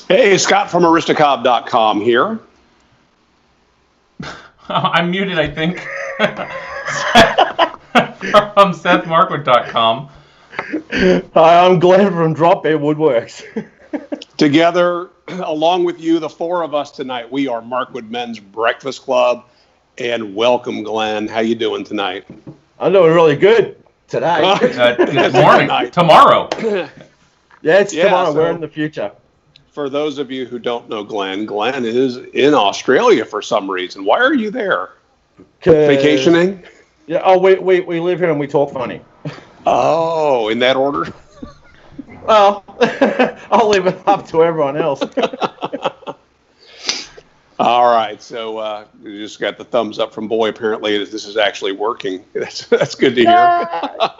Hey, Scott from Aristocob.com here. I'm muted, I think. From SethMarkwood.com. Hi, I'm Glen from Dropbear Woodworks. Together, along with you, the four of us tonight, we are Markwood Men's Breakfast Club. And welcome, Glenn. How you doing tonight? I'm doing really good today. Good morning. Tomorrow. Yeah, it's tomorrow. We're in the future. For those of you who don't know Glenn, Glenn is in Australia for some reason. Why are you there? Vacationing? Yeah. Oh, we live here and we talk funny. Oh, in that order? Well, I'll leave it up to everyone else. All right, so you just got the thumbs up from Boy. Apparently, this is actually working. That's good to hear.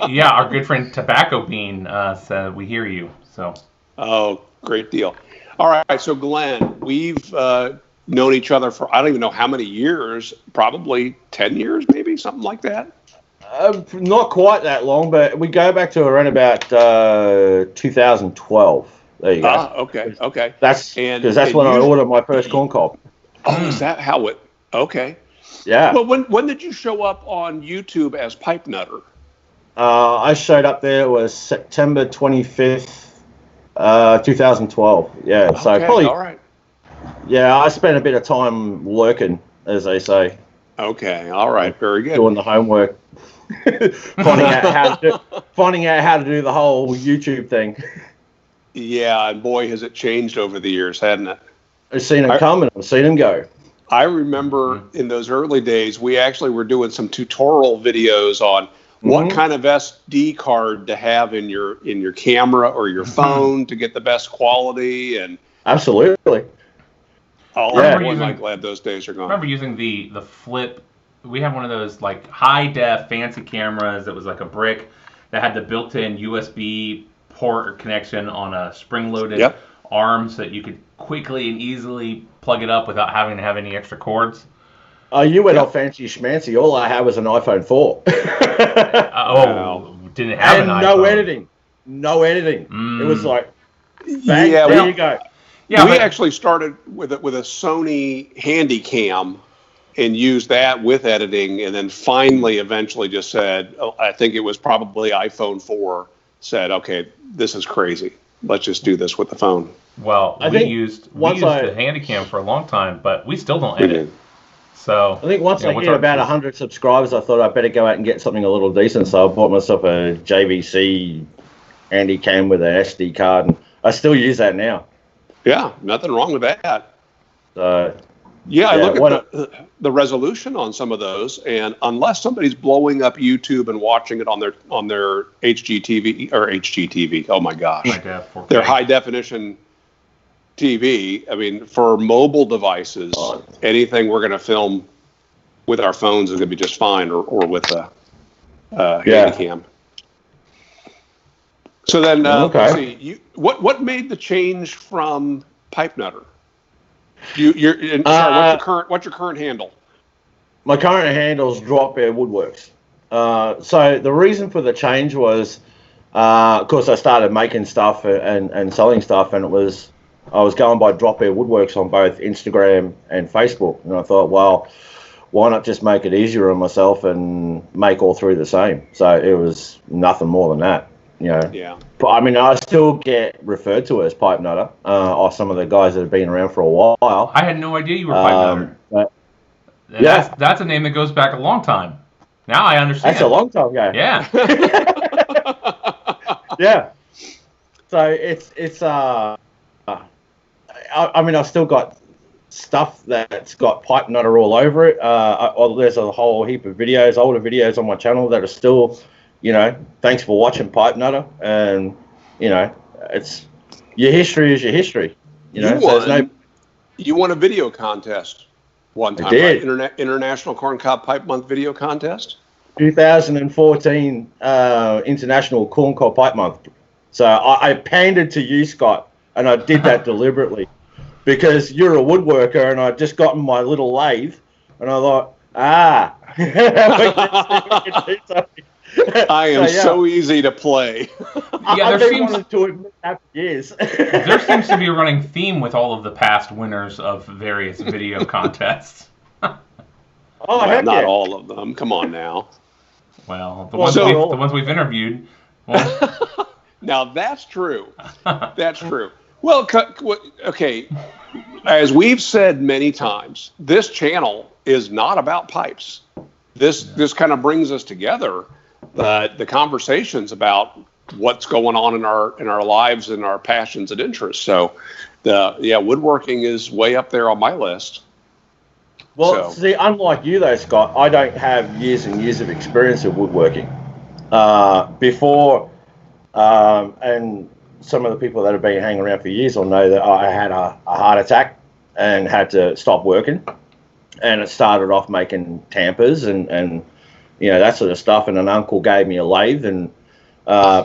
Yeah, our good friend Tobacco Bean said we hear you. So. Oh, great deal. All right, so Glenn, we've known each other for I don't even know how many years. Probably 10 years, maybe something like that. Not quite that long, but we go back to around about 2012. There you go. Okay. That's when I ordered my first corn cob. Oh, is that how it? Okay. Yeah. Well, when did you show up on YouTube as Pipe Nutter? I showed up there. It was September 25th, 2012. Yeah. So okay, probably. All right. Yeah, I spent a bit of time lurking, as they say. Okay. All right. Very good. Doing the homework, finding out how to do the whole YouTube thing. Yeah, and boy, has it changed over the years, hasn't it? I've seen it come and I've seen him go. I remember in those early days, we actually were doing some tutorial videos on what kind of SD card to have in your camera or your phone to get the best quality. And absolutely. Oh, yeah. Boy, am I glad those days are gone. I remember using the flip. We had one of those like high def fancy cameras that was like a brick that had the built-in USB port connection on a spring-loaded arm so that you could quickly and easily plug it up without having to have any extra cords. Oh, you went off fancy schmancy. All I had was an iPhone 4. Didn't have an iPhone. No editing. It was like, bang, there you go. Yeah, we actually started with a Sony Handycam and used that with editing, and then finally, eventually, just said, I think it was probably iPhone 4, said, okay, this is crazy. Let's just do this with the phone. Well, we used the Handycam for a long time, but we still don't edit. So I think once I hit about 100 subscribers, I thought I'd better go out and get something a little decent. So I bought myself a JVC Handycam with an SD card, and I still use that now. Yeah, nothing wrong with that. I look at the resolution on some of those, and unless somebody's blowing up YouTube and watching it on their HGTV, oh my gosh, their high definition TV. I mean, for mobile devices, anything we're going to film with our phones is going to be just fine, or with a Handycam. So then, let's see. What made the change from Pipe Nutter? What's your current handle? My current handle is Dropbear Woodworks. So the reason for the change was, of course, I started making stuff and selling stuff, and I was going by Dropbear Woodworks on both Instagram and Facebook, and I thought, well, why not just make it easier on myself and make all three the same? So it was nothing more than that. Yeah. But I mean, I still get referred to as Pipe Nutter, or some of the guys that have been around for a while. I had no idea you were Pipe Nutter. That's a name that goes back a long time. Now I understand. That's a long time ago. Yeah. Yeah. So it's I mean, I've still got stuff that's got Pipe Nutter all over it. There's a whole heap of videos, older videos on my channel that are still, thanks for watching Pipe Nutter. And, it's your history is your history. You won a video contest one time, right? International Corncob Pipe Month video contest? 2014 International Corncob Pipe Month. So I pandered to you, Scott, and I did that deliberately because you're a woodworker and I'd just gotten my little lathe and I thought, we can do something. I am so easy to play. Yeah, I've been wanting to admit that for years. There seems to be a running theme with all of the past winners of various video contests. Well, not all of them. Come on now. Well, the ones we've interviewed. Well. Now that's true. That's true. Well, okay. As we've said many times, this channel is not about pipes. This kind of brings us together. The conversations about what's going on in our lives and our passions and interests. So, woodworking is way up there on my list. Well, see, unlike you though, Scott, I don't have years and years of experience of woodworking. Before, and some of the people that have been hanging around for years will know that I had a heart attack and had to stop working. And it started off making tampers and that sort of stuff. And an uncle gave me a lathe, and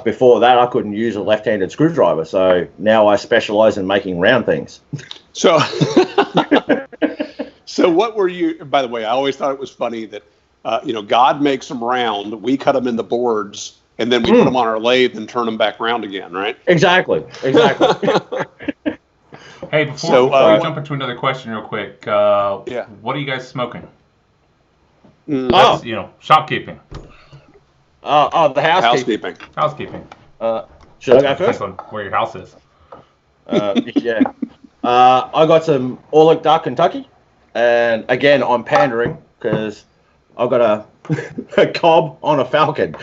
before that I couldn't use a left-handed screwdriver. So now I specialize in making round things. So, so what were you? By the way, I always thought it was funny that God makes them round, we cut them into boards, and then we put them on our lathe and turn them back round again, right? Exactly. Hey, before we jump into another question real quick, what are you guys smoking? That's, shopkeeping. The housekeeping. Housekeeping. Should I go first? Depends on where your house is. I got some Ausse Dark Kentucky, and again I'm pandering because I've got a cob on a Falcon.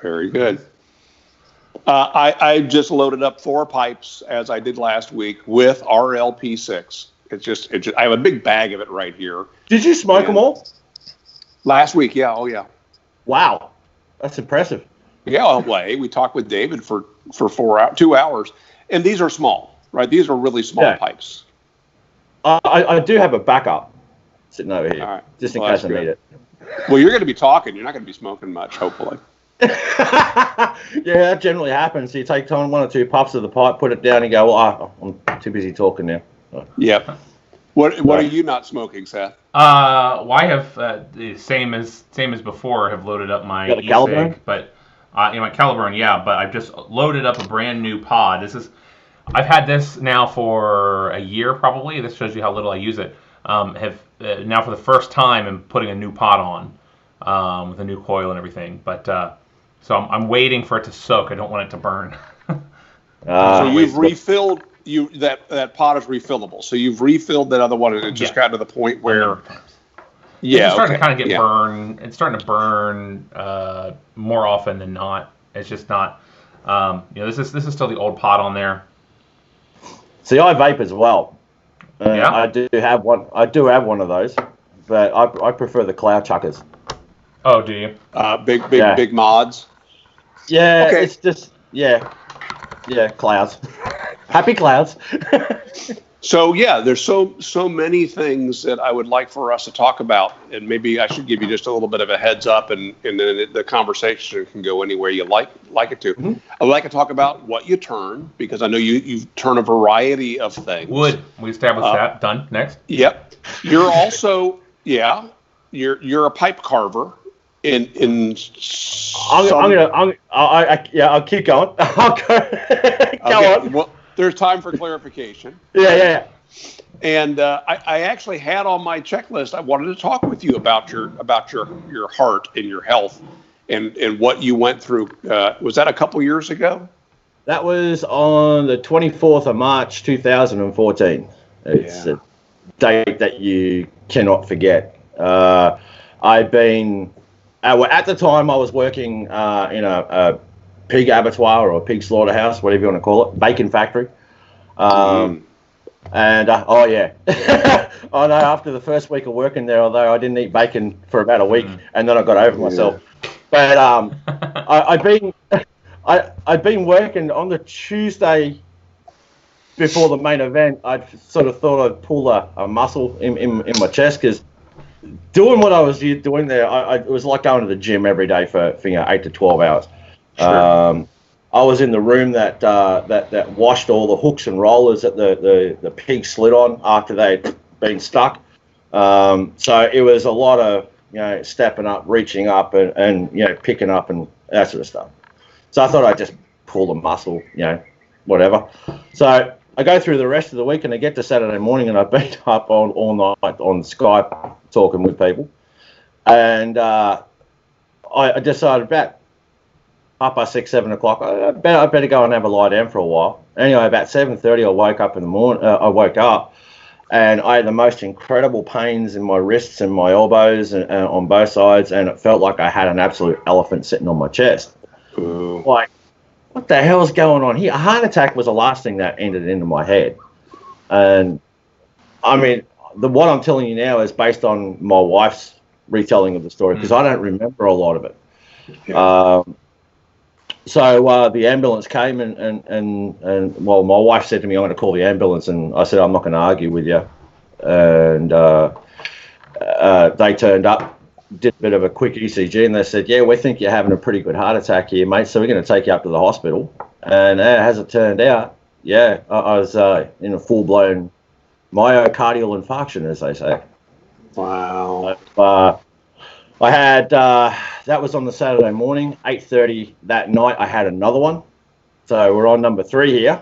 Very good. I just loaded up 4 pipes as I did last week with RLP6. It's just I have a big bag of it right here. Did you smoke them all? Last week, yeah. Oh, yeah. Wow, that's impressive. Yeah, we talked with David for 2 hours, and these are small, right? These are really small pipes. I do have a backup sitting over here, right. Just in case I need it. Well, you're going to be talking. You're not going to be smoking much, hopefully. Yeah, that generally happens. You take 1 or 2 puffs of the pipe, put it down, and go, I'm too busy talking now. Yep. What are you not smoking, Seth? I have the same as before. Have loaded up my e-cig, but my Caliburn, but I've just loaded up a brand new pod. I've had this now for a year probably. This shows you how little I use it. Now for the first time I'm putting a new pod on with a new coil and everything. But so I'm waiting for it to soak. I don't want it to burn. So you've refilled. That pot is refillable. So you've refilled that other one, and it just got to the point where, it's starting to kind of get burned. It's starting to burn more often than not. It's just not. This is still the old pot on there. See, I vape as well. I do have one. I do have one of those, but I prefer the cloud chuckers. Oh, do you? Big mods. Yeah, okay. It's just clouds. Happy clouds. So there's so many things that I would like for us to talk about, and maybe I should give you just a little bit of a heads up, and then the conversation can go anywhere you like it to. Mm-hmm. I'd like to talk about what you turn, because I know you turn a variety of things. Wood. We established that. Done. Next. Yep. You're also you're a pipe carver. I'll keep going. I'll go on. Well, there's time for clarification. Yeah. And I actually had on my checklist, I wanted to talk with you about your heart and your health and what you went through. Was that a couple years ago? That was on the 24th of March, 2014. It's a date that you cannot forget. I've been... at the time, I was working in a pig abattoir or a pig slaughterhouse, whatever you want to call it, bacon factory. And I know after the first week of working there, although I didn't eat bacon for about a week, and then I got over myself. But I'd been working on the Tuesday before the main event. I sort of thought I'd pull a muscle in my chest, because doing what I was doing there, it was like going to the gym every day for 8 to 12 hours. Sure. I was in the room that washed all the hooks and rollers that the pig slid on after they'd been stuck. So it was a lot of stepping up, reaching up, and picking up and that sort of stuff. So I thought I'd just pull the muscle, whatever. So I go through the rest of the week, and I get to Saturday morning, and I've been up all night on Skype talking with people, and I decided about 6:30, 7 o'clock, I better go and have a lie down for a while. Anyway, about 7:30, I woke up in the morning. I woke up, and I had the most incredible pains in my wrists and my elbows and on both sides, and it felt like I had an absolute elephant sitting on my chest. Ooh. Like, what the hell's going on here? A heart attack was the last thing that entered into my head. And, I mean, what I'm telling you now is based on my wife's retelling of the story, because I don't remember a lot of it. Yeah. So the ambulance came, and well, my wife said to me, I'm going to call the ambulance, and I said, I'm not going to argue with you. And they turned up, did a bit of a quick ECG, and they said, yeah, we think you're having a pretty good heart attack here, mate, so we're going to take you up to the hospital. And as it turned out, I was in a full-blown myocardial infarction, as they say. Wow. I had, that was on the Saturday morning, 8:30 that night, I had another one. So we're on number 3 here,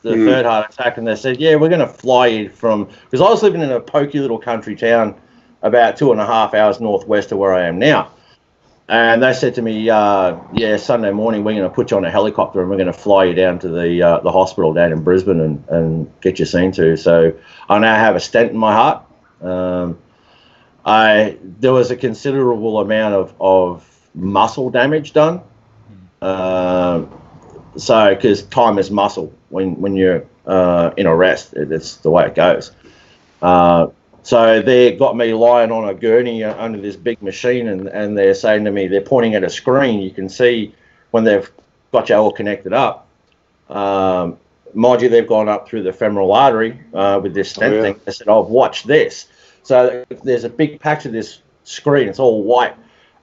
the third heart attack, and they said, yeah, we're going to fly you from, because I was living in a pokey little country town about 2.5 hours northwest of where I am now. And they said to me, Sunday morning, we're going to put you on a helicopter and we're going to fly you down to the hospital down in Brisbane and get you seen to. So I now have a stent in my heart. There was a considerable amount of muscle damage done. So, because time is muscle when you're in a rest, it's the way it goes. So they got me lying on a gurney under this big machine, and they're saying to me, they're pointing at a screen. You can see when they've got you all connected up. Mind you, they've gone up through the femoral artery with this stent thing. They said, oh, watch this. So there's a big patch of this screen. It's all white.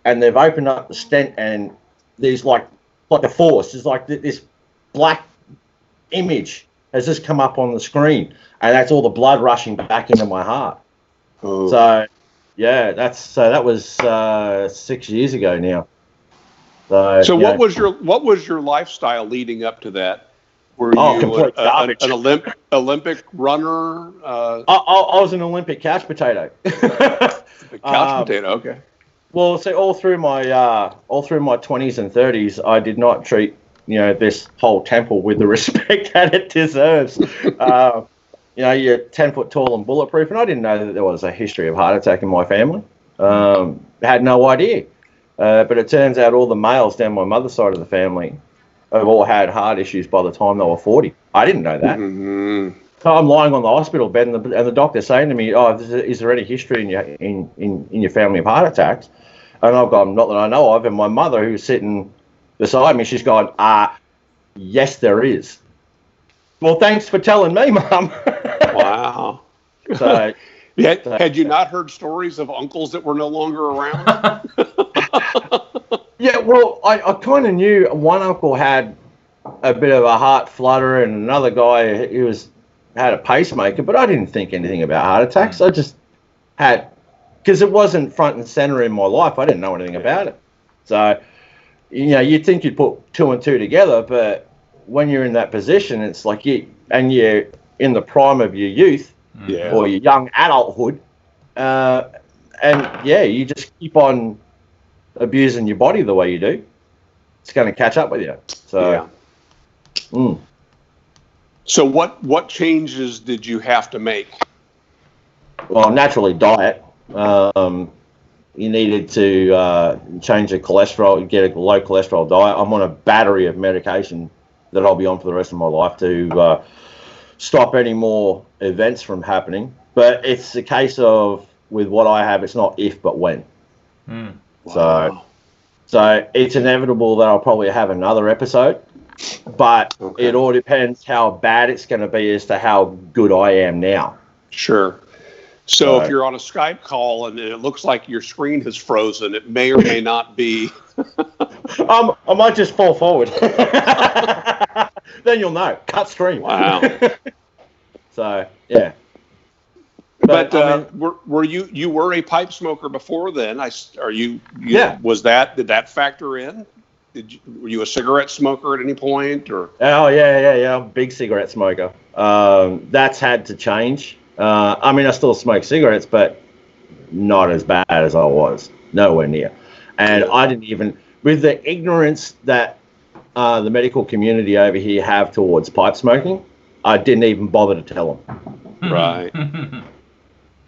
And they've opened up the stent, and there's like a force. There's like this black image has just come up on the screen. And that's all the blood rushing back into my heart. Oh. So, yeah, that was 6 years ago now. So what was your lifestyle leading up to that? Were you an Olympic runner? I was an Olympic couch potato. Couch potato, okay. Well, so all through my 20s and 30s, I did not treat this whole temple with the respect that it deserves. You're 10 foot tall and bulletproof, and I didn't know that there was a history of heart attack in my family. Had no idea. But it turns out all the males down my mother's side of the family have all had heart issues by the time they were 40. I didn't know that. Mm-hmm. So I'm lying on the hospital bed, and the doctor's saying to me, "Oh, is there any history in your family of heart attacks?" And I've gone, "Not that I know of." And my mother, who's sitting beside me, she's gone, "Yes, there is." Well, thanks for telling me, Mum. Wow. So, had you not heard stories of uncles that were no longer around? Yeah, well, I kind of knew one uncle had a bit of a heart flutter, and another guy had a pacemaker, but I didn't think anything about heart attacks. I just had, because it wasn't front and center in my life. I didn't know anything about it. So, you'd think you'd put 2 and 2 together, but when you're in that position, it's like you're in the prime of your youth or your young adulthood, you just keep on abusing your body the way you do. It's going to catch up with you. So, So what changes did you have to make? Well, naturally, diet. You needed to change the cholesterol, get a low cholesterol diet. I'm on a battery of medication that I'll be on for the rest of my life to stop any more events from happening. But it's a case of, with what I have, it's not if, but when. Wow. So it's inevitable that I'll probably have another episode, but it all depends how bad it's going to be as to how good I am now. Sure. So if you're on a Skype call and it looks like your screen has frozen, it may or may not be. I might just fall forward. Then you'll know. Cut stream. Wow. So, yeah. But I mean, were you were a pipe smoker before then? Yeah. Did that factor in? Were you a cigarette smoker at any point, or? Oh yeah. I'm a big cigarette smoker. That's had to change. I mean, I still smoke cigarettes, but not as bad as I was. Nowhere near. And Yeah. I didn't even, with the ignorance that the medical community over here have towards pipe smoking, I didn't even bother to tell them. Right.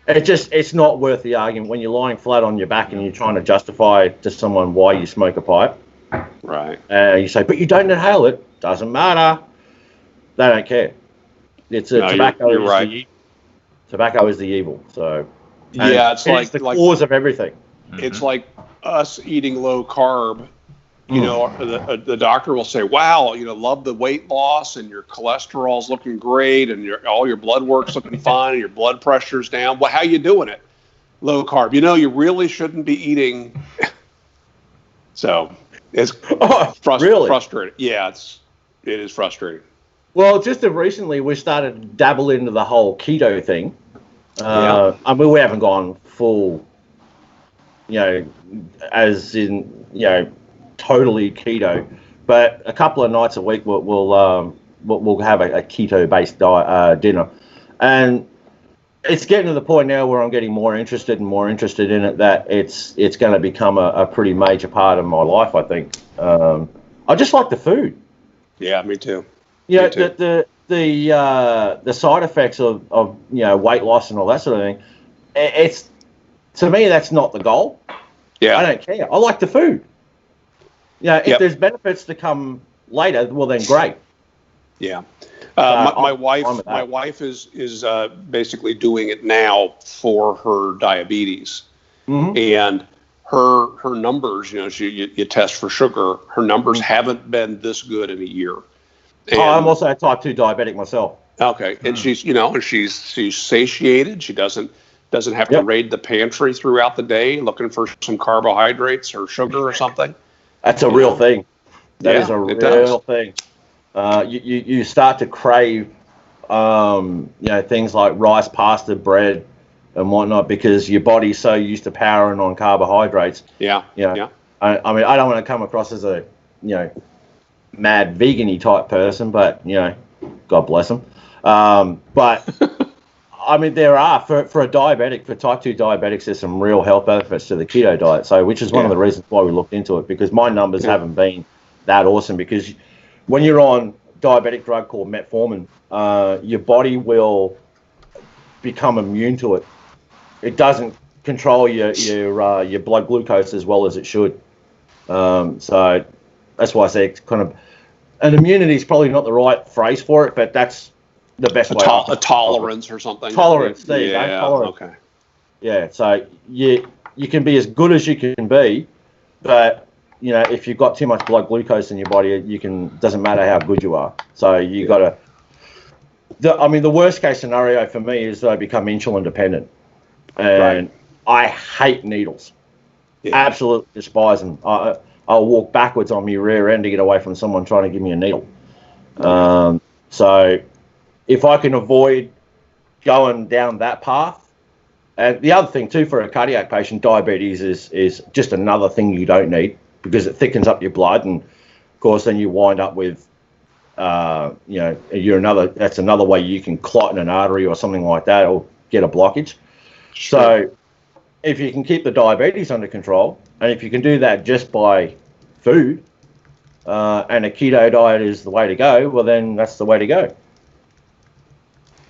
It's not worth the argument when you're lying flat on your back and you're trying to justify to someone why you smoke a pipe. Right. You say, but you don't inhale it. Doesn't matter. They don't care. Tobacco. You're right. Tobacco is the evil. So yeah, it's the cause of everything. It's like us eating low carb. You know, the doctor will say, "Wow, love the weight loss, and your cholesterol's looking great, and all your blood work's looking fine, and your blood pressure's down. Well, how you doing it? Low carb. You really shouldn't be eating." So it's really frustrating. Yeah, it is frustrating. Well, just recently we started to dabble into the whole keto thing. Yeah. I mean, we haven't gone full, as in, totally keto, but a couple of nights a week we'll have a keto-based dinner, and it's getting to the point now where I'm getting more interested in it, that it's going to become a pretty major part of my life, I think. I just like the food. Yeah, me too. Yeah, the side effects of weight loss and all that sort of thing. It's, to me, that's not the goal. Yeah, I don't care. I like the food. If Yep. there's benefits to come later, well then great. Yeah. My I'm wife is basically doing it now for her diabetes, and her numbers. You test for sugar. Her numbers haven't been this good in a year. And, I'm also a type 2 diabetic myself. Okay, and she's satiated. She doesn't have to raid the pantry throughout the day looking for some carbohydrates or sugar or something. That's a real thing. That is a real does. thing. You start to crave, things like rice, pasta, bread, and whatnot, because your body's so used to powering on carbohydrates. Yeah. I mean, I don't want to come across as a, mad vegan-y type person, but, God bless them. But, I mean, there are, for a diabetic, for type 2 diabetics, there's some real health benefits to the keto diet. So, which is one of the reasons why we looked into it, because my numbers haven't been that awesome. Because when you're on diabetic drug called metformin, your body will become immune to it. It doesn't control your blood glucose as well as it should. So that's why I say it's kind of, an immunity is probably not the right phrase for it, but that's the best way. A tolerance or something. Tolerance. There you go. Tolerance. Okay. Yeah. So you can be as good as you can be, but if you've got too much blood glucose in your body, doesn't matter how good you are. So you got to. The worst case scenario for me is that I become insulin dependent, and I hate needles. Yeah. Absolutely despise them. I'll walk backwards on my rear end to get away from someone trying to give me a needle. So if I can avoid going down that path, and the other thing too for a cardiac patient, diabetes is just another thing you don't need, because it thickens up your blood, and of course then you wind up with, that's another way you can clot in an artery or something like that, or get a blockage. Sure. So if you can keep the diabetes under control, and if you can do that just by food, and a keto diet is the way to go, well then that's the way to go.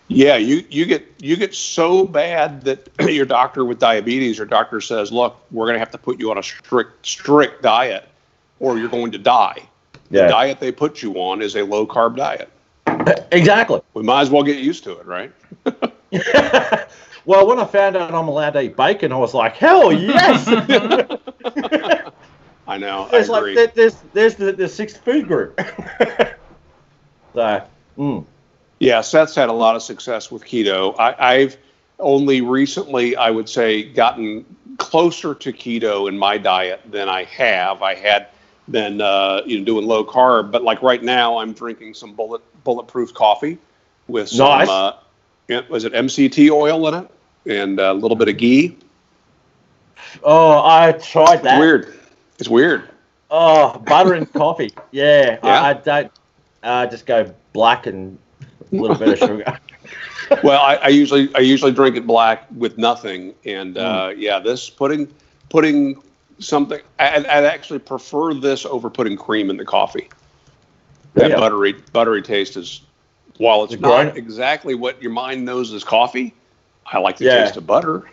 Yeah, you get so bad that your doctor with diabetes, your doctor says, look, we're going to have to put you on a strict diet, or you're going to die. The diet they put you on is a low carb diet. Exactly. We might as well get used to it, right? Well, when I found out I'm allowed to eat bacon, I was like, hell yes! I know. There's I agree. There's the sixth food group. So. Yeah, Seth's had a lot of success with keto. I've only recently, I would say, gotten closer to keto in my diet than I have. I had been doing low carb, but like right now, I'm drinking some bulletproof coffee with some. Nice. Was it MCT oil in it? and a little bit of ghee. Oh, I tried that. It's weird. Oh, butter and coffee. Yeah. Yeah. I don't just go black and a little bit of sugar. Well, I usually drink it black with nothing, and this putting something. I'd actually prefer this over putting cream in the coffee. That buttery taste is, while it's not exactly what your mind knows as coffee, I like the taste of butter.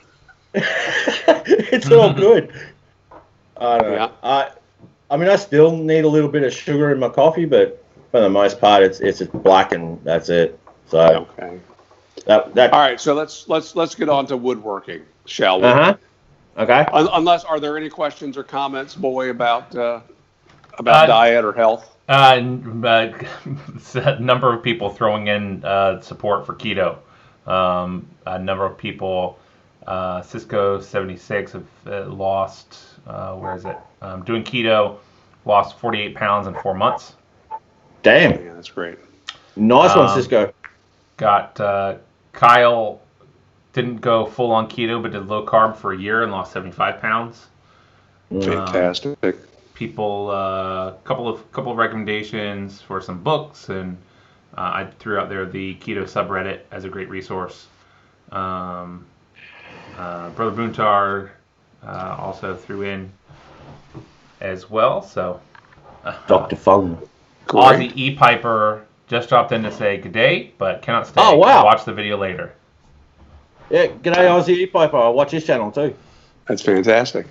It's all good. I don't know. I mean, I still need a little bit of sugar in my coffee, but for the most part, it's just black and that's it. So okay. That all right. So let's get on to woodworking, shall we? Okay. Unless, are there any questions or comments, Boy, about diet or health? A number of people throwing in support for keto. A number of people, Cisco 76 have lost. Where is it? Doing keto, lost 48 pounds in 4 months. Damn. Yeah, that's great. Nice one, Cisco. Got Kyle didn't go full on keto, but did low carb for a year and lost 75 pounds. Fantastic. People, couple of recommendations for some books, and I threw out there the keto subreddit as a great resource. Brother Boontar also threw in as well. So Dr. Fung. Aussie E-Piper just dropped in to say good day, but cannot stay. Oh, wow. I'll watch the video later. Yeah, g'day Aussie E-Piper. I watch his channel too. That's fantastic.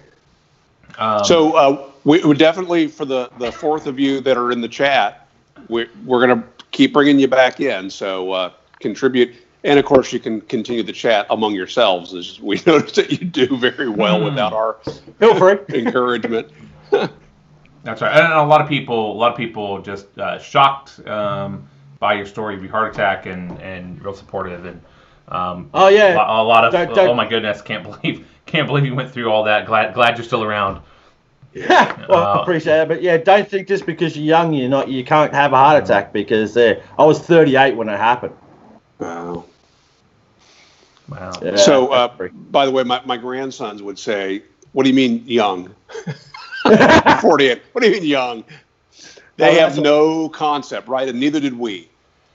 So we definitely, for the fourth of you that are in the chat, we're going to keep bringing you back in. So contribute. And, of course, you can continue the chat among yourselves, as we noticed that you do very well without our encouragement. That's right. And a lot of people just shocked by your story of your heart attack and real supportive. And a lot of oh my goodness, can't believe you went through all that. Glad you're still around. Yeah, well, I appreciate it, but yeah, don't think just because you're young you can't have a heart attack, because I was 38 when it happened. Wow. Yeah, so, by the way, my grandsons would say, "What do you mean young?" 48. What do you mean young? They have no concept, right? And neither did we,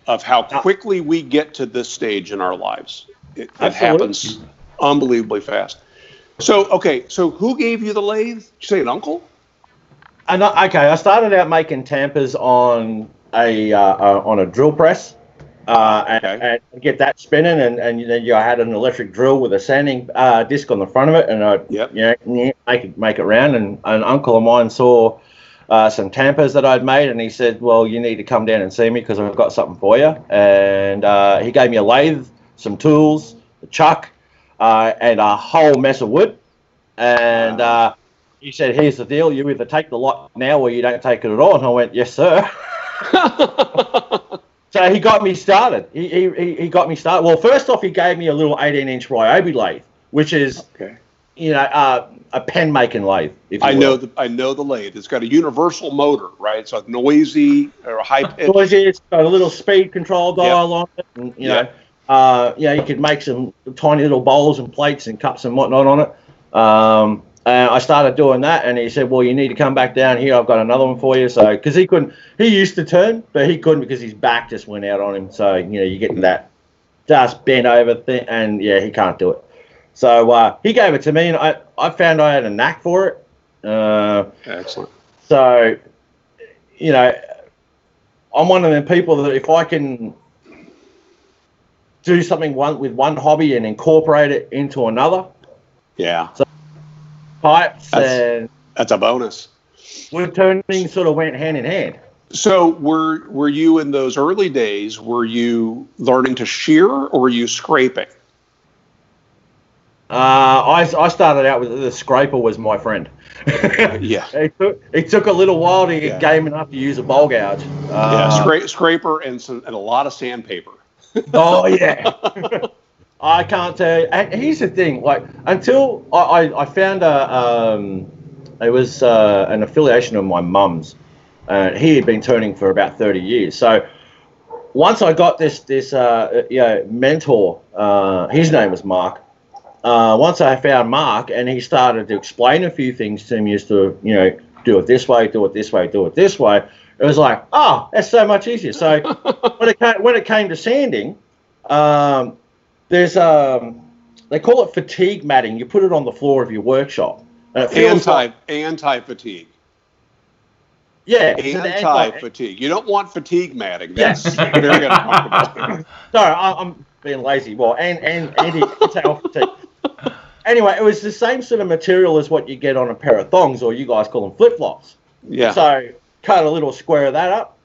of how quickly we get to this stage in our lives. It happens unbelievably fast. So, okay, so who gave you the lathe? Did you say an uncle? I started out making tampers on a drill press. And get that spinning, and I had an electric drill with a sanding disc on the front of it, and make it round. And an uncle of mine saw some tampers that I'd made, and he said, "Well, you need to come down and see me because I've got something for you." And he gave me a lathe, some tools, a chuck, and a whole mess of wood. And he said, "Here's the deal: you either take the lot now, or you don't take it at all." And I went, "Yes, sir." So he got me started. He got me started. Well, first off, he gave me a little 18-inch Ryobi lathe, which is, a pen making lathe. I know the lathe. It's got a universal motor, right? So it's noisy or high pitch. Noisy. It's got a little speed control dial on it, and you could make some tiny little bowls and plates and cups and whatnot on it. And I started doing that, and he said, "Well, you need to come back down here. I've got another one for you." So, because he used to turn, but he couldn't because his back just went out on him. So, you get that just bent over thing, and he can't do it. So he gave it to me, and I found I had a knack for it. Excellent. So, I'm one of them people that if I can do something with one hobby and incorporate it into another. Yeah. So, pipes and that's a bonus. Woodturning sort of went hand in hand. So were you in those early days? Were you learning to shear or were you scraping? I started out with the scraper was my friend. Yeah. It took a little while to get game enough to use a bowl gouge. Scraper and a lot of sandpaper. Oh yeah. I can't tell you. And here's the thing, like until I found it was an affiliation of my mum's. He had been turning for about 30 years. So once I got this mentor, his name was Mark, once I found Mark and he started to explain a few things to me as to, do it this way, do it this way, do it this way, it was like, oh, that's so much easier. So when it came to sanding, there's they call it fatigue matting. You put it on the floor of your workshop. And it feels anti-fatigue. Yeah. Anti-fatigue. You don't want fatigue matting. That's very uncomfortable. Sorry, I'm being lazy. Well, and anti-fatigue. Anyway, it was the same sort of material as what you get on a pair of thongs, or you guys call them flip-flops. Yeah. So cut a little square of that up,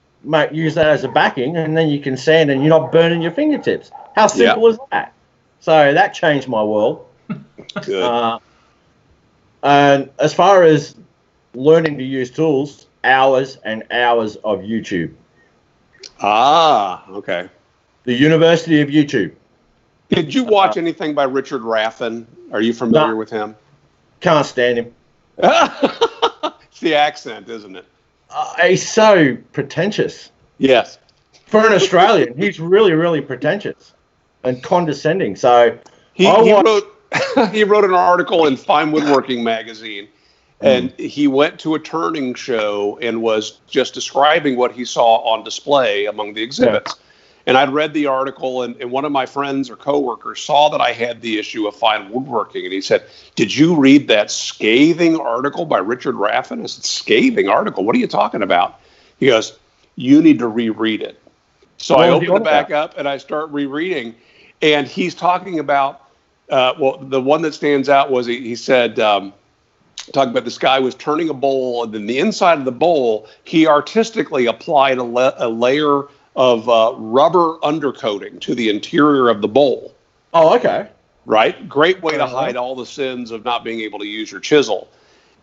use that as a backing, and then you can sand and you're not burning your fingertips. How simple is that? So that changed my world. Good. And as far as learning to use tools, hours and hours of YouTube. Okay. The University of YouTube. Did you watch anything by Richard Raffin? Are you familiar with him? Can't stand him. It's the accent, isn't it? He's so pretentious. Yes. For an Australian, he's really, really pretentious and condescending. So he wrote an article in Fine Woodworking magazine, and he went to a turning show and was just describing what he saw on display among the exhibits. Yeah. And I'd read the article, and one of my friends or coworkers saw that I had the issue of Fine Woodworking, and he said, "Did you read that scathing article by Richard Raffin?" I said, "Scathing article? What are you talking about?" He goes, "You need to reread it." So I opened it back up, and I start rereading, and he's talking about, the one that stands out was he said, talking about this guy was turning a bowl, and then the inside of the bowl, he artistically applied a layer of rubber undercoating to the interior of the bowl. Oh, okay. Right? Great way to hide all the sins of not being able to use your chisel.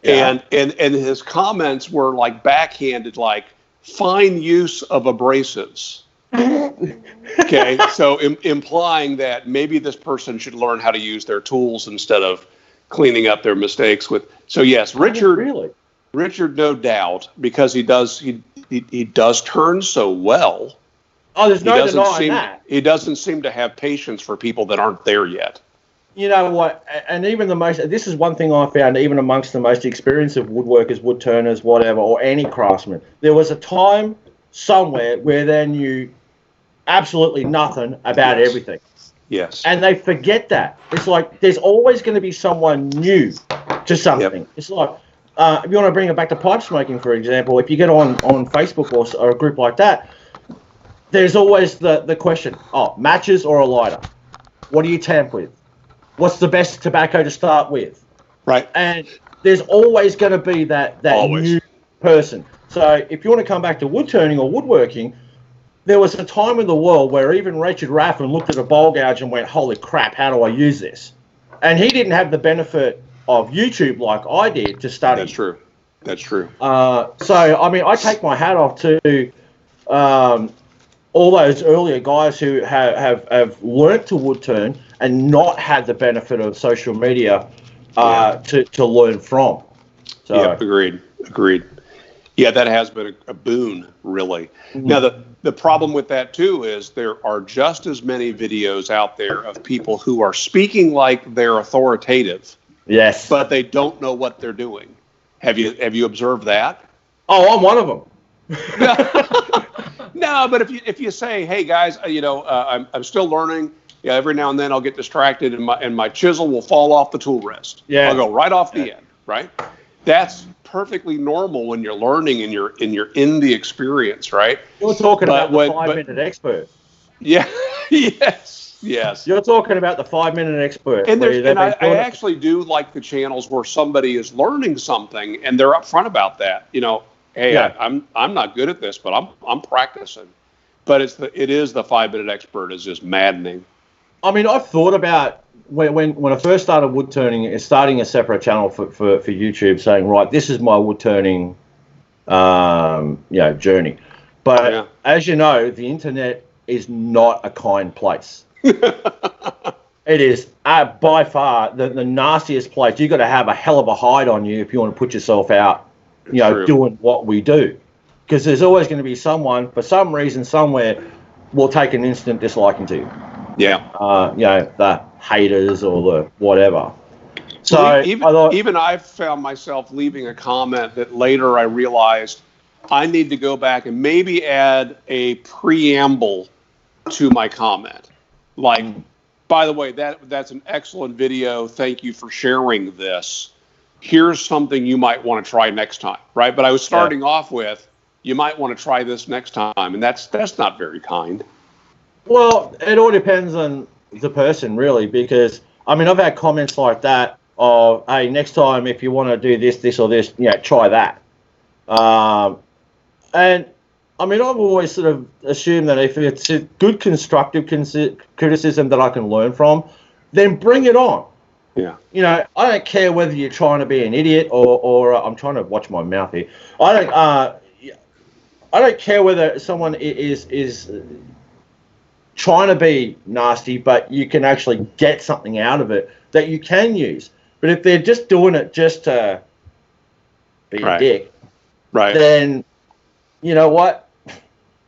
Yeah. And his comments were like backhanded, like fine use of abrasives. Okay, so implying that maybe this person should learn how to use their tools instead of cleaning up their mistakes with. So yes, Richard, no doubt, because he does turn so well. Oh, there's no denying that. He doesn't seem to have patience for people that aren't there yet. You know what? And even this is one thing I found, even amongst the most experienced of woodworkers, woodturners, whatever, or any craftsman, there was a time somewhere where they knew absolutely nothing about everything. Yes. And they forget that. It's like there's always going to be someone new to something. Yep. It's like, if you want to bring it back to pipe smoking, for example, if you get on Facebook or a group like that, there's always the question, matches or a lighter? What do you tamp with? What's the best tobacco to start with? Right. And there's always going to be that new person. So if you want to come back to wood turning or woodworking, there was a time in the world where even Richard Raffin looked at a bowl gouge and went, holy crap, how do I use this? And he didn't have the benefit of YouTube like I did to study. That's true. So, I mean, I take my hat off to all those earlier guys who have learnt to wood turn and not had the benefit of social media to learn from. So, yeah, agreed. Yeah, that has been a boon, really. Mm-hmm. Now, the problem with that, too, is there are just as many videos out there of people who are speaking like they're authoritative. Yes. But they don't know what they're doing. Have you observed that? Oh, I'm one of them. No, but if you say, hey, guys, I'm still learning. Yeah, every now and then I'll get distracted and my chisel will fall off the tool rest. Yeah. I'll go right off the end, right? That's perfectly normal when you're learning and you're in the experience, right? You're talking about the 5-minute expert. Yeah. Yes. You're talking about the 5-minute expert. And I actually do like the channels where somebody is learning something and they're upfront about that. Hey, I'm not good at this, but I'm practicing. But it is the 5-minute expert is just maddening. I mean, I've thought about when I first started wood turning, starting a separate channel for YouTube, saying, right, this is my wood turning, journey. But as you know, the internet is not a kind place. It is by far the nastiest place. You've got to have a hell of a hide on you if you want to put yourself out, doing what we do. Because there's always going to be someone, for some reason, somewhere, will take an instant disliking to you. Yeah. The haters or the whatever. So well, even I've found myself leaving a comment that later I realized I need to go back and maybe add a preamble to my comment. Like, by the way, that's an excellent video. Thank you for sharing this. Here's something you might want to try next time, right? But I was starting off with, you might want to try this next time, and that's not very kind. Well, it all depends on the person, really, because, I mean, I've had comments like that of, hey, next time if you want to do this or this, try that. And, I mean, I've always sort of assumed that if it's a good constructive criticism that I can learn from, then bring it on. Yeah. I don't care whether you're trying to be an idiot or I'm trying to watch my mouth here. I don't care whether someone is trying to be nasty, but you can actually get something out of it that you can use. But if they're just doing it just to be a dick, then you know what?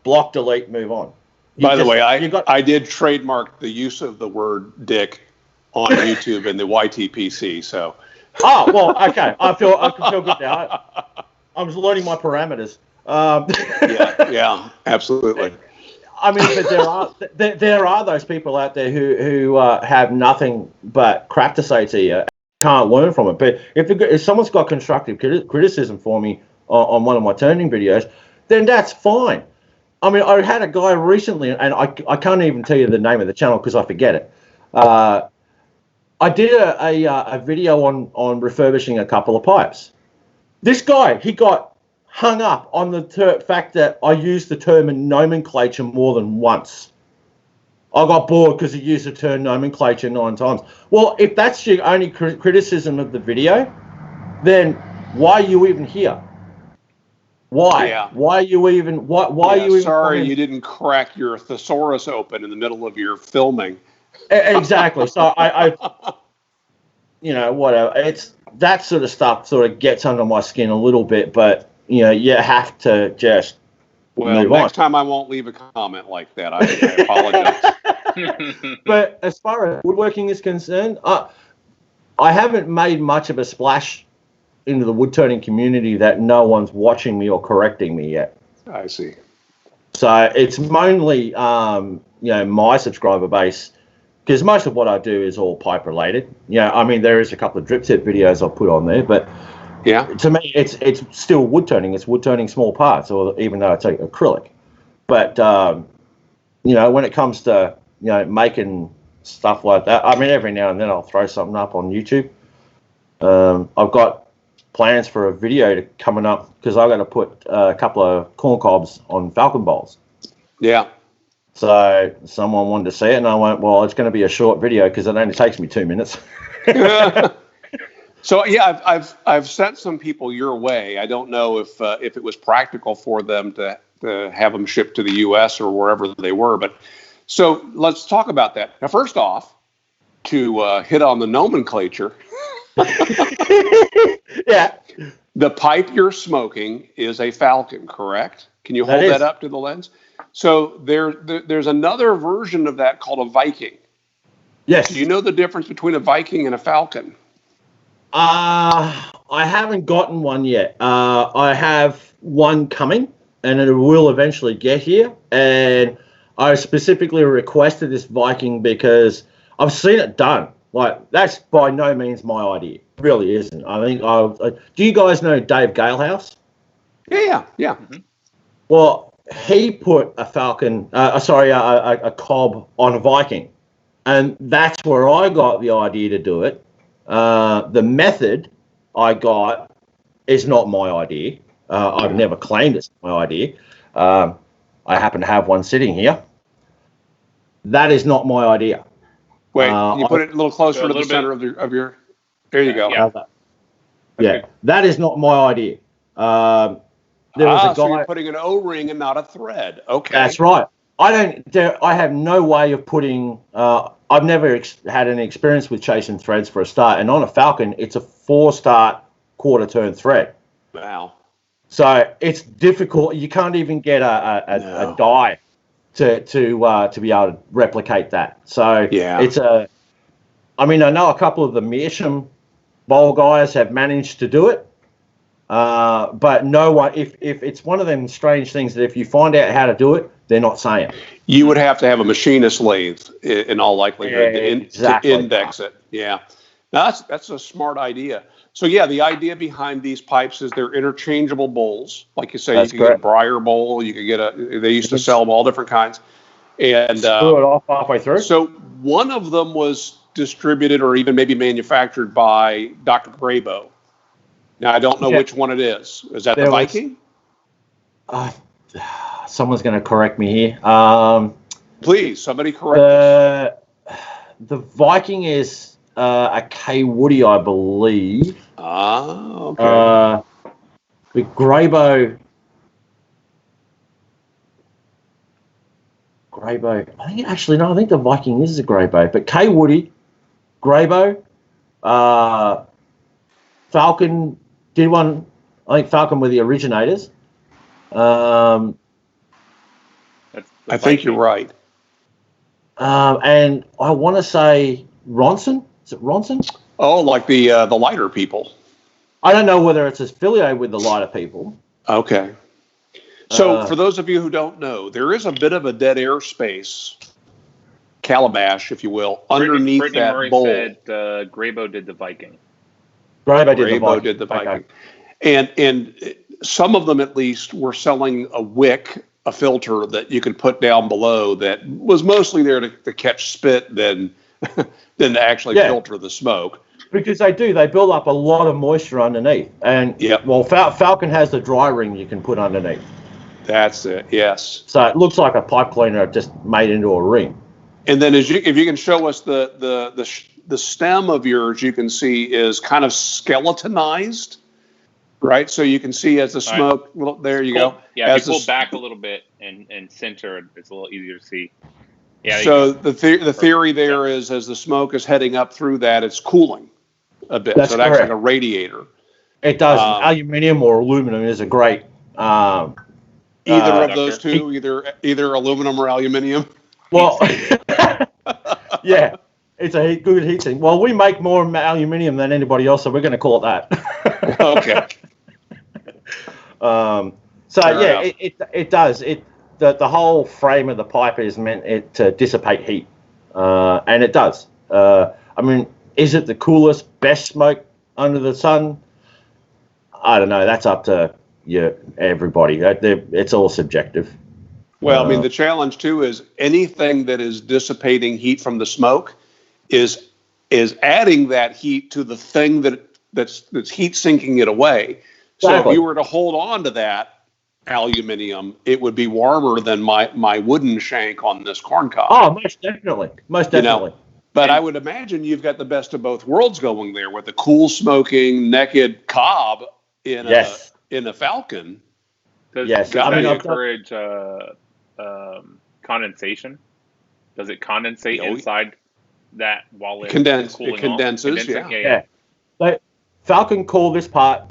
Block, delete, move on. By the way, I did trademark the use of the word dick on YouTube and the YTPC. So. Oh, well, okay. I can feel good now. I'm just learning my parameters. Yeah, absolutely. I mean, but there are those people out there who have nothing but crap to say to you, can't learn from it. But if someone's got constructive criticism for me on one of my turning videos, then that's fine. I mean, I had a guy recently, and I can't even tell you the name of the channel because I forget it. I did a video on refurbishing a couple of pipes. This guy, he got hung up on the fact that I used the term in nomenclature more than once. I got bored because he used the term nomenclature 9 times. Well, if that's your only criticism of the video, then why are you even here? Why? Yeah. Why are you even? Why are you even? Sorry, you didn't crack your thesaurus open in the middle of your filming. Exactly. So I whatever. It's that sort of stuff sort of gets under my skin a little bit, but you have to just move on. Next time I won't leave a comment like that. I apologize. But as far as woodworking is concerned, I haven't made much of a splash into the woodturning community that no one's watching me or correcting me yet. I see. So it's mainly my subscriber base, because most of what I do is all pipe related. I mean, there is a couple of drip tip videos I'll put on there, but to me it's still wood turning. It's wood turning small parts, or even though it's acrylic. But when it comes to making stuff like that, I mean, every now and then I'll throw something up on YouTube. I've got plans for a video coming up because I've got to put a couple of corn cobs on falcon bowls. Yeah. So someone wanted to see it, and I went, well, it's going to be a short video because it only takes me 2 minutes. So yeah, I've sent some people your way. I don't know if it was practical for them to have them shipped to the U.S. or wherever they were. But so let's talk about that. Now, first off, to hit on the nomenclature. Yeah. The pipe you're smoking is a falcon, correct? Can you hold that up to the lens? So there's another version of that called a Viking. Yes. Do you know the difference between a Viking and a falcon? I haven't gotten one yet. I have one coming, and it will eventually get here. And I specifically requested this Viking because I've seen it done. Like, that's by no means my idea. It really isn't. I think do you guys know Dave Galehouse? Yeah. Mm-hmm. Well, he put a falcon, a cob on a Viking, and that's where I got the idea to do it. The method I got is not my idea. I've never claimed it's my idea. I happen to have one sitting here. That is not my idea. Wait, can you put it a little closer to the center of your? There you go. Yeah, that is not my idea. There was a guy. So you're putting an O-ring and not a thread. Okay. That's right. I have no way of putting. I've never had any experience with chasing threads for a start, and on a Falcon, it's a 4-start quarter-turn thread. Wow. So it's difficult. You can't even get a die to be able to replicate that. So Yeah. I know a couple of the Meerschaum bowl guys have managed to do it, but no one. If it's one of them strange things that if you find out how to do it, they're not saying. You would have to have a machinist lathe in all likelihood to index it. Yeah. Now that's a smart idea. So yeah, the idea behind these pipes is they're interchangeable bowls. Like you say, That's you could get a briar bowl, you could get they used to sell them all different kinds. And screw it off halfway through. So one of them was distributed or even maybe manufactured by Dr. Graybo. Now I don't know which one it is. Is that the Viking? Someone's going to correct me here. Please, somebody correct us. The Viking is a K Woody, I believe. Okay. The Graybo. I think the Viking is a Graybo, but K Woody, Graybo, Falcon did one. I think Falcon were the originators. I think you're right. And I want to say Ronson. Is it Ronson? Oh, like the lighter people. I don't know whether it's affiliated with the lighter people. Okay. So for those of you who don't know, there is a bit of a dead air space, calabash, if you will, underneath Brittany that Murray bowl. Said Graybo did the Viking. Graybo did the Viking. Okay. And some of them, at least, were selling a wick, a filter that you could put down below that was mostly there to catch spit than to actually filter the smoke. Because they build up a lot of moisture underneath. And Falcon has the dry ring you can put underneath. That's it, yes. So it looks like a pipe cleaner just made into a ring. And then if you can show us the stem of yours, you can see is kind of skeletonized, right? So you can see as the smoke, well, there you go. Yeah, if you pull back a little bit and center, it's a little easier to see. Yeah. So the theory there is as the smoke is heading up through that, it's cooling a bit. That's so it acts like a radiator. It does. Aluminium or aluminum is a great... either of those two, either aluminum or aluminium. Well, yeah, it's a good heat sink. Well, we make more aluminium than anybody else, so we're going to call it that. Okay. It does. The whole frame of the pipe is meant to dissipate heat, and it does. Is it the coolest, best smoke under the sun? I don't know. That's up to everybody. It's all subjective. Well, the challenge too is anything that is dissipating heat from the smoke is adding that heat to the thing that's heat sinking it away. So Exactly. if you were to hold on to that aluminium, it would be warmer than my wooden shank on this corn cob. Oh, most definitely. But I would imagine you've got the best of both worlds going there with the cool smoking naked cob in a Falcon. Does that encourage condensation? Does it condensate inside that while it's cooling it condenses, off? yeah. But Falcon call this part.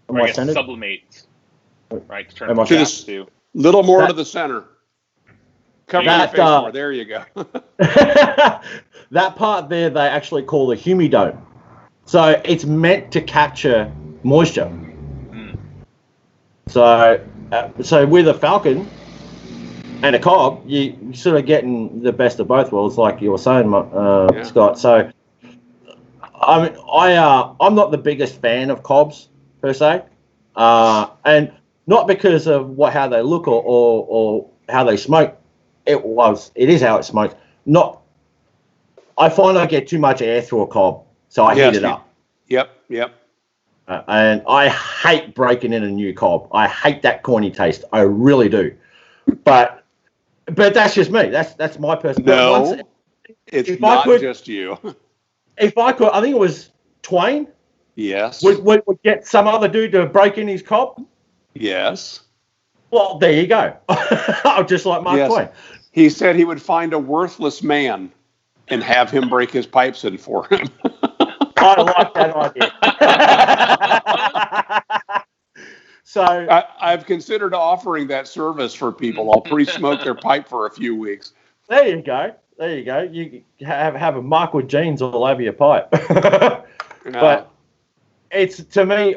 Or I guess sublimates, right? To turn to little more to the center. Cover your face more. There you go. That part there, they actually call the humidome. So it's meant to capture moisture. So with a Falcon and a cob, you sort of getting the best of both worlds, like you were saying, Scott. So, I'm not the biggest fan of cobs per se, and not because of how they look or how they smoke. It is how it smokes. I find I get too much air through a cob, so I heat it up. Yep. And I hate breaking in a new cob. I hate that corny taste. I really do. But that's just me. That's my personal. No, it's not just you. If I could, I think it was Twain. Yes. Would get some other dude to break in his cob. Yes. Well, there you go. Just like Mark Twain. He said he would find a worthless man and have him break his pipes in for him. I like that idea. So I've considered offering that service for people. I'll pre-smoke their pipe for a few weeks. there you go. There you go. You have a Markwood jeans all over your pipe. But it's, to me,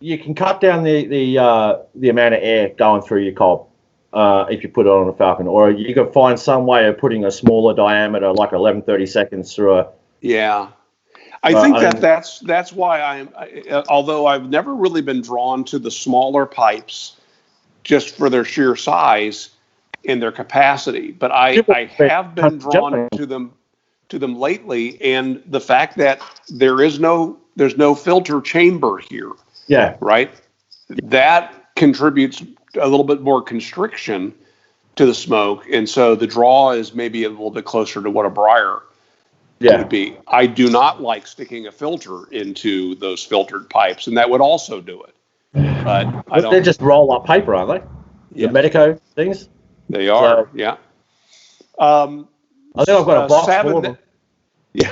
you can cut down the amount of air going through your cob if you put it on a Falcon, or you can find some way of putting a smaller diameter, like 11/32 through a. Yeah. I think that's why although I've never really been drawn to the smaller pipes just for their sheer size and their capacity, but I have been drawn to them lately, and the fact that there's no filter chamber here. Yeah. Right? That contributes a little bit more constriction to the smoke, and so the draw is maybe a little bit closer to what a briar would be. I do not like sticking a filter into those filtered pipes, and that would also do it. But I don't. They're just roll-up paper, aren't they? Yeah. The Medico things. They are. So, yeah. I think I've got a box full of them. Yeah.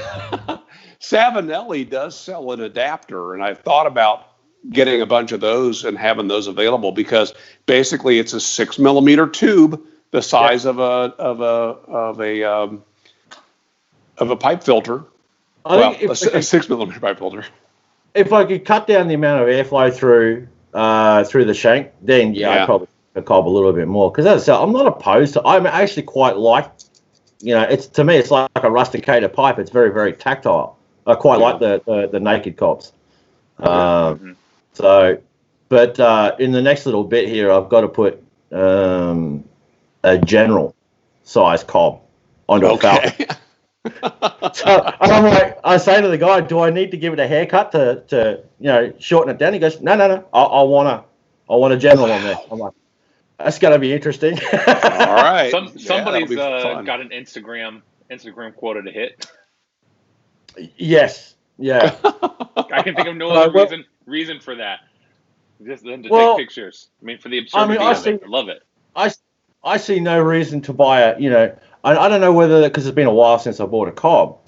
Savinelli does sell an adapter, and I've thought about getting a bunch of those and having those available, because basically it's a 6 millimeter tube the size of a pipe filter. A 6 millimeter pipe filter. If I could cut down the amount of airflow through the shank, then I'd probably cob a little bit more. Because as I said, I'm not opposed to. I'm actually quite like, to me it's like a rusticated pipe. It's very, very tactile. I quite like the naked cobs. So, but in the next little bit here, I've got to put a general size cob onto a Falcon. So I'm like, I say to the guy, do I need to give it a haircut to shorten it down? He goes, no, I want a general on there. I'm like, that's going to be interesting. All right. Somebody's got an Instagram quota to hit. Yes. Yeah. I can think of no other reason for that. Just them to take pictures. I mean, for the absurdity of it. I love it. I see no reason to buy I don't know whether, because it's been a while since I bought a cob,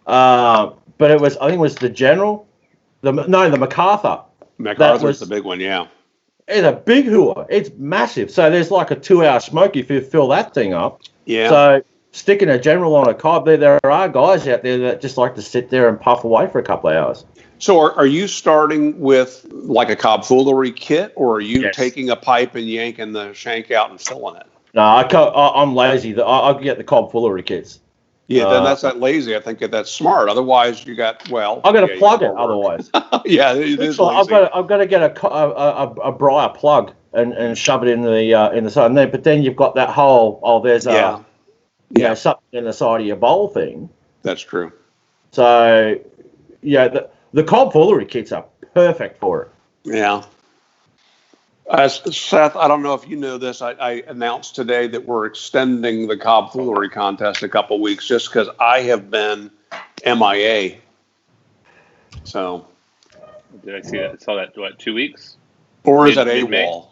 but I think it was the General, the MacArthur. MacArthur's the big one, yeah. It's a big hooer. It's massive. So there's like a 2-hour smoke if you fill that thing up. Yeah. So sticking a General on a cob, there are guys out there that just like to sit there and puff away for a couple of hours. So are you starting with like a cob foolery kit, or are you taking a pipe and yanking the shank out and filling it? No, I'm lazy. I'll get the cob foolery kits. Yeah, then that's not lazy. I think that's smart. Otherwise, I've got to plug it. Otherwise, yeah, it is lazy. I've got to get a briar plug and shove it in the side. But then you've got that whole there's something in the side of your bowl thing. That's true. So the cob foolery kits are perfect for it. Yeah. Seth, I don't know if you know this. I announced today that we're extending the cob foolery contest a couple weeks just because I have been MIA. So. Did I see that? I saw that, 2 weeks? Or is that AWOL?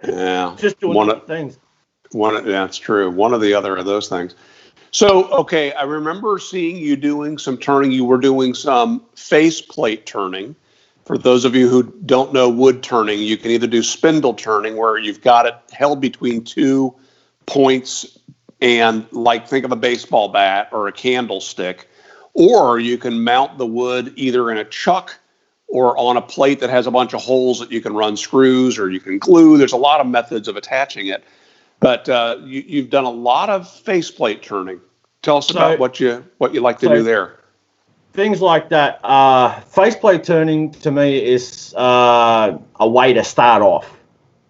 Yeah. Just doing one things. That's true. One or the other of those things. So, okay, I remember seeing you doing some turning. You were doing some faceplate turning. For those of you who don't know wood turning, you can either do spindle turning, where you've got it held between 2 points and think of a baseball bat or a candlestick, or you can mount the wood either in a chuck or on a plate that has a bunch of holes that you can run screws or you can glue. There's a lot of methods of attaching it, but you've done a lot of faceplate turning. Tell us about what you like to do there. Things like that. Faceplate turning to me is a way to start off.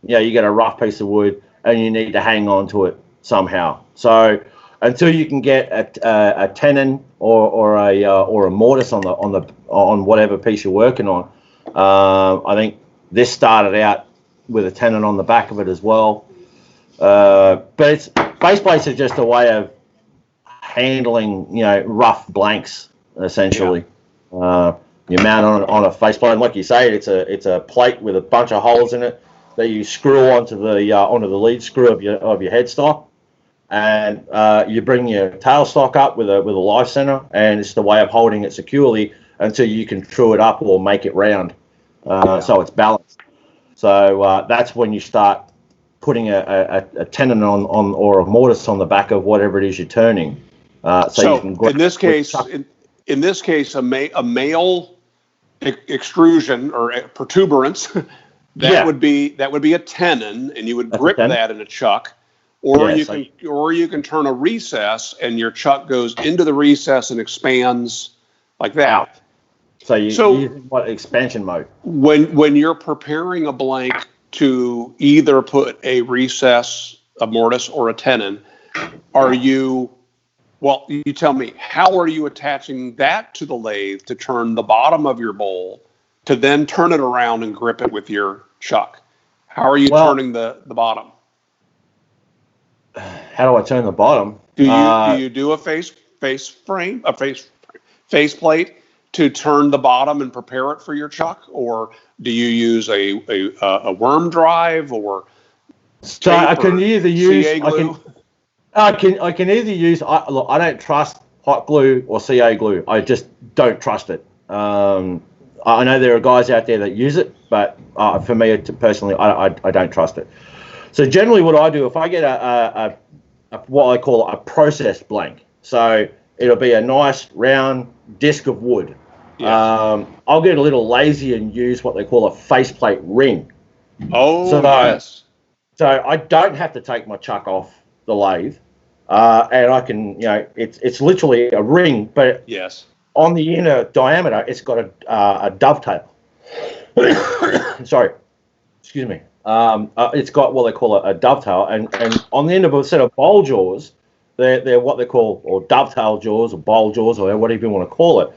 You get a rough piece of wood and you need to hang on to it somehow. So until you can get a tenon or a mortise on whatever piece you're working on, I think this started out with a tenon on the back of it as well. But faceplates are just a way of handling rough blanks. Essentially, you mount on a faceplate, and like you say, it's a plate with a bunch of holes in it that you screw onto the lead screw of your headstock, and you bring your tailstock up with a life center, and it's the way of holding it securely until you can true it up or make it round. so it's balanced. So that's when you start putting a tenon on or a mortise on the back of whatever it is you're turning. So you can in this case, in this case, a male extrusion or protuberance that would be a tenon, and you would grip that in a chuck, or you can turn a recess, and your chuck goes into the recess and expands like that. Out. So you what expansion mode? When you're preparing a blank to either put a recess, a mortise, or a tenon, you tell me, how are you attaching that to the lathe to turn the bottom of your bowl to then turn it around and grip it with your chuck? How are you turning the bottom? How do I turn the bottom? Do you do a face plate to turn the bottom and prepare it for your chuck, or do you use a worm drive or so I can either use CA glue? I can either use. Look, I don't trust hot glue or CA glue. I just don't trust it. I know there are guys out there that use it, but for me personally, I don't trust it. So generally, what I do if I get a what I call a processed blank, so it'll be a nice round disc of wood. Yes. I'll get a little lazy and use what they call a faceplate ring. Oh, yes. So I don't have to take my chuck off the lathe, and I can, it's literally a ring, but yes, on the inner diameter, it's got a dovetail. Sorry, excuse me. It's got what they call a dovetail, and on the end of a set of bowl jaws, they're what they call, or dovetail jaws, or bowl jaws, or whatever you want to call it.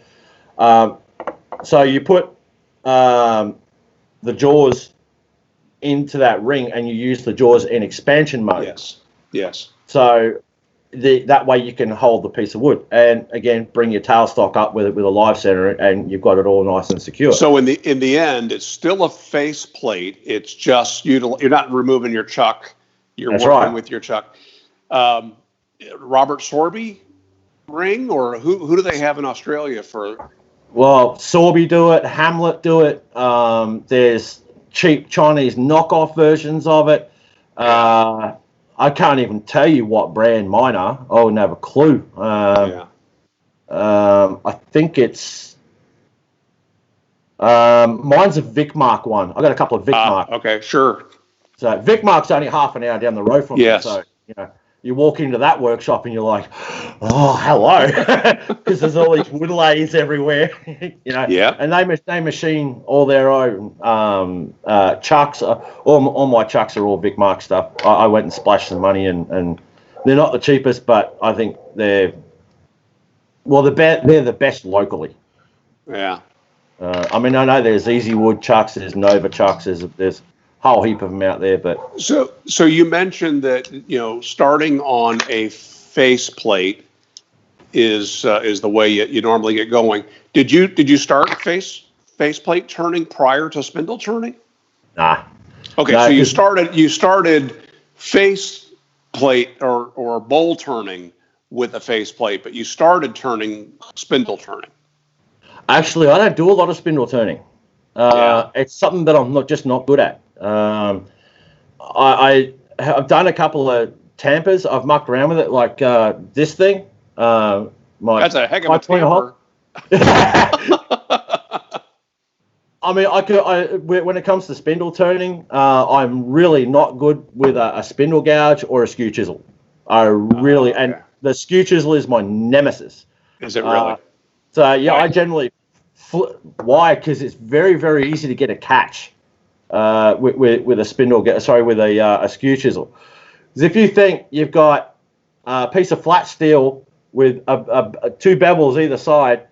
So you put the jaws into that ring, and you use the jaws in expansion mode. Yes. So that way you can hold the piece of wood, and again bring your tailstock up with a live center, and you've got it all nice and secure. So in the end, it's still a face plate. It's just you're not removing your chuck. You're working with your chuck. Robert Sorby ring, or who do they have in Australia for? Well, Sorby do it, Hamlet do it. There's cheap Chinese knockoff versions of it. I can't even tell you what brand mine are. I wouldn't have a clue. I think it's mine's a Vicmark one. I got a couple of Vicmark. Okay, sure. So Vicmark's only half an hour down the road from me. So you walk into that workshop and you're like, oh, hello, because there's all these wood lathes everywhere, and they machine all their own chucks. All my chucks are all Vicmark stuff. I went and splashed some money, and they're not the cheapest, but I think they're the best locally. Yeah. I mean, I know there's Easy Wood chucks, there's Nova chucks, there's a whole heap of them out there, but so you mentioned that starting on a face plate is the way you normally get going. Did you start face plate turning prior to spindle turning? Nah. Okay, so you started face plate or bowl turning with a face plate, but you started turning spindle turning. Actually, I don't do a lot of spindle turning. It's something that I'm not good at. I've done a couple of tampers. I've mucked around with it, like this thing. That's a heck of a tamper. I mean, when it comes to spindle turning, I'm really not good with a spindle gouge or a skew chisel. And the skew chisel is my nemesis. Is it really? So yeah, I generally why? Because it's very, very easy to get a catch with a spindle. With a skew chisel. Because if you think you've got a piece of flat steel with two bevels either side,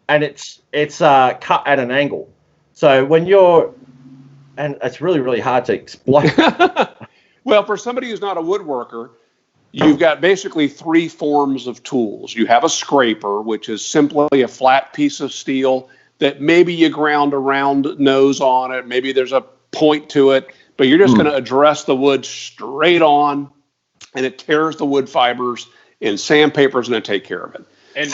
and it's cut at an angle. So and it's really, really hard to explain. Well, for somebody who's not a woodworker, you've got basically three forms of tools. You have a scraper, which is simply a flat piece of steel that maybe you ground a round nose on it. Maybe there's a point to it, but you're just going to address the wood straight on, and it tears the wood fibers, and sandpaper's going to take care of it. And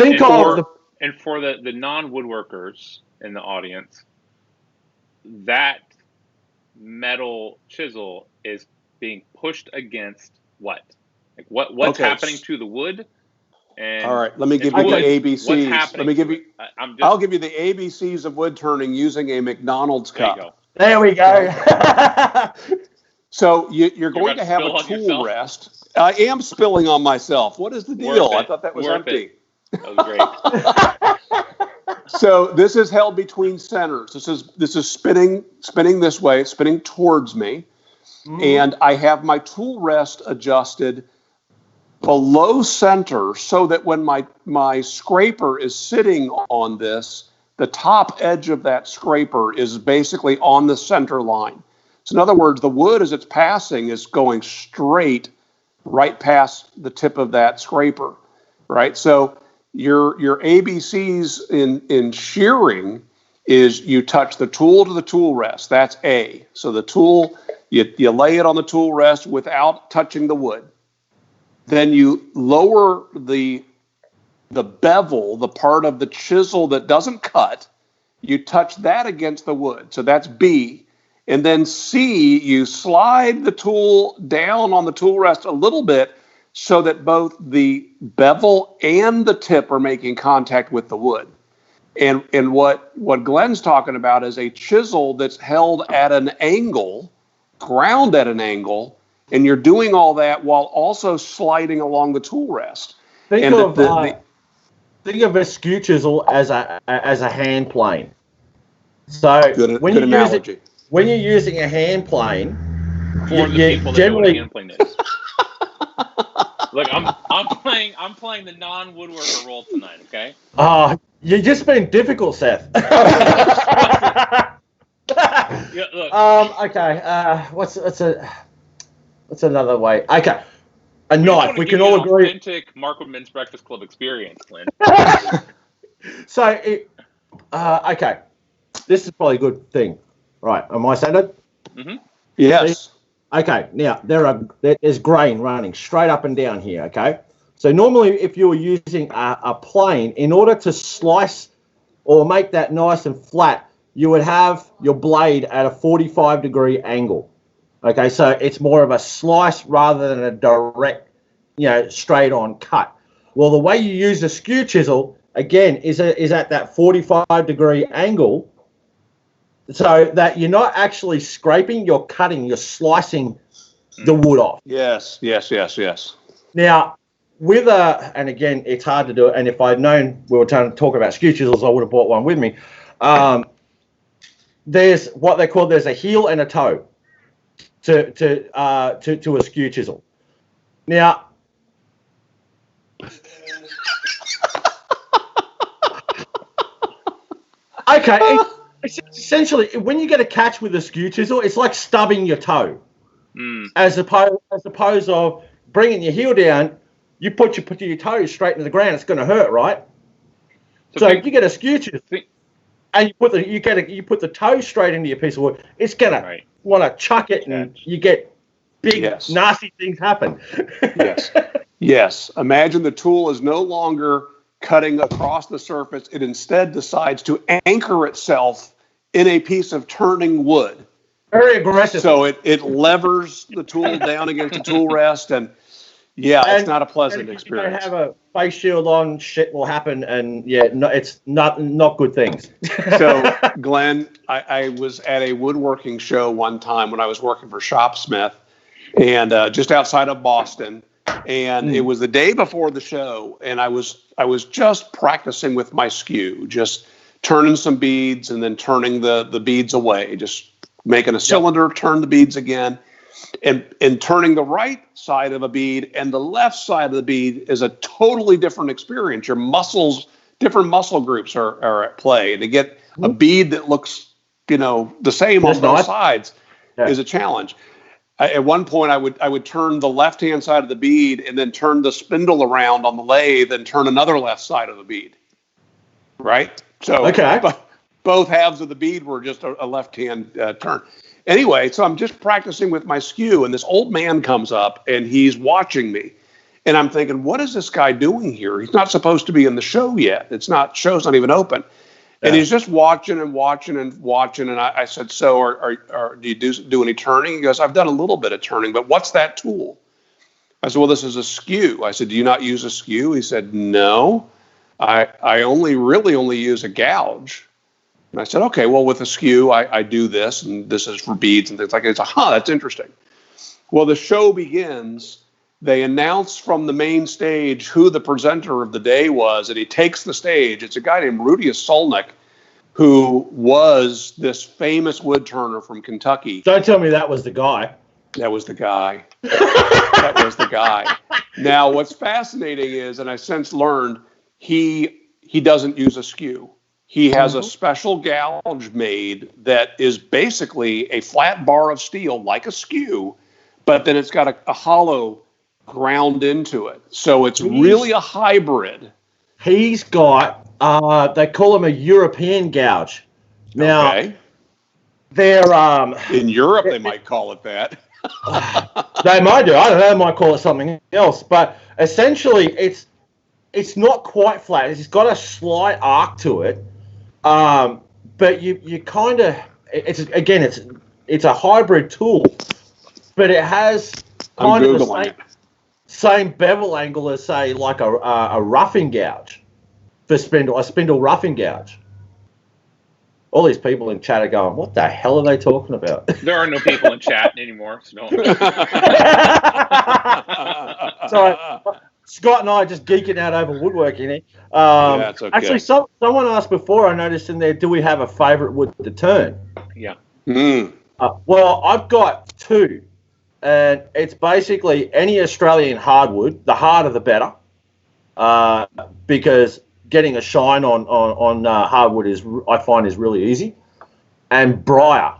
for the non-woodworkers in the audience, that metal chisel is being pushed against what? Like what's happening to the wood? And all right, let me give you the ABCs. Let me give you. I'll give you the ABCs of wood turning using a McDonald's cup. There we go. So you're going to have a tool rest. I am spilling on myself. What is the deal? I thought that was empty. That was great. So this is held between centers. This is spinning this way, spinning towards me, and I have my tool rest adjusted below center so that when my scraper is sitting on this, the top edge of that scraper is basically on the center line. So in other words, the wood as it's passing is going straight right past the tip of that scraper, right? So your ABCs in shearing is you touch the tool to the tool rest. That's A. So the tool, you lay it on the tool rest without touching the wood. Then you lower the bevel, the part of the chisel that doesn't cut, you touch that against the wood. So that's B. And then C, you slide the tool down on the tool rest a little bit so that both the bevel and the tip are making contact with the wood. And what Glen's talking about is a chisel that's held at an angle, ground at an angle, and you're doing all that while also sliding along the tool rest. Think of a skew chisel as a hand plane. So when you're using a hand plane, for the people that know what a hand plane is. Look, I'm playing the non-woodworker role tonight. Okay. You're just being difficult, Seth. Yeah, look. Okay. What's another way? Okay. A knife. We can all agree. Authentic Markwood Men's Breakfast Club experience, Glenn. So, okay. This is probably a good thing. Right. Am I centered? Mm-hmm. Yes. Okay. Now, there's grain running straight up and down here, okay? So, normally, if you were using a plane, in order to slice or make that nice and flat, you would have your blade at a 45-degree angle. Okay, so it's more of a slice rather than a direct, straight-on cut. Well, the way you use a skew chisel, again, is at that 45-degree angle, so that you're not actually scraping, you're cutting, you're slicing the wood off. Yes. Now, and again, it's hard to do it, and if I'd known we were trying to talk about skew chisels, I would have brought one with me. There's what they call, there's a heel and a toe to a skew chisel. Now, okay, it's essentially, when you get a catch with a skew chisel, it's like stubbing your toe. As opposed of bringing your heel down, you put your toes straight into the ground, it's going to hurt, right? So if you get a skew chisel and you put the toe straight into your piece of wood, it's going to want to chuck it, and you get big nasty things happen. Yes. Imagine the tool is no longer cutting across the surface. It instead decides to anchor itself in a piece of turning wood. Very aggressive. So it levers the tool down against the tool rest, and it's not a pleasant experience. If you don't have a face shield on, shit will happen, and it's not good things. So, Glenn, I was at a woodworking show one time when I was working for Shopsmith, and just outside of Boston, and it was the day before the show, and I was just practicing with my skew, just turning some beads and then turning the beads away, just making a cylinder, turn the beads again. And turning the right side of a bead and the left side of the bead is a totally different experience. Your different muscle groups are at play. And to get a bead that looks, the same on both sides is a challenge. At one point, I would turn the left-hand side of the bead and then turn the spindle around on the lathe and turn another left side of the bead. Right? So both halves of the bead were just a left-hand turn. Anyway, so I'm just practicing with my skew, and this old man comes up, and he's watching me. And I'm thinking, what is this guy doing here? He's not supposed to be in the show yet. Show's not even open. And he's just watching and watching and watching. And I said, so do you do any turning? He goes, I've done a little bit of turning, but what's that tool? I said, well, this is a skew. I said, do you not use a skew? He said, no, I only use a gouge. And I said, okay, well, with a skew, I do this, and this is for beads and things like that. It's that's interesting. Well, the show begins. They announce from the main stage who the presenter of the day was, and he takes the stage. It's a guy named Rudy Solnick, who was this famous wood turner from Kentucky. Don't tell me that was the guy. That was the guy. That was the guy. Now, what's fascinating is, and I since learned, he doesn't use a skew. He has a special gouge made that is basically a flat bar of steel, like a skew, but then it's got a hollow ground into it. So it's really a hybrid. He's got, they call him a European gouge. Now, they're... in Europe, they might call it that. They might do. I don't know. They might call it something else. But essentially, it's not quite flat. It's got a slight arc to it. But you kind of... It's a hybrid tool. But it has kind of the same bevel angle as, say, like a roughing gouge for a spindle roughing gouge. All these people in chat are going, what the hell are they talking about? There are no people in chat anymore, so don't. So Scott and I are just geeking out over woodworking. That's okay. Actually, someone asked before, I noticed in there, do we have a favourite wood to turn? Yeah. Well, I've got two. And it's basically any Australian hardwood, the harder the better, because getting a shine on hardwood I find is really easy. And briar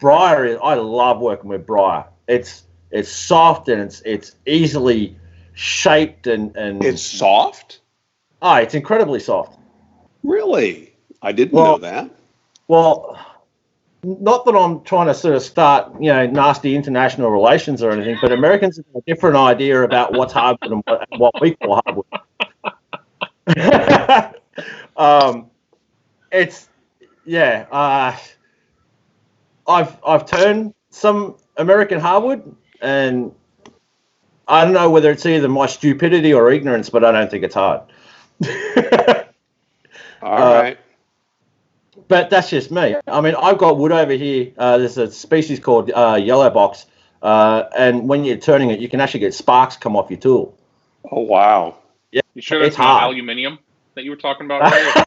is, I love working with briar. It's soft and it's easily shaped and it's soft. It's incredibly soft. Really, I didn't know that. Well. Not that I'm trying to sort of start, nasty international relations or anything, but Americans have a different idea about what's hardwood and what we call hardwood. I've turned some American hardwood, and I don't know whether it's either my stupidity or ignorance, but I don't think it's hard. All right. But that's just me. I mean, I've got wood over here. There's a species called yellow box, and when you're turning it, you can actually get sparks come off your tool. Oh, wow. Yeah, you sure it's not aluminium that you were talking about earlier?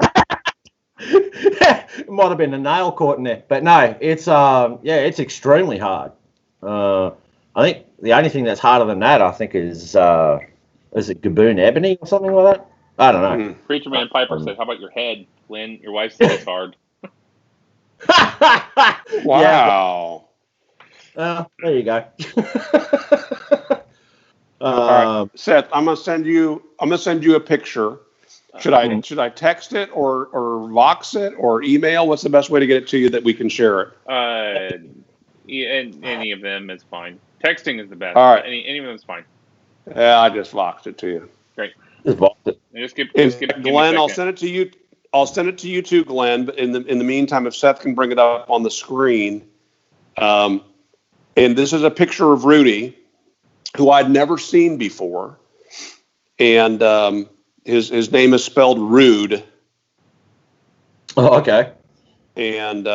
It might have been a nail caught in there, but no, it's extremely hard. I think the only thing that's harder than that, I think, is it Gaboon ebony or something like that? I don't know. Preacher Man Piper said, "How about your head, Glenn? Your wife said it's hard." Wow. There you go. All right, Seth, I'm gonna send you a picture. Should I text it or Vox it or email? What's the best way to get it to you that we can share it? Any of them is fine. Texting is the best. All right. Any of them is fine. Yeah, I just Voxed it to you. Great. Just Vox it. Glenn, I'll send it to you. I'll send it to you too, Glenn. But in the meantime, if Seth can bring it up on the screen, and this is a picture of Rudy, who I'd never seen before, and his name is spelled Rude. Oh, okay. And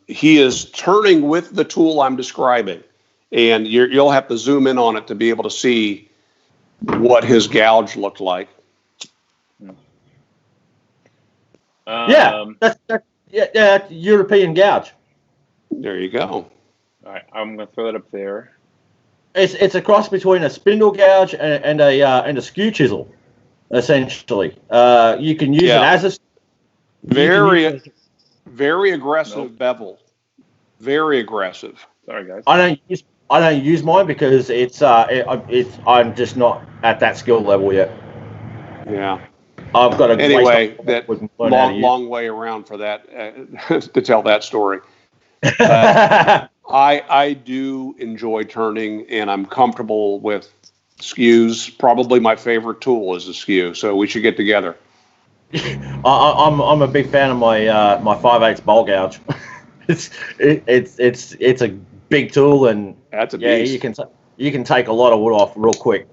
he is turning with the tool I'm describing, and you'll have to zoom in on it to be able to see what his gouge looked like. That's European gouge. There you go. All right, I'm gonna throw that up there. It's a cross between a spindle gouge and a skew chisel, essentially. You can use it as a very aggressive bevel. Very aggressive. Sorry, guys. I don't use mine because I'm just not at that skill level yet. Yeah. I've got that long way around for that to tell that story. I do enjoy turning, and I'm comfortable with skews. Probably my favorite tool is a skew, so we should get together. I'm a big fan of my my 5/8 bowl gouge. it's a big tool, and that's a beast. you can take a lot of wood off real quick.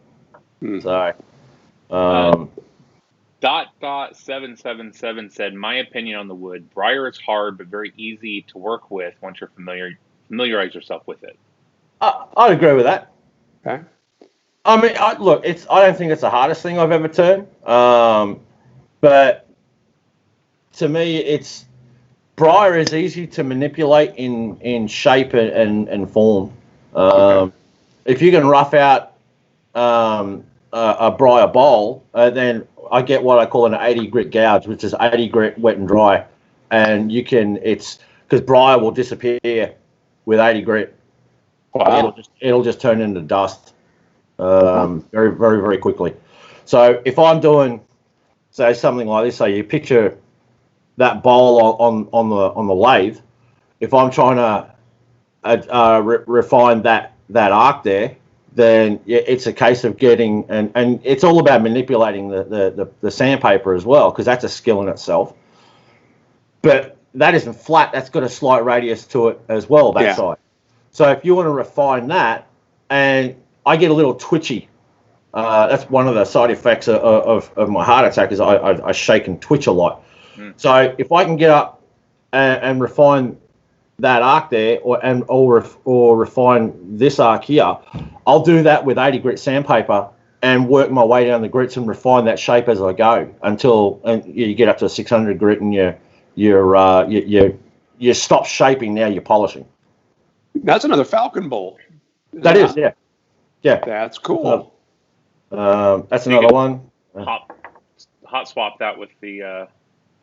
So, .777 said, my opinion on the wood: briar is hard but very easy to work with once you're familiarize yourself with it. I'd agree with that. Okay. I mean, I don't think it's the hardest thing I've ever turned. But to me, briar is easy to manipulate in shape and form. If you can rough out a briar bowl, then I get what I call an 80 grit gouge, which is 80 grit wet and dry, and because briar will disappear with 80 grit. Wow. It'll just turn into dust very, very, very quickly. So if I'm doing, say, something like this, say you picture that bowl on the lathe, if I'm trying to refine that arc there, then it's a case of getting, and it's all about manipulating the sandpaper as well, because that's a skill in itself. But that isn't flat, that's got a slight radius to it as well, that side. So if you want to refine that, and I get a little twitchy, that's one of the side effects of my heart attack, is I shake and twitch a lot. So if I can get up and refine that arc there, or refine this arc here, I'll do that with 80 grit sandpaper and work my way down the grits and refine that shape as I go until you get up to 600 grit, and you stop shaping, now you're polishing. That's another Falcon bowl. That is, yeah. That's cool. That's another one. Hot swap that with the.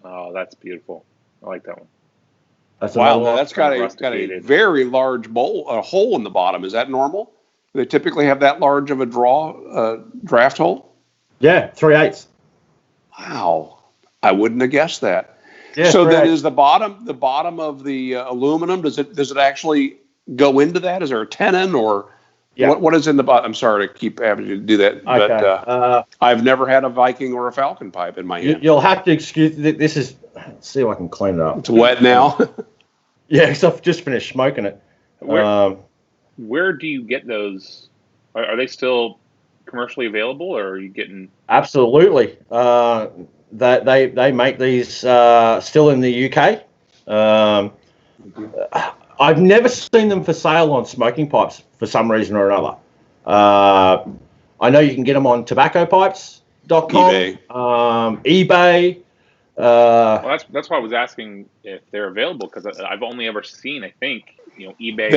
Oh, that's beautiful. I like that one. That's got a very large bowl, a hole in the bottom. Is that normal? Do they typically have that large of a draft hole? Yeah, 3/8. Wow, I wouldn't have guessed that. Yeah, so then, is the bottom of the aluminum? Does it actually go into that? Is there a tenon, or what is in the bottom? I'm sorry to keep having to do that, but I've never had a Viking or a Falcon pipe in my hand. You'll have to excuse this. Let's see if I can clean it up. It's wet now. Yeah, because I've just finished smoking it. Where do you get those? Are they still commercially available, or are you getting? Absolutely. They make these still in the UK. I've never seen them for sale on smoking pipes for some reason or another. I know you can get them on tobaccopipes.com, eBay. Well, that's why I was asking if they're available, because I've only ever seen, I think, eBay.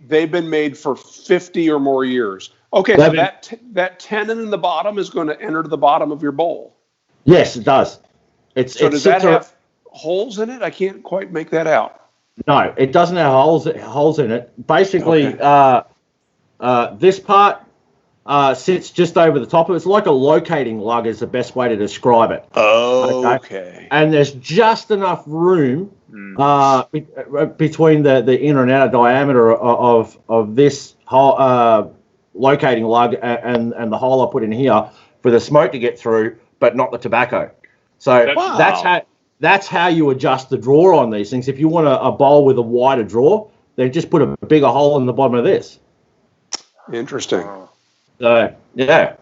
They've been made for 50 or more years. Okay, so that tenon in the bottom is going to enter the bottom of your bowl. Yes, it does. Does that have holes in it? I can't quite make that out. No, it doesn't have holes in it. Basically, this part sits just over the top of it. It's like a locating lug is the best way to describe it. Okay. And there's just enough room between the inner and outer diameter of this whole locating lug and the hole I put in here for the smoke to get through, but not the tobacco. So that's how you adjust the drawer on these things. If you want a bowl with a wider drawer, then just put a bigger hole in the bottom of this. Interesting. So, yeah.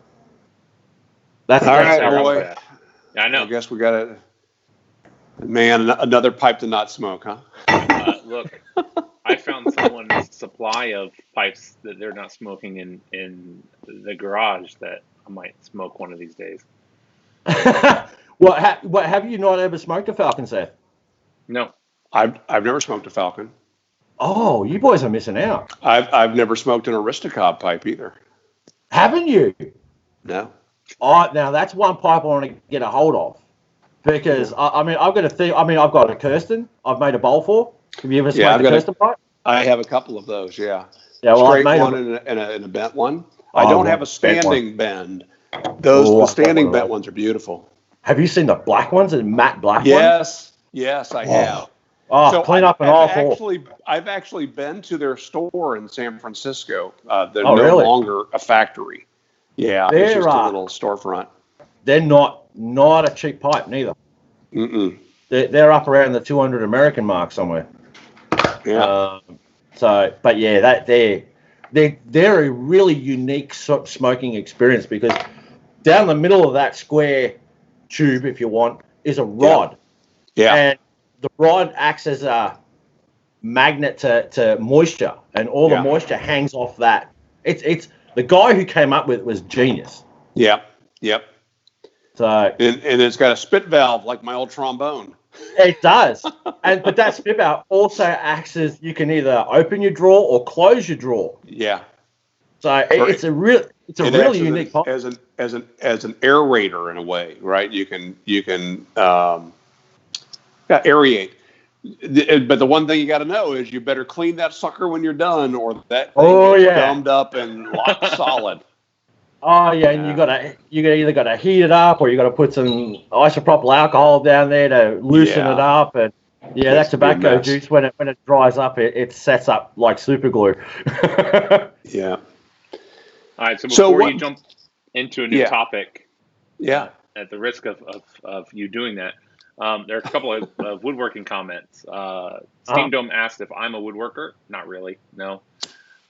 That's all right, boy. Yeah, I know. I guess we got to, another pipe to not smoke, huh? Look, I found someone's supply of pipes that they're not smoking in the garage that I might smoke one of these days. What have you not ever smoked a Falcon, Seth? No. I've never smoked a Falcon. Oh, you boys are missing out. I've never smoked an Aristocob pipe either. Haven't you? No. Oh, now that's one pipe I want to get a hold of, because I've got a Kirsten I've made a bowl for. Have you ever smoked a Kirsten pipe? I have a couple of those. Yeah. Yeah. Well, straight one and a bent one. I don't have a standing bend. The standing bent ones are beautiful. Have you seen the black ones, the matte black ones? Yes, I have. Oh, so clean up an awful. I've actually been to their store in San Francisco. They're no longer a factory. Yeah, it's just a little storefront. they're not a cheap pipe neither. Mm-mm. They're up around the 200 American mark somewhere. Yeah. But yeah, they're a really unique smoking experience, because down the middle of that square tube, if you want, is a rod. Yeah. And the rod acts as a magnet to moisture, and all the moisture hangs off that. It's the guy who came up with it was genius. Yep. Yep. So and it's got a spit valve like my old trombone. It does, but that spit valve also acts as, you can either open your drawer or close your drawer. Yeah. So it's a really unique pipe. as an aerator in a way, right? You can aerate. But the one thing you got to know is you better clean that sucker when you're done, or that thing gets gummed up and locked solid. Oh yeah, and you either got to heat it up, or you got to put some isopropyl alcohol down there to loosen it up, and that tobacco juice, when it dries up, it sets up like super glue. Yeah. All right, so before you jump into a new topic, at the risk of you doing that, there are a couple of woodworking comments. Steam Dome asked if I'm a woodworker. Not really, no.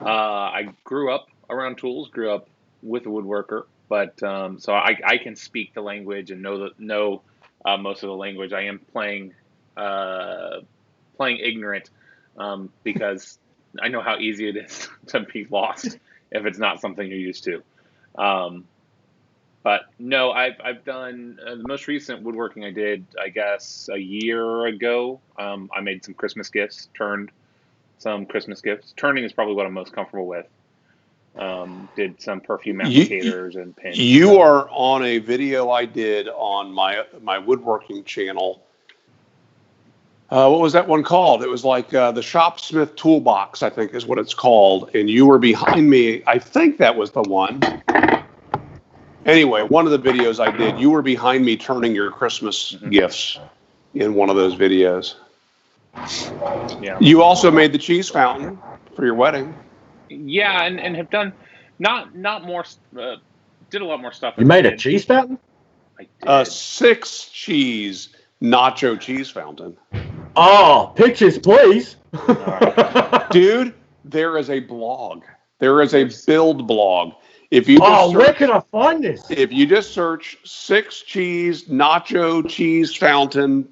I grew up around tools, grew up with a woodworker, but so I can speak the language and know most of the language. I am playing ignorant because I know how easy it is to be lost if it's not something you're used to. But no, I've done the most recent woodworking I did, I guess, a year ago. I made some Christmas gifts, turned some Christmas gifts. Turning is probably what I'm most comfortable with. Did some perfume applicators and pins. You are on a video I did on my woodworking channel. What was that one called? It was like the Shopsmith Toolbox, I think is what it's called. And you were behind me. I think that was the one. Anyway, one of the videos I did, you were behind me turning your Christmas gifts in one of those videos. Yeah. You also made the cheese fountain for your wedding. Yeah, and have done not more. Did a lot more stuff. You made a cheese fountain? I did. 6 cheese nacho cheese fountain. Oh, pictures, please. Dude, there is a blog. There is a build blog. If you where can I find this? If you just search 6 cheese nacho cheese fountain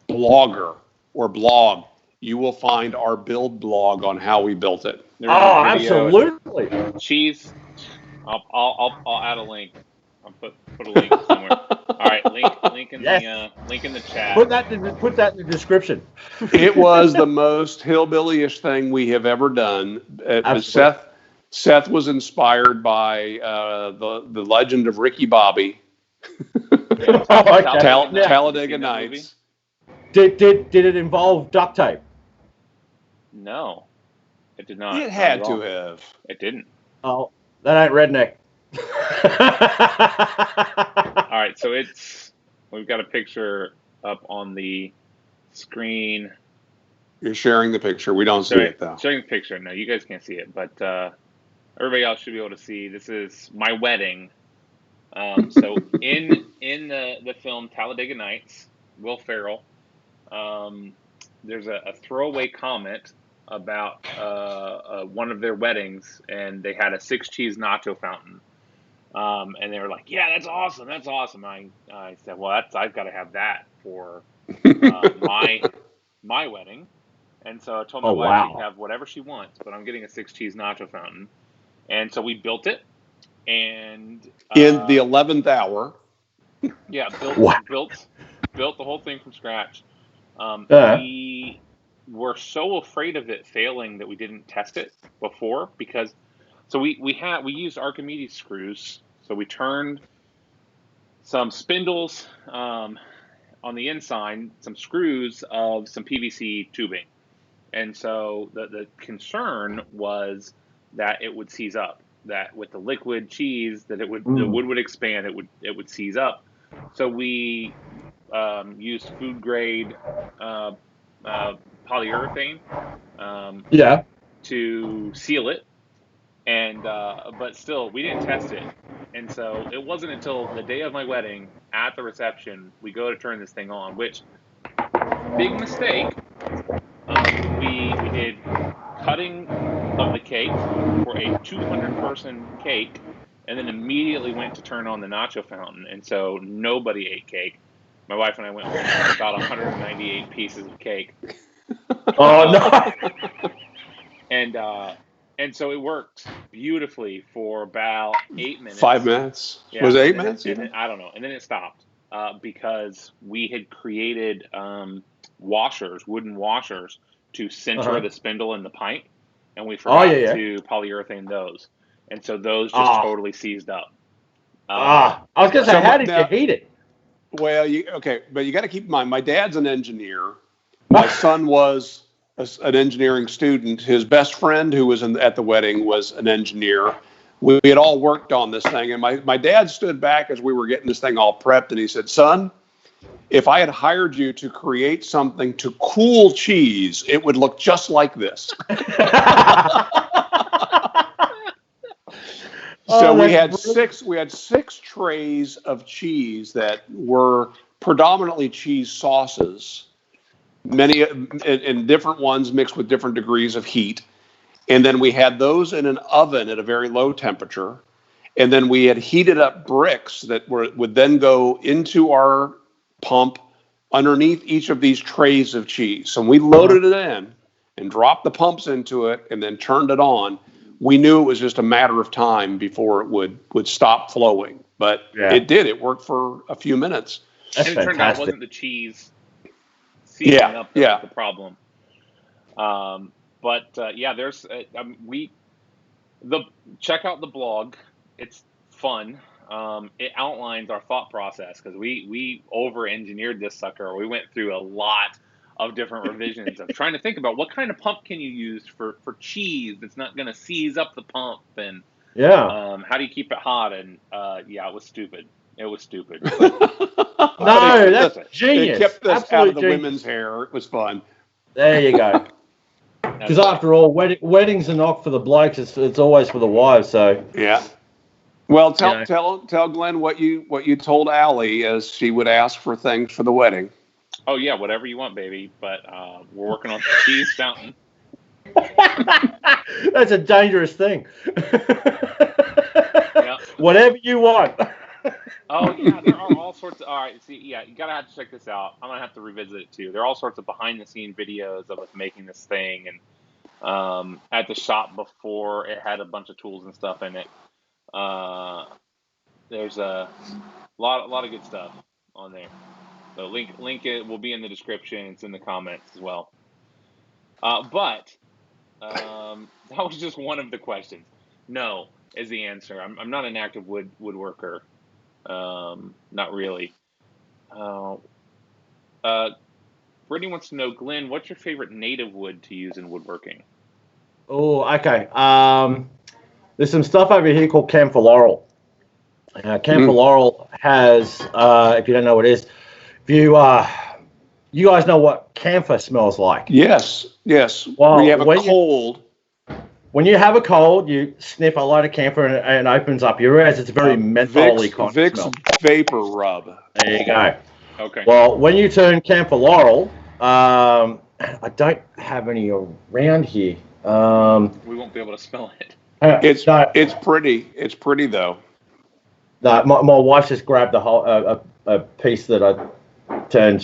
blogger or blog, you will find our build blog on how we built it. Absolutely. Cheese. I'll add a link. I'll put a link somewhere. All right, link in the chat. Put that in the description. It was the most hillbilly-ish thing we have ever done. Seth was inspired by the legend of Ricky Bobby. Talladega Nights. Did it involve duct tape? No, it did not. It had to have. It didn't. Oh, that ain't redneck. All right, so we've got a picture up on the screen. You're sharing the picture. We don't see it though. Showing the picture. No, you guys can't see it, but everybody else should be able to see. This is my wedding. So in the film Talladega Nights, Will Ferrell, there's a throwaway comment about one of their weddings, and they had a 6 cheese nacho fountain. And they were like, "Yeah, that's awesome. That's awesome." I said, "Well, I've got to have that for my wedding." And so I told my wife she can have whatever she wants, but I'm getting a 6 cheese nacho fountain. And so we built it, and in the 11th hour. Yeah, built the whole thing from scratch. We were so afraid of it failing that we didn't test it before, because we used Archimedes screws. So we turned some spindles on the inside, some screws of some PVC tubing, and so the concern was that it would seize up. That with the liquid cheese, that the wood would expand, it would seize up. So we used food grade polyurethane to seal it, and but still we didn't test it. And so it wasn't until the day of my wedding at the reception, we go to turn this thing on, which, big mistake. We did cutting of the cake for a 200-person cake, and then immediately went to turn on the nacho fountain. And so nobody ate cake. My wife and I went home with about 198 pieces of cake. Oh, no. And so it worked beautifully for about 8 minutes. 5 minutes? Yeah, was it 8 minutes? And then, I don't know. And then it stopped because we had created washers, wooden washers, to center the spindle and the pipe, and we forgot to polyurethane those. And so those just totally seized up. I was going to say, how did you heat it? Well, but you got to keep in mind, my dad's an engineer. My son was an engineering student. His best friend who was at the wedding was an engineer. We had all worked on this thing, and my dad stood back as we were getting this thing all prepped, and he said, "Son, if I had hired you to create something to cool cheese, it would look just like this." So we had six trays of cheese that were predominantly cheese sauces, many in different ones mixed with different degrees of heat. And then we had those in an oven at a very low temperature. And then we had heated up bricks that would then go into our pump underneath each of these trays of cheese. So we loaded it in and dropped the pumps into it and then turned it on. We knew it was just a matter of time before it would stop flowing. But it did. It worked for a few minutes. That's and it turned out it wasn't the cheese seizing up the problem. There's check out the blog. It's fun. It outlines our thought process because we over-engineered this sucker. We went through a lot of different revisions of trying to think about what kind of pump can you use for cheese that's not going to seize up the pump, and how do you keep it hot, and it was stupid. It was stupid. No, that's genius. It kept us Absolute out of the genius. women's hair. It was fun. There you go. Because after all, weddings are not for the blokes; it's always for the wives. So yeah. Well, tell Glenn what you told Allie as she would ask for things for the wedding. Oh yeah, whatever you want, baby. But we're working on the cheese fountain. That's a dangerous thing. Yeah. Whatever you want. Oh yeah, there are all sorts of. All right, see, you gotta have to check this out. I'm gonna have to revisit it too. There are all sorts of behind-the-scene videos of us making this thing, and at the shop before it had a bunch of tools and stuff in it. There's a lot of good stuff on there. So link it will be in the description. It's in the comments as well. But that was just one of the questions. No is the answer. I'm not an active woodworker. Not really. Brittany wants to know, Glenn, what's your favorite native wood to use in woodworking? Oh, okay. There's some stuff over here called camphor laurel. Camphor laurel has, if you don't know what it is, you guys know what camphor smells like? Yes. Well, when you have a cold. When you have a cold, you sniff a lot of camphor and it opens up your ears. It's a very mentholy kind of smell. Vicks Vapor Rub. There you go. Okay. Well, when you turn camphor laurel, I don't have any around here. We won't be able to smell it. It's pretty. It's pretty though. No, my wife just grabbed a piece that I turned.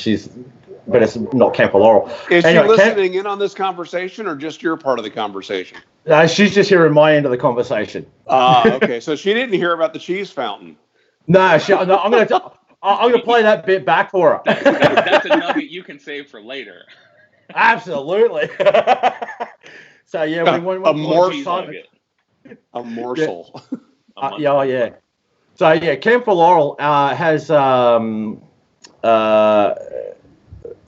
But it's not camphor laurel. Is she listening in on this conversation, or just your part of the conversation? She's just hearing my end of the conversation. Okay. So she didn't hear about the cheese fountain. No, I'm gonna play that bit back for her. That's a nugget you can save for later. Absolutely. So yeah, we went a morsel. A morsel. Yeah. So yeah, camphor laurel has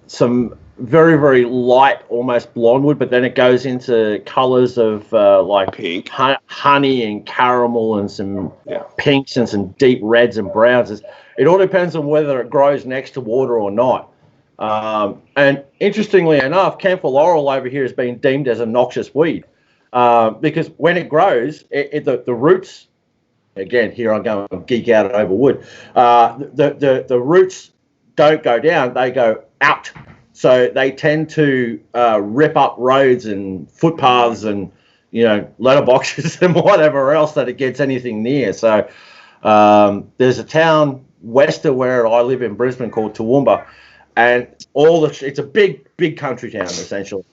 some very, very light, almost blonde wood, but then it goes into colors of like pink, honey and caramel, and some pinks and some deep reds and browns. It all depends on whether it grows next to water or not. And interestingly enough, camphor laurel over here has been deemed as a noxious weed because when it grows, the roots again, here I go and geek out over wood. The roots don't go down; they go out. So they tend to rip up roads and footpaths and letterboxes and whatever else that it gets anything near. So there's a town west of where I live in Brisbane called Toowoomba, and it's a big country town essentially,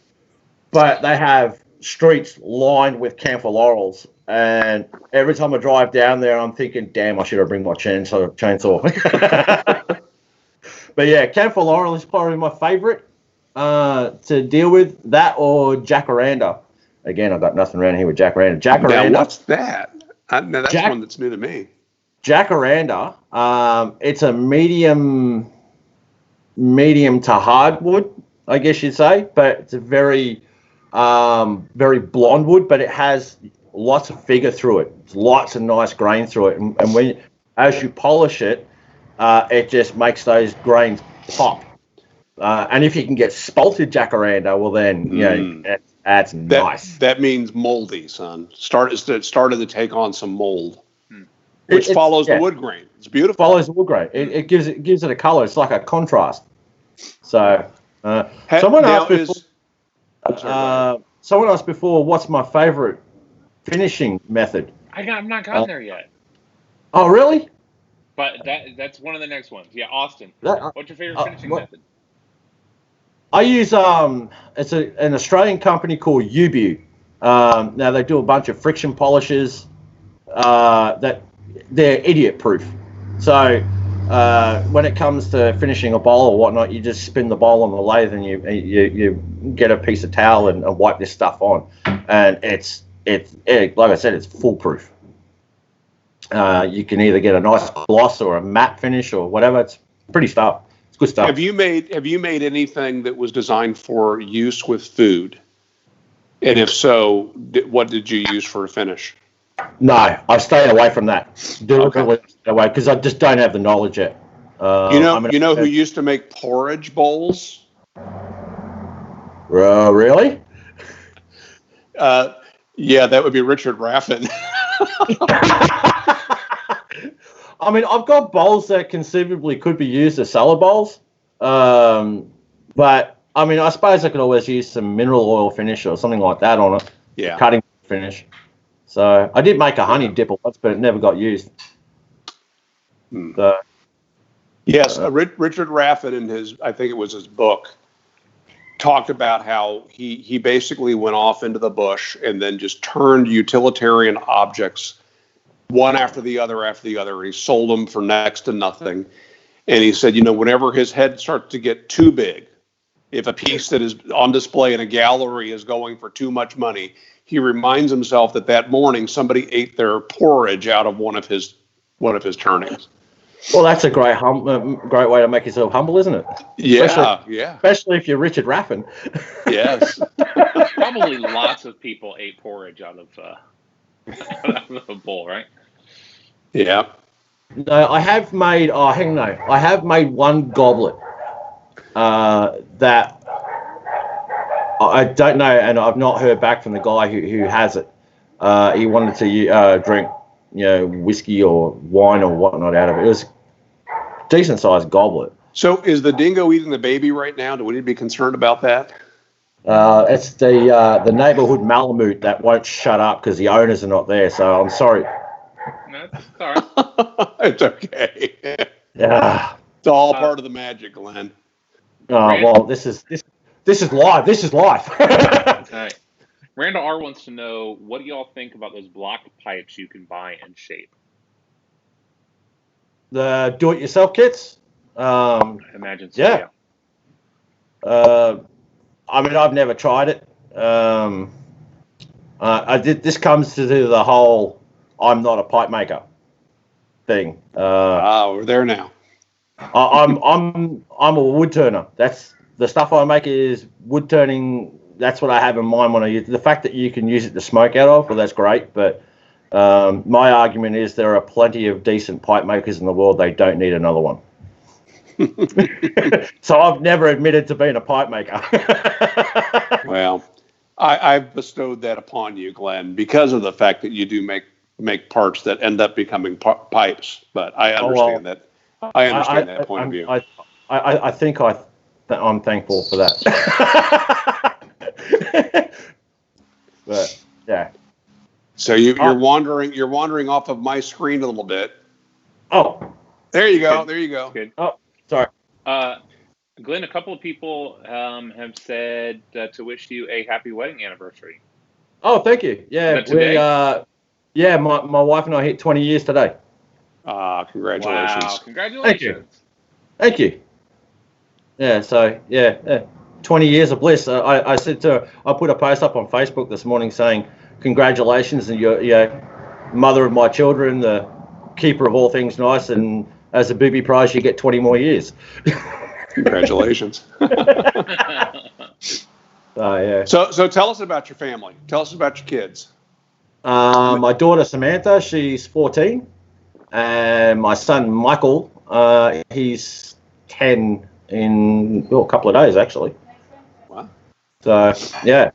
but they have streets lined with camphor laurels, and every time I drive down there I'm thinking, damn, I should have bring my chainsaw. But yeah, camphor laurel is probably my favorite to deal with, that or jacaranda. Again, I've got nothing around here with jacaranda. Now, what's that? Now that's one that's new to me. Jacaranda, it's a medium to hardwood, I guess you'd say, but it's a very blonde wood, but it has lots of figure through it. It's lots of nice grain through it, and as you polish it, it just makes those grains pop. And if you can get spalted jacaranda, well then, that's nice. That means moldy, son. Started to take on some mold, which follows the wood grain. It's beautiful. Follows the wood grain. It gives it a color. It's like a contrast. So someone asked before, what's my favorite finishing method? I'm not gotten there yet. Oh, really? But that's one of the next ones. Yeah, Austin. What's your favorite finishing method? I use it's an Australian company called Ubu. Now they do a bunch of friction polishes that they're idiot proof. So when it comes to finishing a bowl or whatnot, you just spin the bowl on the lathe and you get a piece of towel and wipe this stuff on, and it's like I said, it's foolproof. You can either get a nice gloss or a matte finish or whatever. It's pretty stuff. It's good stuff. Have you made anything that was designed for use with food? And if so, what did you use for a finish? No, I stayed away from that. Deliberately stayed away because I just don't have the knowledge yet. You know who used to make porridge bowls? Really? Yeah, that would be Richard Raffin. I mean, I've got bowls that conceivably could be used as salad bowls, but I mean, I suppose I could always use some mineral oil finish or something like that on it. Yeah. Cutting finish. So I did make a honey dipper once, but it never got used. So, yes, Richard Raffin in I think it was his book, talked about how he basically went off into the bush and then just turned utilitarian objects one after the other, and he sold them for next to nothing. And he said, whenever his head starts to get too big, if a piece that is on display in a gallery is going for too much money, he reminds himself that morning somebody ate their porridge out of one of his turnings. Well, that's a great way to make yourself humble, isn't it? Yeah, especially if you're Richard Raffin. Yes. Probably lots of people ate porridge out of a bowl, right? Yeah. No, I have made. Oh, hang no! I have made one goblet that I don't know, and I've not heard back from the guy who has it. He wanted to drink, whiskey or wine or whatnot out of it. It was a decent sized goblet. So, is the dingo eating the baby right now? Do we need to be concerned about that? It's the neighborhood Malamute that won't shut up because the owners are not there. So I'm sorry. No, it's all right. It's okay. Yeah. It's all part of the magic, Glenn. Oh well, this is live. This is live. All right. Randall R wants to know, what do y'all think about those block pipes you can buy and shape? The do-it-yourself kits. I imagine so. Yeah. I mean, I've never tried it. This comes to the whole "I'm not a pipe maker" thing. We're there now. I'm a wood turner. That's the stuff I make is wood turning. That's what I have in mind when I use the fact that you can use it to smoke out of. Well, that's great, but my argument is there are plenty of decent pipe makers in the world. They don't need another one. So I've never admitted to being a pipe maker. Well, I've bestowed that upon you, Glenn, because of the fact that you do make make parts that end up becoming pipes. But I understand that. I understand that point of view. I think I'm thankful for that. But yeah. So you're wandering off of my screen a little bit. Oh, there you go. There you go. Good. Oh, sorry. Glenn, a couple of people have said to wish you a happy wedding anniversary. Oh, thank you. Yeah, my wife and I hit 20 years today. Congratulations. Wow, congratulations. Thank you. Yeah, so, 20 years of bliss. I said to her, I put a post up on Facebook this morning saying, congratulations, and you're mother of my children, the keeper of all things nice, and as a booby prize, you get 20 more years. Congratulations. Yeah. So tell us about your family. Tell us about your kids. My daughter, Samantha, she's 14. And my son, Michael, he's 10 in a couple of days, actually. Wow. So, yeah.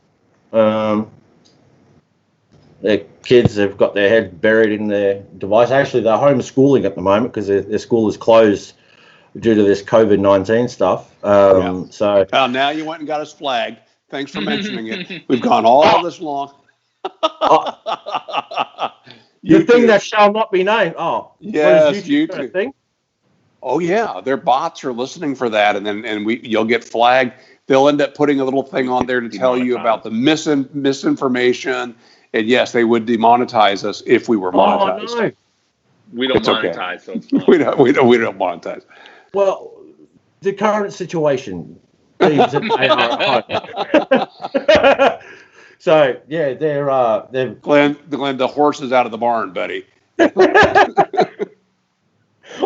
The kids have got their head buried in their device. Actually, they're homeschooling at the moment because their school is closed due to this COVID-19 stuff. So now you went and got us flagged. Thanks for mentioning it. We've gone all this long. The thing that shall not be named. Oh, yes, YouTube. Thing? Oh yeah, their bots are listening for that, and you'll get flagged. They'll end up putting a little thing on there to tell you about the misinformation. And yes, they would demonetize us if we were monetized. Oh, no. We don't monetize, okay. So it's fine. We don't monetize. Well, the current situation seems that they are. So yeah, they're Glenn, the horse is out of the barn, buddy.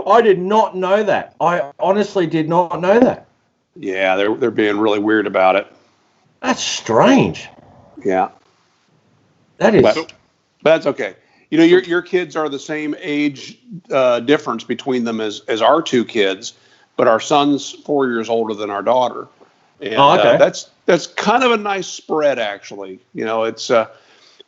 I did not know that. I honestly did not know that. Yeah, they're being really weird about it. That's strange. Yeah. That is. But that's okay. You know, your kids are the same age difference between them as our two kids, but our son's 4 years older than our daughter. And okay. That's kind of a nice spread, actually. You know, it's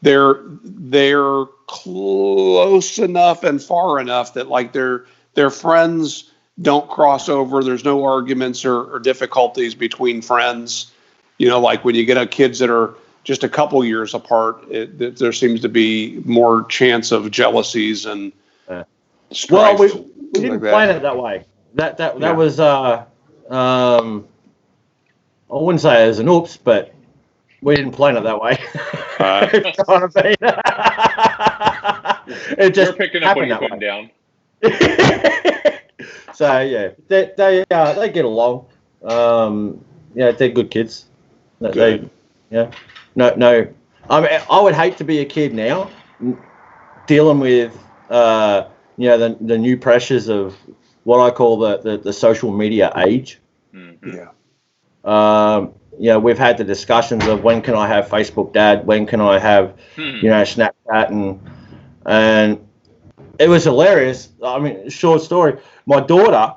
they're close enough and far enough that like their friends don't cross over. There's no arguments or difficulties between friends. You know, like when you get kids that are just a couple years apart, there seems to be more chance of jealousies and strife. Well, we didn't plan it that way. That was I wouldn't say it was an oops, but we didn't plan it that way. It just You're picking up what you're putting down. So yeah, they get along. They're good kids. Good. No. I mean, I would hate to be a kid now, dealing with the new pressures of what I call the social media age. Mm-hmm. Yeah. We've had the discussions of when can I have Facebook Dad, when can I have Snapchat, and it was hilarious. I mean, short story. My daughter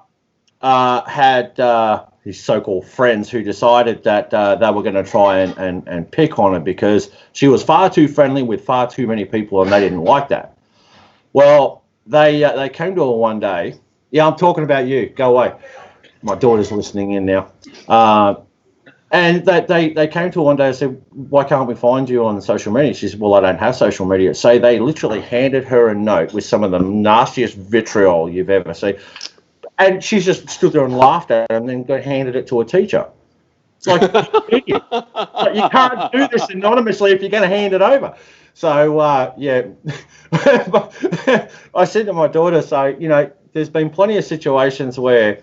had his so-called friends who decided that they were going to try and pick on her because she was far too friendly with far too many people, and they didn't like that. Well, they came to her one day. Yeah, I'm talking about you. Go away. My daughter's listening in now. And they came to her one day and said, why can't we find you on social media? She said, well, I don't have social media. So they literally handed her a note with some of the nastiest vitriol you've ever seen. And she just stood there and laughed at it and then handed it to a teacher. It's like, idiot. Like, you can't do this anonymously if you're going to hand it over. So, I said to my daughter, there's been plenty of situations where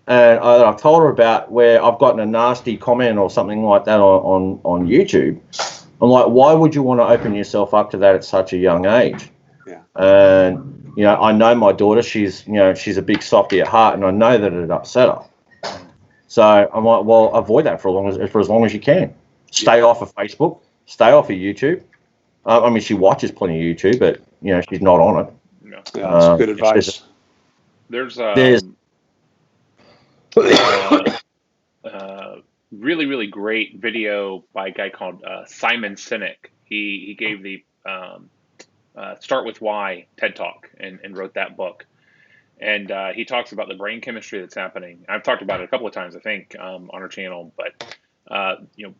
I've told her about where I've gotten a nasty comment or something like that on YouTube. I'm like, why would you want to open yourself up to that at such a young age? Yeah. And I know my daughter. She's a big softie at heart, and I know that it upset her. So I'm like, well, avoid that for as long as you can. Stay off of Facebook. Stay off of YouTube. I mean, she watches plenty of YouTube, but she's not on it. No. Yeah, that's good advice. There's really, really great video by a guy called Simon Sinek. He gave the Start With Why TED Talk and wrote that book. And he talks about the brain chemistry that's happening. I've talked about it a couple of times, I think, on our channel. But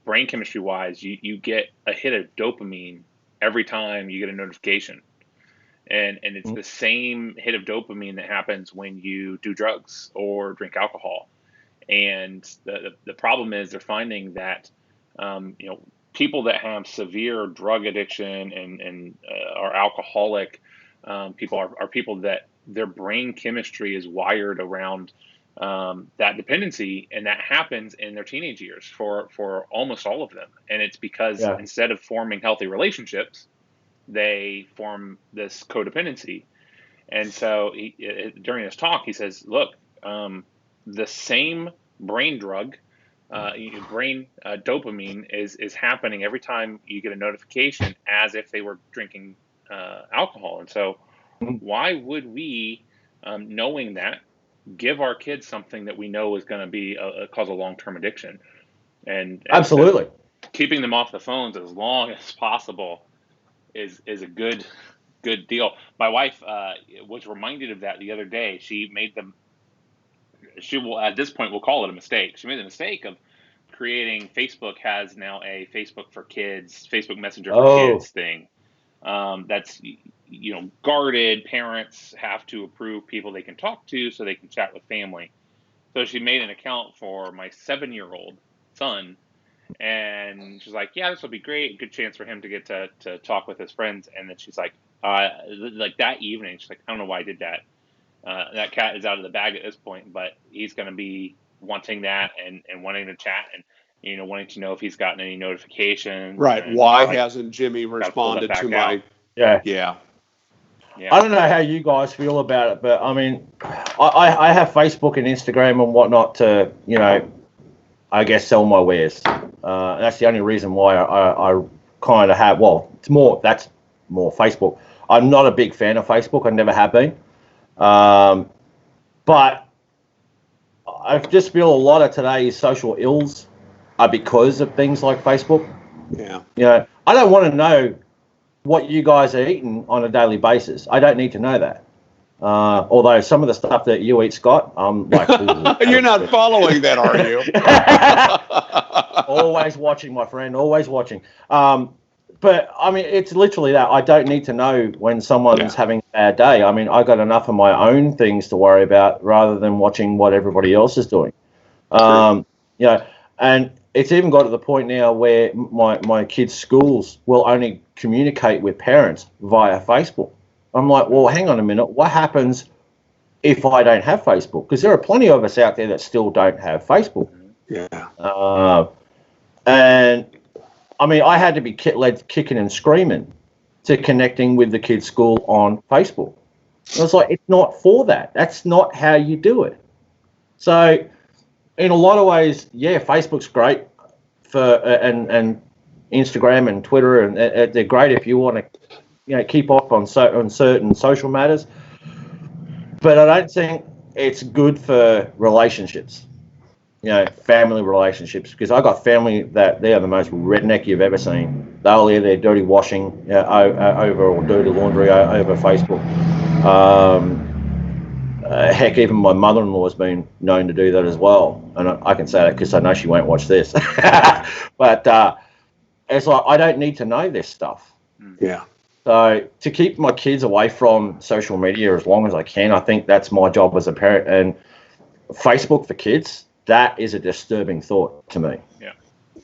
brain chemistry wise, you get a hit of dopamine every time you get a notification, and it's the same hit of dopamine that happens when you do drugs or drink alcohol. And the problem is they're finding that people that have severe drug addiction and are alcoholic people are people that their brain chemistry is wired around that dependency, and that happens in their teenage years for almost all of them. And it's because instead of forming healthy relationships, they form this codependency. And so during his talk, he says, look, the same brain drug, dopamine is happening every time you get a notification as if they were drinking alcohol. And so why would we, knowing that, give our kids something that we know is going to be cause a long-term addiction? And absolutely, keeping them off the phones as long as possible is a good deal. My wife was reminded of that the other day. She will, at this point, we'll call it a mistake. She made the mistake of creating Facebook has now a Facebook for Kids, Facebook Messenger for Kids thing. That's guarded. Parents have to approve people they can talk to so they can chat with family. So she made an account for my 7-year-old son, and she's like, yeah, this will be great. Good chance for him to get to talk with his friends. And then she's like that evening, she's like, I don't know why I did that. That cat is out of the bag at this point, but he's going to be wanting that and wanting to chat and wanting to know if he's gotten any notifications. Right. Why hasn't Jimmy responded to my? Yeah. I don't know how you guys feel about it, but I mean, I have Facebook and Instagram and whatnot to, I guess sell my wares. That's the only reason why I kind of have. Well, that's more Facebook. I'm not a big fan of Facebook. I never have been. But I just feel a lot of today's social ills are because of things like Facebook. Yeah. I don't want to know what you guys are eating on a daily basis. I don't need to know that. Although some of the stuff that you eat, Scott, I'm like, you're not following that, are you? Always watching, my friend, always watching. But I mean, it's literally that. I don't need to know when someone's having a bad day. I mean, I got enough of my own things to worry about rather than watching what everybody else is doing. And it's even got to the point now where my kids' schools will only communicate with parents via Facebook. I'm like, well, hang on a minute. What happens if I don't have Facebook? Because there are plenty of us out there that still don't have Facebook. Yeah. And I mean, I had to be led kicking and screaming to connecting with the kids' school on Facebook. I was like, it's not for that. That's not how you do it. So in a lot of ways, Facebook's great for and Instagram and Twitter, and they're great if you want to keep up on certain social matters. But I don't think it's good for relationships. Family relationships, because I got family that they are the most redneck you've ever seen. They'll leave their dirty washing over or dirty laundry over Facebook. Heck, even my mother-in-law has been known to do that as well, and I can say that because I know she won't watch this. But it's like, I don't need to know this stuff. Yeah. So to keep my kids away from social media as long as I can, I think that's my job as a parent. And Facebook for kids, that is a disturbing thought to me.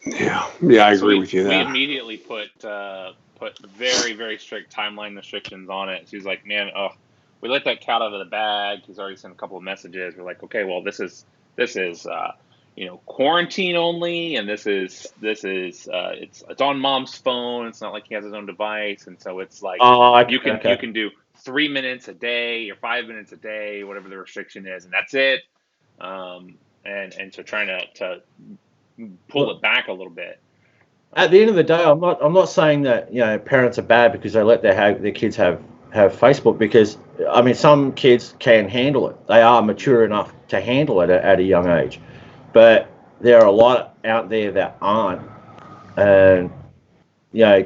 Yeah, I agree with you there. We immediately put very, very strict timeline restrictions on it. She's like, man, we let that cat out of the bag. He's already sent a couple of messages. We're like, okay, well, this is quarantine only, and this is it's on mom's phone. It's not like he has his own device, and so it's like you can do 3 minutes a day or 5 minutes a day, whatever the restriction is, and that's it. And so trying to pull it back a little bit. At the end of the day, I'm not saying that parents are bad because they let their kids have Facebook, because I mean, some kids can handle it. They are mature enough to handle it at a young age, but there are a lot out there that aren't. And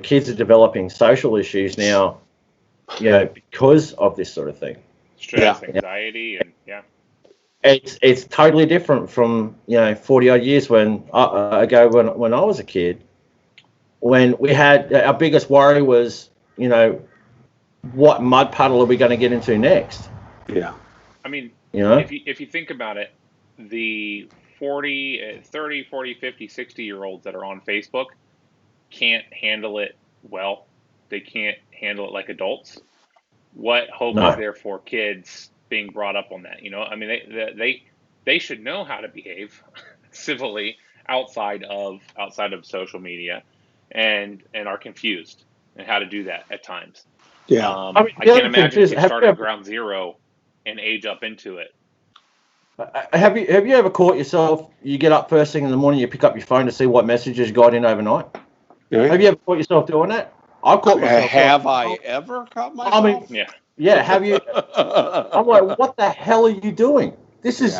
kids are developing social issues now because of this sort of thing. Stress, anxiety, and It's totally different from 40 odd years ago when I was a kid, when we had our biggest worry was what mud puddle are we going to get into next? Yeah. I mean, if you think about it, the 30, 40, 50, 60-year-olds that are on Facebook can't handle it well. They can't handle it like adults. What hope is there for kids being brought up on that? I mean, they should know how to behave civilly outside of social media, and are confused and how to do that at times. Yeah. I can't imagine if you start at ground zero and age up into it. Have you ever caught yourself? You get up first thing in the morning, you pick up your phone to see what messages got in overnight. Yeah. Have you ever caught yourself doing that? I've caught myself. Have I ever caught myself? I mean, yeah. Have you? I'm like, what the hell are you doing? This is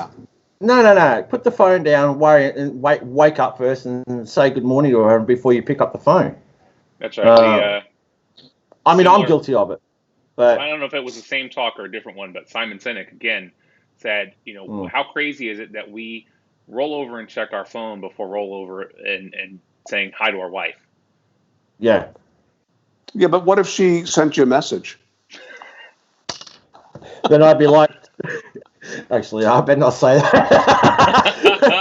no. Put the phone down, wake up first, and say good morning to her before you pick up the phone. That's right. I'm guilty of it. But I don't know if it was the same talk or a different one, but Simon Sinek again said, how crazy is it that we roll over and check our phone before roll over and saying hi to our wife? Yeah. Yeah, but what if she sent you a message? Then I'd be like, actually, I better not say that.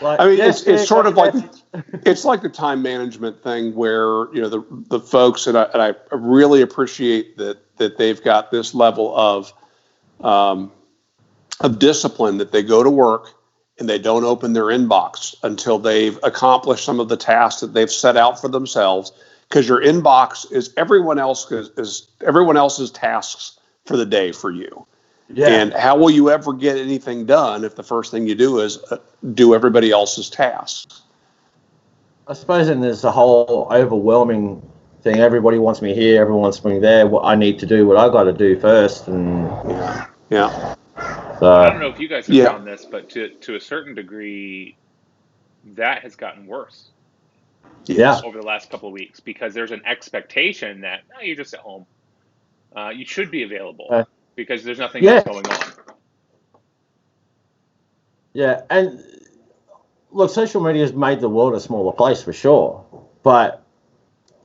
I mean, it's sort of like it's like the time management thing where the folks and I really appreciate that they've got this level of discipline, that they go to work and they don't open their inbox until they've accomplished some of the tasks that they've set out for themselves, because your inbox is everyone else's tasks for the day for you. Yeah. And how will you ever get anything done if the first thing you do is do everybody else's tasks? I suppose then there's the whole overwhelming thing. Everybody wants me here, everyone wants me there. What I need to do, what I got to do first, and yeah. So, I don't know if you guys have found this, but to a certain degree, that has gotten worse. Yeah. Over the last couple of weeks, because there's an expectation that you're just at home. You should be available because there's nothing else going on. Yeah, and look, social media has made the world a smaller place for sure, but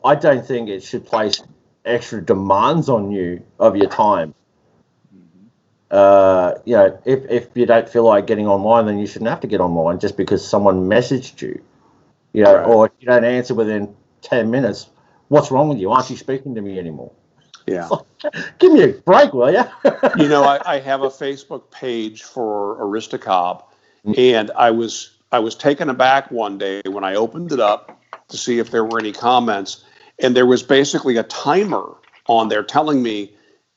I don't think it should place extra demands on you of your time. If you don't feel like getting online, then you shouldn't have to get online just because someone messaged you. Or if you don't answer within 10 minutes, what's wrong with you? Aren't you speaking to me anymore? Yeah. Give me a break, will you? I have a Facebook page for Aristocob, and I was taken aback one day when I opened it up to see if there were any comments, and there was basically a timer on there telling me,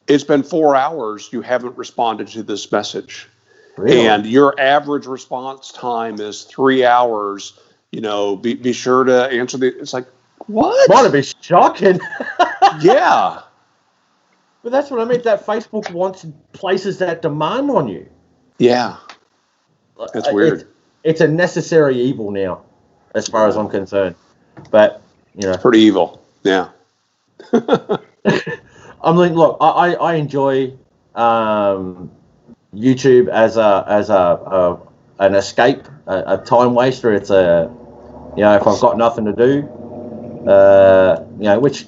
it's been 4 hours, you haven't responded to this message. Really? And your average response time is 3 hours. Be sure to answer it's like, what? Might be shocking. Yeah. But that's what I mean. That Facebook places that demand on you. Yeah. That's weird. It's a necessary evil now, as far as I'm concerned. But, It's pretty evil. Yeah. I mean, look, I enjoy YouTube as an escape, a time waster. It's if I've got nothing to do, which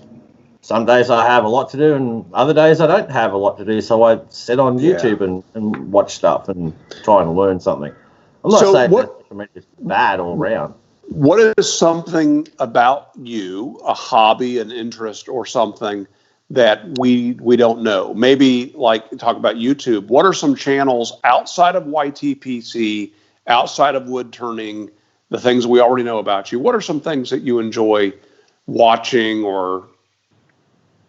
some days I have a lot to do and other days I don't have a lot to do. So I sit on YouTube and watch stuff and try and learn something. I'm not saying that it's bad all around. What is something about you, a hobby, an interest, or something that we don't know? Maybe like talk about YouTube. What are some channels outside of YTPC, outside of Woodturning, the things we already know about you? What are some things that you enjoy watching or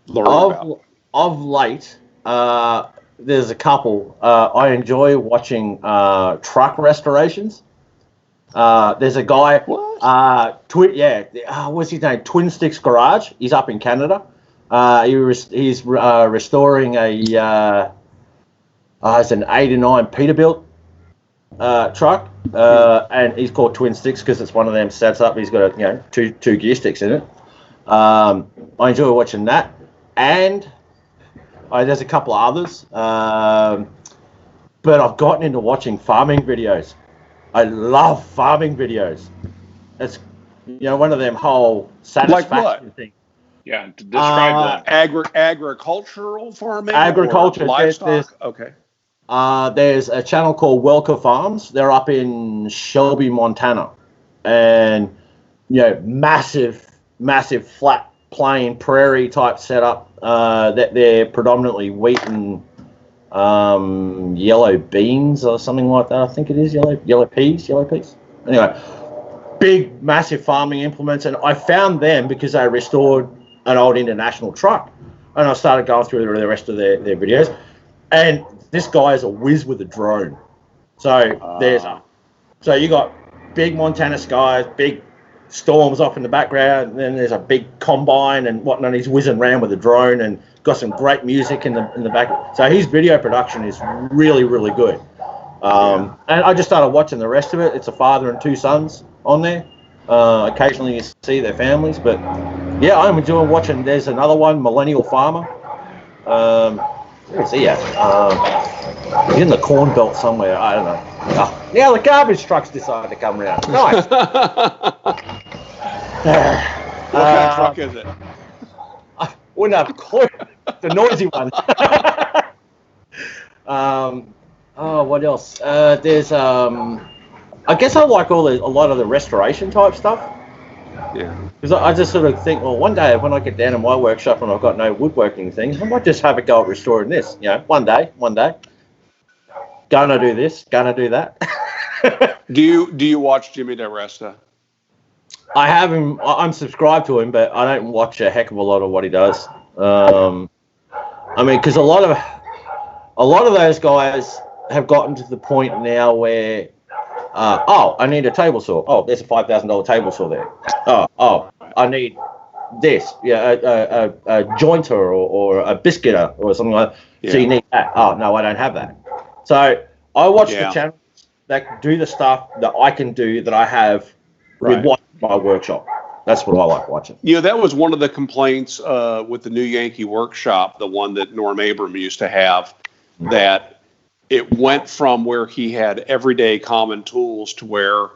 learning about? Of late, there's a couple. I enjoy watching truck restorations. There's a guy, what's his name? Twin Sticks Garage. He's up in Canada. He's restoring it's an 89 Peterbilt truck, and he's called Twin Sticks because it's one of them sets up. He's got two gear sticks in it. I enjoy watching that, and there's a couple of others. But I've gotten into watching farming videos. I love farming videos. It's, one of them whole satisfaction things. Yeah, describe that. Agricultural farming? Agriculture. Livestock? Okay. There's a channel called Welker Farms. They're up in Shelby, Montana. And, massive flat plain prairie type setup. That they're predominantly wheat and yellow beans or something like that. I think it is yellow peas. Anyway, big, massive farming implements. And I found them because they restored an old International truck. And I started going through the rest of their videos. And this guy is a whiz with a drone. So so you got big Montana skies, big storms off in the background, and then there's a big combine and whatnot. He's whizzing around with a drone and got some great music in the back. So his video production is really, really good. And I just started watching the rest of it. It's a father and two sons on there. Occasionally you see their families, but yeah, I'm enjoying watching. There's another one, Millennial Farmer. Where is he at? He's in the corn belt somewhere. I don't know. Now the garbage trucks decided to come around. Nice. What kind of truck is it? I wouldn't have a clue. The noisy one. What else? There's I guess I like a lot of the restoration type stuff. Yeah. Because I just sort of think, well, one day when I get down in my workshop and I've got no woodworking things, I might just have a go at restoring this. One day. Gonna do this, gonna do that. Do you watch Jimmy DeResta? I have him. I'm subscribed to him, but I don't watch a heck of a lot of what he does. Because a lot of those guys have gotten to the point now where, I need a table saw. Oh, there's a $5,000 table saw there. Oh, I need this. Yeah, a jointer or a biscuiter or something like that. Yeah. So you need that. Oh, no, I don't have that. So I watch the channels that do the stuff that I can do that I have with my workshop. That's what I like watching. That was one of the complaints with the New Yankee Workshop, the one that Norm Abram used to have, that it went from where he had everyday common tools to where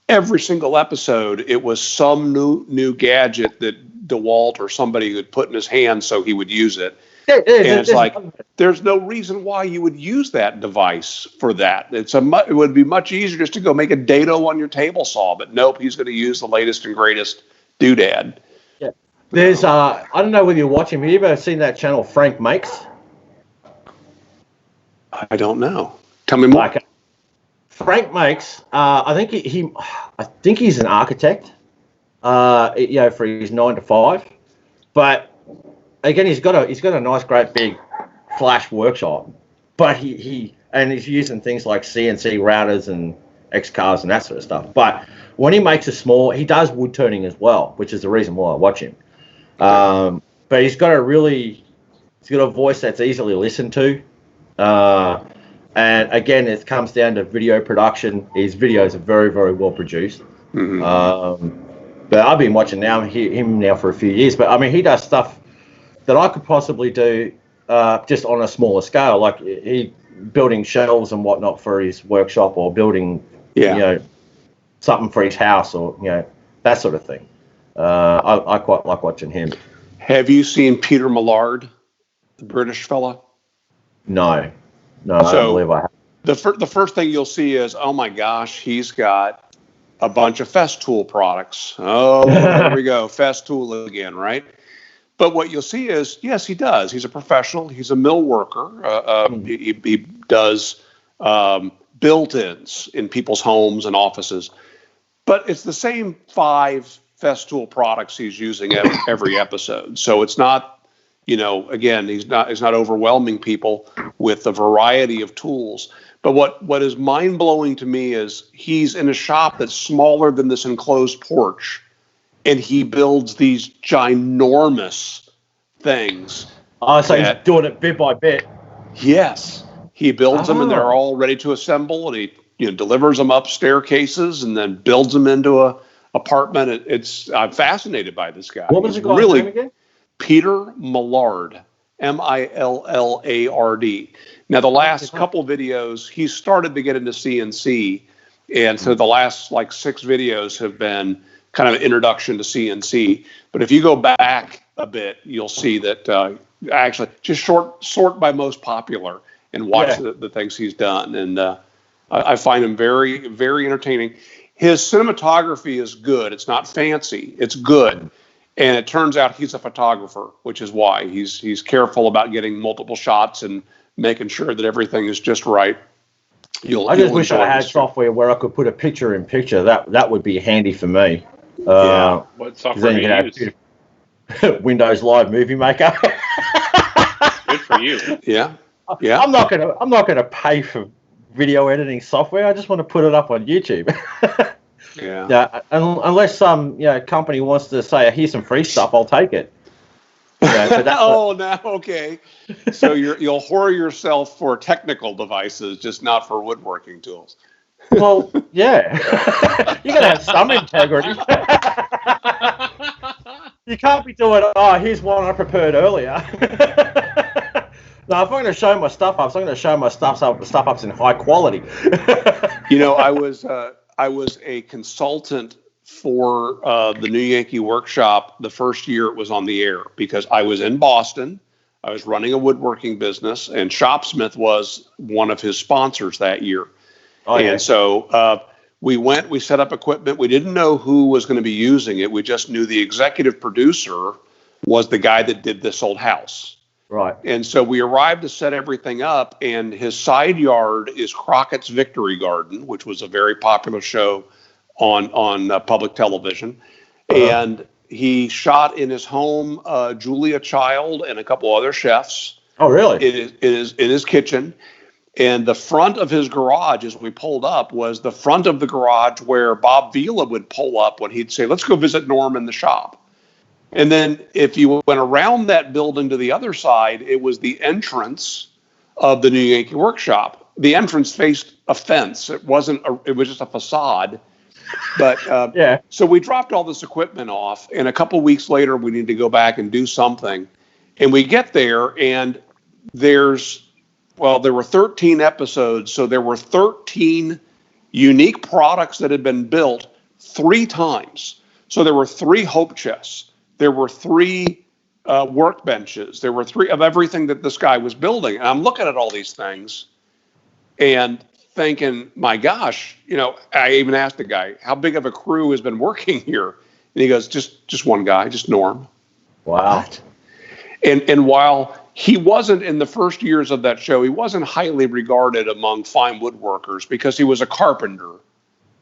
every single episode it was some new gadget that DeWalt or somebody would put in his hand so he would use it. And it's like, there's no reason why you would use that device for that. It would be much easier just to go make a dado on your table saw, but nope, he's going to use the latest and greatest doodad. Yeah. There's, I don't know whether you watch him. Have you ever seen that channel Frank Makes? I don't know. Tell me more. Frank Makes, I think he's an architect, for his 9 to 5, but again, he's got a nice, great, big flash workshop, but he's using things like CNC routers and X-cars and that sort of stuff. But when he makes he does wood turning as well, which is the reason why I watch him. But he's got a voice that's easily listened to. And again, it comes down to video production. His videos are very, very well produced. Mm-hmm. But I've been watching him now for a few years. But he does stuff that I could possibly do just on a smaller scale, like he building shelves and whatnot for his workshop, or building something for his house, or that sort of thing. I quite like watching him. Have you seen Peter Millard, the British fella? No, I don't believe I have. The first thing you'll see is, oh my gosh, he's got a bunch of Festool products. Oh, there we go, Festool again, right? But what you'll see is, yes, he does. He's a professional. He's a mill worker. He does built-ins in people's homes and offices. But it's the same 5 Festool products he's using every episode. So it's not, again, he's not overwhelming people with a variety of tools. But what is mind-blowing to me is he's in a shop that's smaller than this enclosed porch, and he builds these ginormous things. Oh, so he's doing it bit by bit. Yes. He builds them, and they're all ready to assemble, and he delivers them up staircases and then builds them into a apartment. I'm fascinated by this guy. What was the guy's name again? Peter Millard, Millard. Now, the last couple videos, he started to get into CNC. And so the last like 6 videos have been kind of an introduction to CNC. But if you go back a bit, you'll see that actually just sort by most popular and watch the things he's done. And I find him very, very entertaining. His cinematography is good. It's not fancy. It's good. And it turns out he's a photographer, which is why he's careful about getting multiple shots and making sure that everything is just right. I just wish I had software where I could put a picture in picture. That would be handy for me. What software do you use? Windows Live Movie Maker. Good for you. Yeah. I'm not gonna pay for video editing software. I just want to put it up on YouTube. Unless some company wants to say, here's some free stuff, I'll take it. Okay. So you'll whore yourself for technical devices, just not for woodworking tools. Well, yeah. You gotta have some integrity. You can't be doing, here's one I prepared earlier. No, if I'm going to show my stuff ups, I'm going to show my stuff ups in high quality. I was a consultant for the New Yankee Workshop the first year it was on the air, because I was in Boston. I was running a woodworking business, and Shopsmith was one of his sponsors that year. So we set up equipment. We didn't know who was going to be using it. We just knew the executive producer was the guy that did This Old House. Right. And so we arrived to set everything up, and his side yard is Crockett's Victory Garden, which was a very popular show on public television. And he shot in his home Julia Child and a couple other chefs. Oh, really? In his kitchen. And the front of his garage, as we pulled up, was the front of the garage where Bob Vila would pull up when he'd say, let's go visit Norm in the shop. And then if you went around that building to the other side, it was the entrance of the New Yankee Workshop. The entrance faced a fence. It was just a facade. But so we dropped all this equipment off, and a couple weeks later, we need to go back and do something. And we get there, and there were 13 episodes, so there were 13 unique products that had been built 3 times. So there were 3 hope chests. There were 3 workbenches. There were 3 of everything that this guy was building. And I'm looking at all these things and thinking, my gosh, I even asked the guy, how big of a crew has been working here? And he goes, just one guy, just Norm. Wow. And while he wasn't, in the first years of that show, he wasn't highly regarded among fine woodworkers because he was a carpenter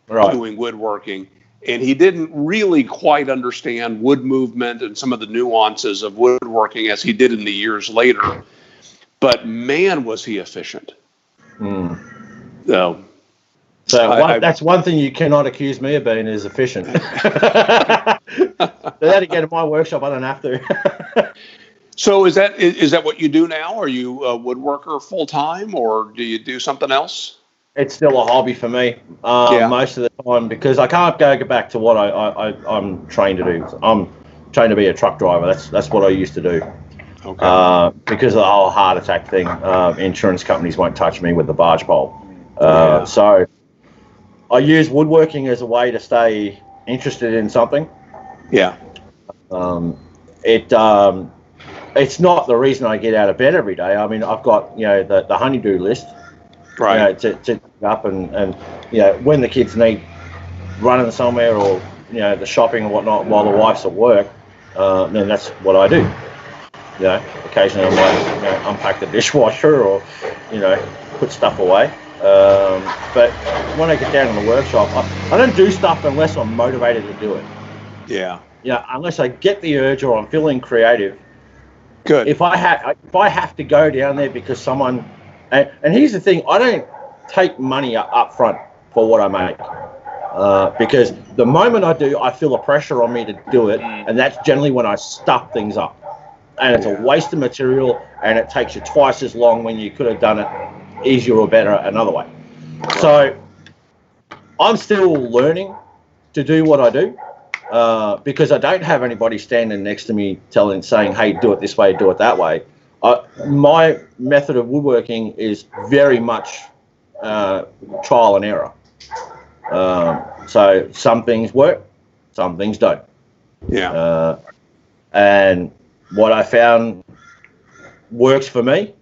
doing woodworking. And he didn't really quite understand wood movement and some of the nuances of woodworking as he did in the years later. But man, was he efficient. So that's one thing you cannot accuse me of being, is efficient. But then again, in my workshop, I don't have to. So is that what you do now? Are you a woodworker full time, or do you do something else? It's still a hobby for me most of the time, because I can't go back to what I'm trained to do. I'm trained to be a truck driver. That's what I used to do. Okay. Because of the whole heart attack thing, insurance companies won't touch me with the barge pole. So I use woodworking as a way to stay interested in something. Yeah. It's not the reason I get out of bed every day. I mean, I've got the honey-do list. Right. To up and when the kids need running somewhere, or the shopping and whatnot while the wife's at work, then that's what I do. Occasionally I might unpack the dishwasher or put stuff away. But when I get down in the workshop, I don't do stuff unless I'm motivated to do it. Yeah. Unless I get the urge or I'm feeling creative. Good. If I have to go down there because someone. And here's the thing, I don't take money up front for what I make, because the moment I do, I feel a pressure on me to do it, and that's generally when I stuff things up. And it's a waste of material, and it takes you twice as long when you could have done it easier or better another way. So I'm still learning to do what I do. because I don't have anybody standing next to me saying, hey, do it this way, do it that way. My method of woodworking is very much trial and error. So some things work, some things don't. Yeah. And what I found works for me,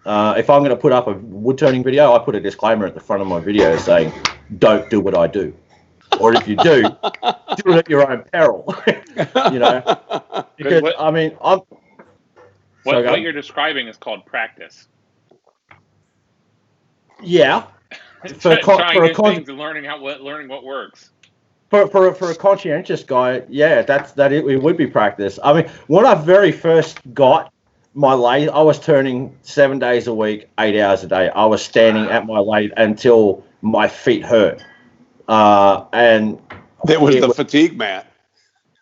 if I'm going to put up a wood turning video, I put a disclaimer at the front of my video saying, don't do what I do. Or if you do, do it at your own peril. You know, because I mean, what you're describing is called practice. Yeah. Trying new things and learning what works. For a conscientious guy, yeah, it would be practice. I mean, when I very first got my lathe, I was turning 7 days a week, 8 hours a day. I was standing at my lathe until my feet hurt. And it was the fatigue mat.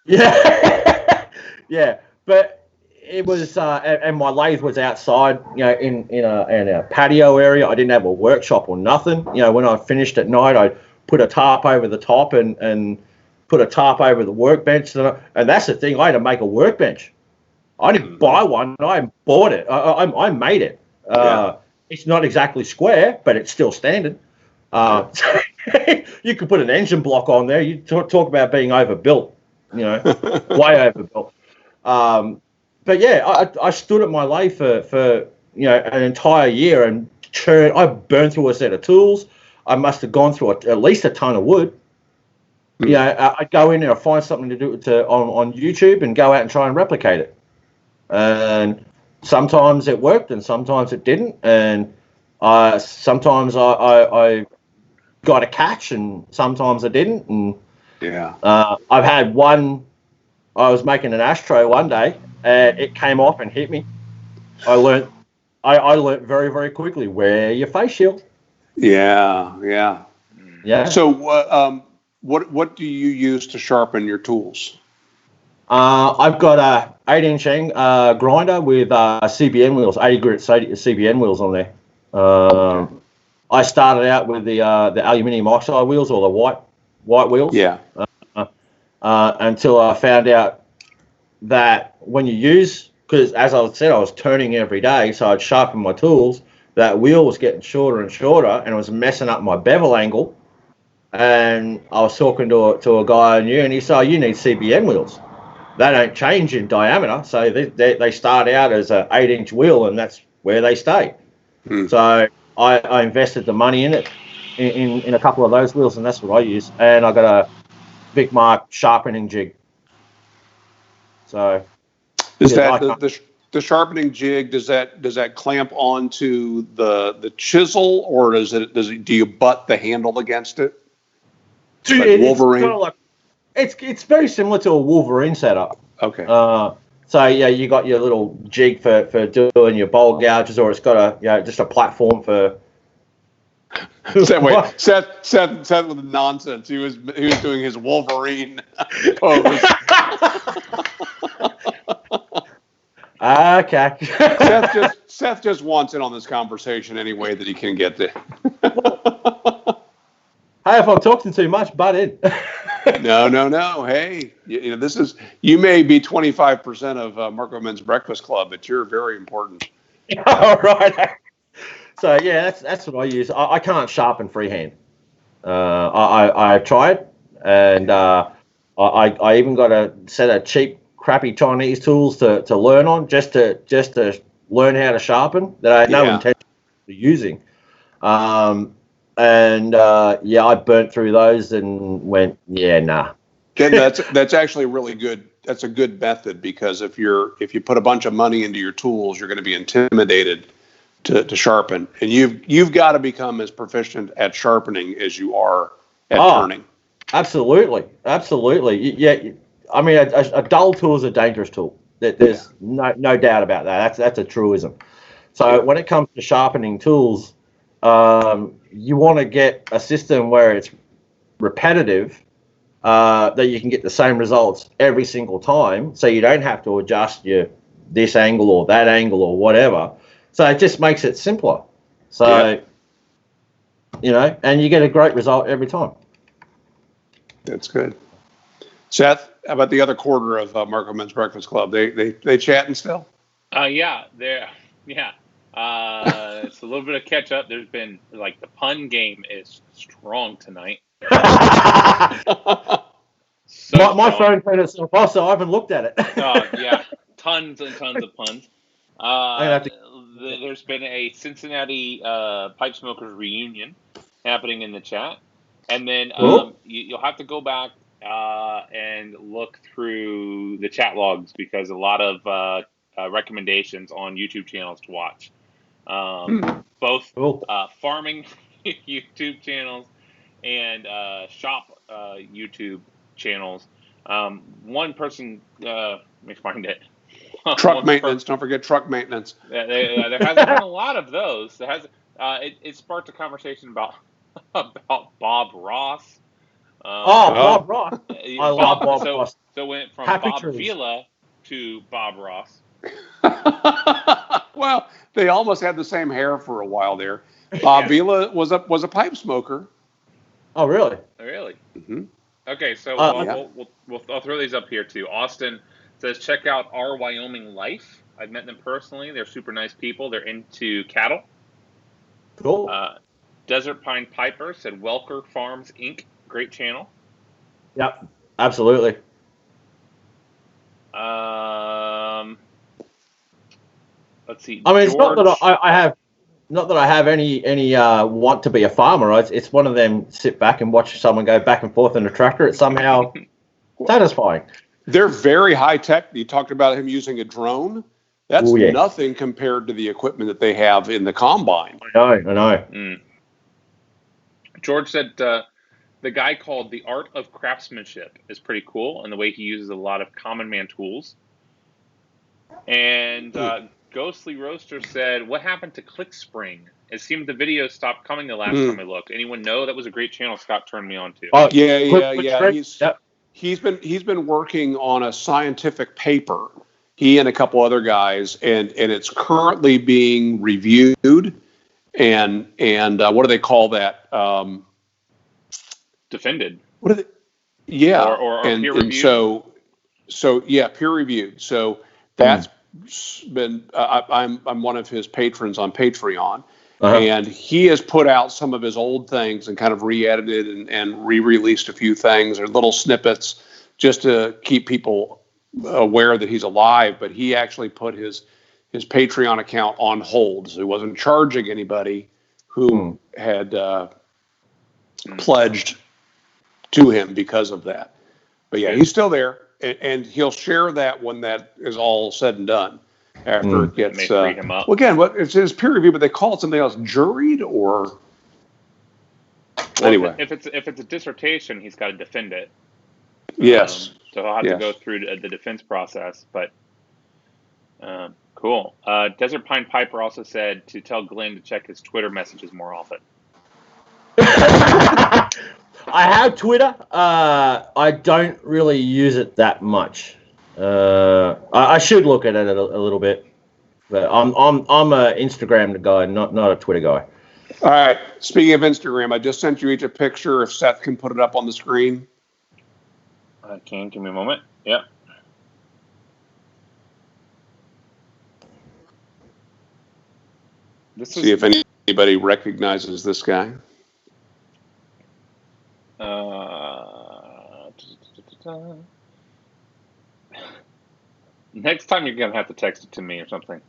Yeah. Yeah. But it was, and my lathe was outside, you know, in a patio area. I didn't have a workshop or nothing. You know, when I finished at night, I put a tarp over the top and put a tarp over the workbench. And that's the thing, I had to make a workbench. I didn't buy one, I bought it. I made it. It's not exactly square, but it's still standard. You could put an engine block on there. You talk about being overbuilt, you know, way overbuilt. But yeah, I stood at my lathe for you know, an entire year and I burned through a set of tools. I must have gone through at least a ton of wood. You know, I'd go in there, I'd find something to do on YouTube and go out and try and replicate it. And sometimes it worked and sometimes it didn't. And sometimes I got a catch and sometimes I didn't. And I've had one. I was making an ashtray one day and it came off and hit me. I learned very, very quickly, wear your face shield. Yeah. So what do you use to sharpen your tools? I've got a 8-inch grinder with CBN wheels, 80 grit CBN wheels on there. I started out with the aluminium oxide wheels, or the white wheels. Yeah. Until I found out that when you use, because as I said, I was turning every day, so I'd sharpen my tools. That wheel was getting shorter and shorter, and it was messing up my bevel angle. And I was talking to a guy I knew, and he said, "Oh, you need CBN wheels. They don't change in diameter, so they start out as an 8-inch wheel, and that's where they stay." So I invested the money in it, in a couple of those wheels, and that's what I use. And I got a Vic Mark sharpening jig. So is that the sharpening jig? Does that clamp onto the chisel, or do you butt the handle against it? Like Wolverine. It's, like, it's very similar to a Wolverine setup. Okay. So yeah, you got your little jig for doing your bowl gouges, or it's got just a platform for. Seth with the nonsense. He was doing his Wolverine pose. Okay. Seth just wants in on this conversation any way that he can get there. Hey, if I'm talking too much, butt in. No. Hey, you may be 25% of Marco Men's Breakfast Club, but you're very important. All right. So yeah, that's what I use. I can't sharpen freehand. I've tried, and I even got a set of cheap, crappy Chinese tools to learn on, just to learn how to sharpen that I had no intention of using. I burnt through those and went, nah. That's actually really good. That's a good method, because if you put a bunch of money into your tools, you're going to be intimidated to sharpen, and you've got to become as proficient at sharpening as you are at turning. Absolutely. Yeah, I mean, a dull tool is a dangerous tool. There's no doubt about that. That's a truism. So when it comes to sharpening tools, you want to get a system where it's repetitive, that you can get the same results every single time, so you don't have to adjust this angle or that angle or whatever. So it just makes it simpler. So, and you get a great result every time. That's good. Seth, how about the other quarter of Marco Men's Breakfast Club? They chatting still? Yeah. It's a little bit of catch up. There's been the pun game is strong tonight. My phone turned itself off, so I haven't looked at it. Yeah, tons and tons of puns. There's been a Cincinnati pipe smokers reunion happening in the chat, and then you'll have to go back and look through the chat logs because a lot of recommendations on YouTube channels to watch. Both farming YouTube channels and shop YouTube channels. One person, let me find it. Truck maintenance. Don't forget truck maintenance. There hasn't been a lot of those. There has. It sparked a conversation about Bob Ross. Bob Ross. I love Bob Ross. So went from Happy Bob trees. Vila to Bob Ross. Well, they almost had the same hair for a while there. Bob Vila was a pipe smoker. Oh, really? Really? Mm-hmm. Okay, so I'll throw these up here too. Austin says, check out Our Wyoming Life. I've met them personally. They're super nice people. They're into cattle. Cool. Desert Pine Piper said, Welker Farms Inc. Great channel. Yep, absolutely. Let's see. I mean, it's not that I have any want to be a farmer. Right? It's one of them sit back and watch someone go back and forth in a tractor. It's somehow satisfying. They're very high tech. You talked about him using a drone. That's nothing compared to the equipment that they have in the combine. I know. Mm. George said the guy called The Art of Craftsmanship is pretty cool, and the way he uses a lot of common man tools. And Ghostly Roaster said, what happened to ClickSpring? It seemed the videos stopped coming the last time I looked. Anyone know? That was a great channel Scott turned me on to. Oh, yeah. He's been working on a scientific paper, he and a couple other guys, and it's currently being reviewed. And what do they call that? Defended. What are they? Yeah. Or peer reviewed. So peer reviewed. So that's been. I'm one of his patrons on Patreon. And he has put out some of his old things and kind of re-edited and re-released a few things or little snippets just to keep people aware that he's alive. But he actually put his Patreon account on hold, so he wasn't charging anybody who had pledged to him because of that. But yeah, he's still there, and he'll share that when that is all said and done. After it gets free him up. Well, again, it's his peer review, but they call it something else, juried or anyway. If it's a dissertation, he's got to defend it. Yes. So he'll have to go through the defense process. But cool. Desert Pine Piper also said to tell Glenn to check his Twitter messages more often. I have Twitter. I don't really use it that much. I should look at it a little bit, but I'm a Instagram guy, not a Twitter guy. All right. Speaking of Instagram, I just sent you each a picture. If Seth can put it up on the screen. I can. Give me a moment. Yeah. See if anybody recognizes this guy. Next time you're going to have to text it to me or something.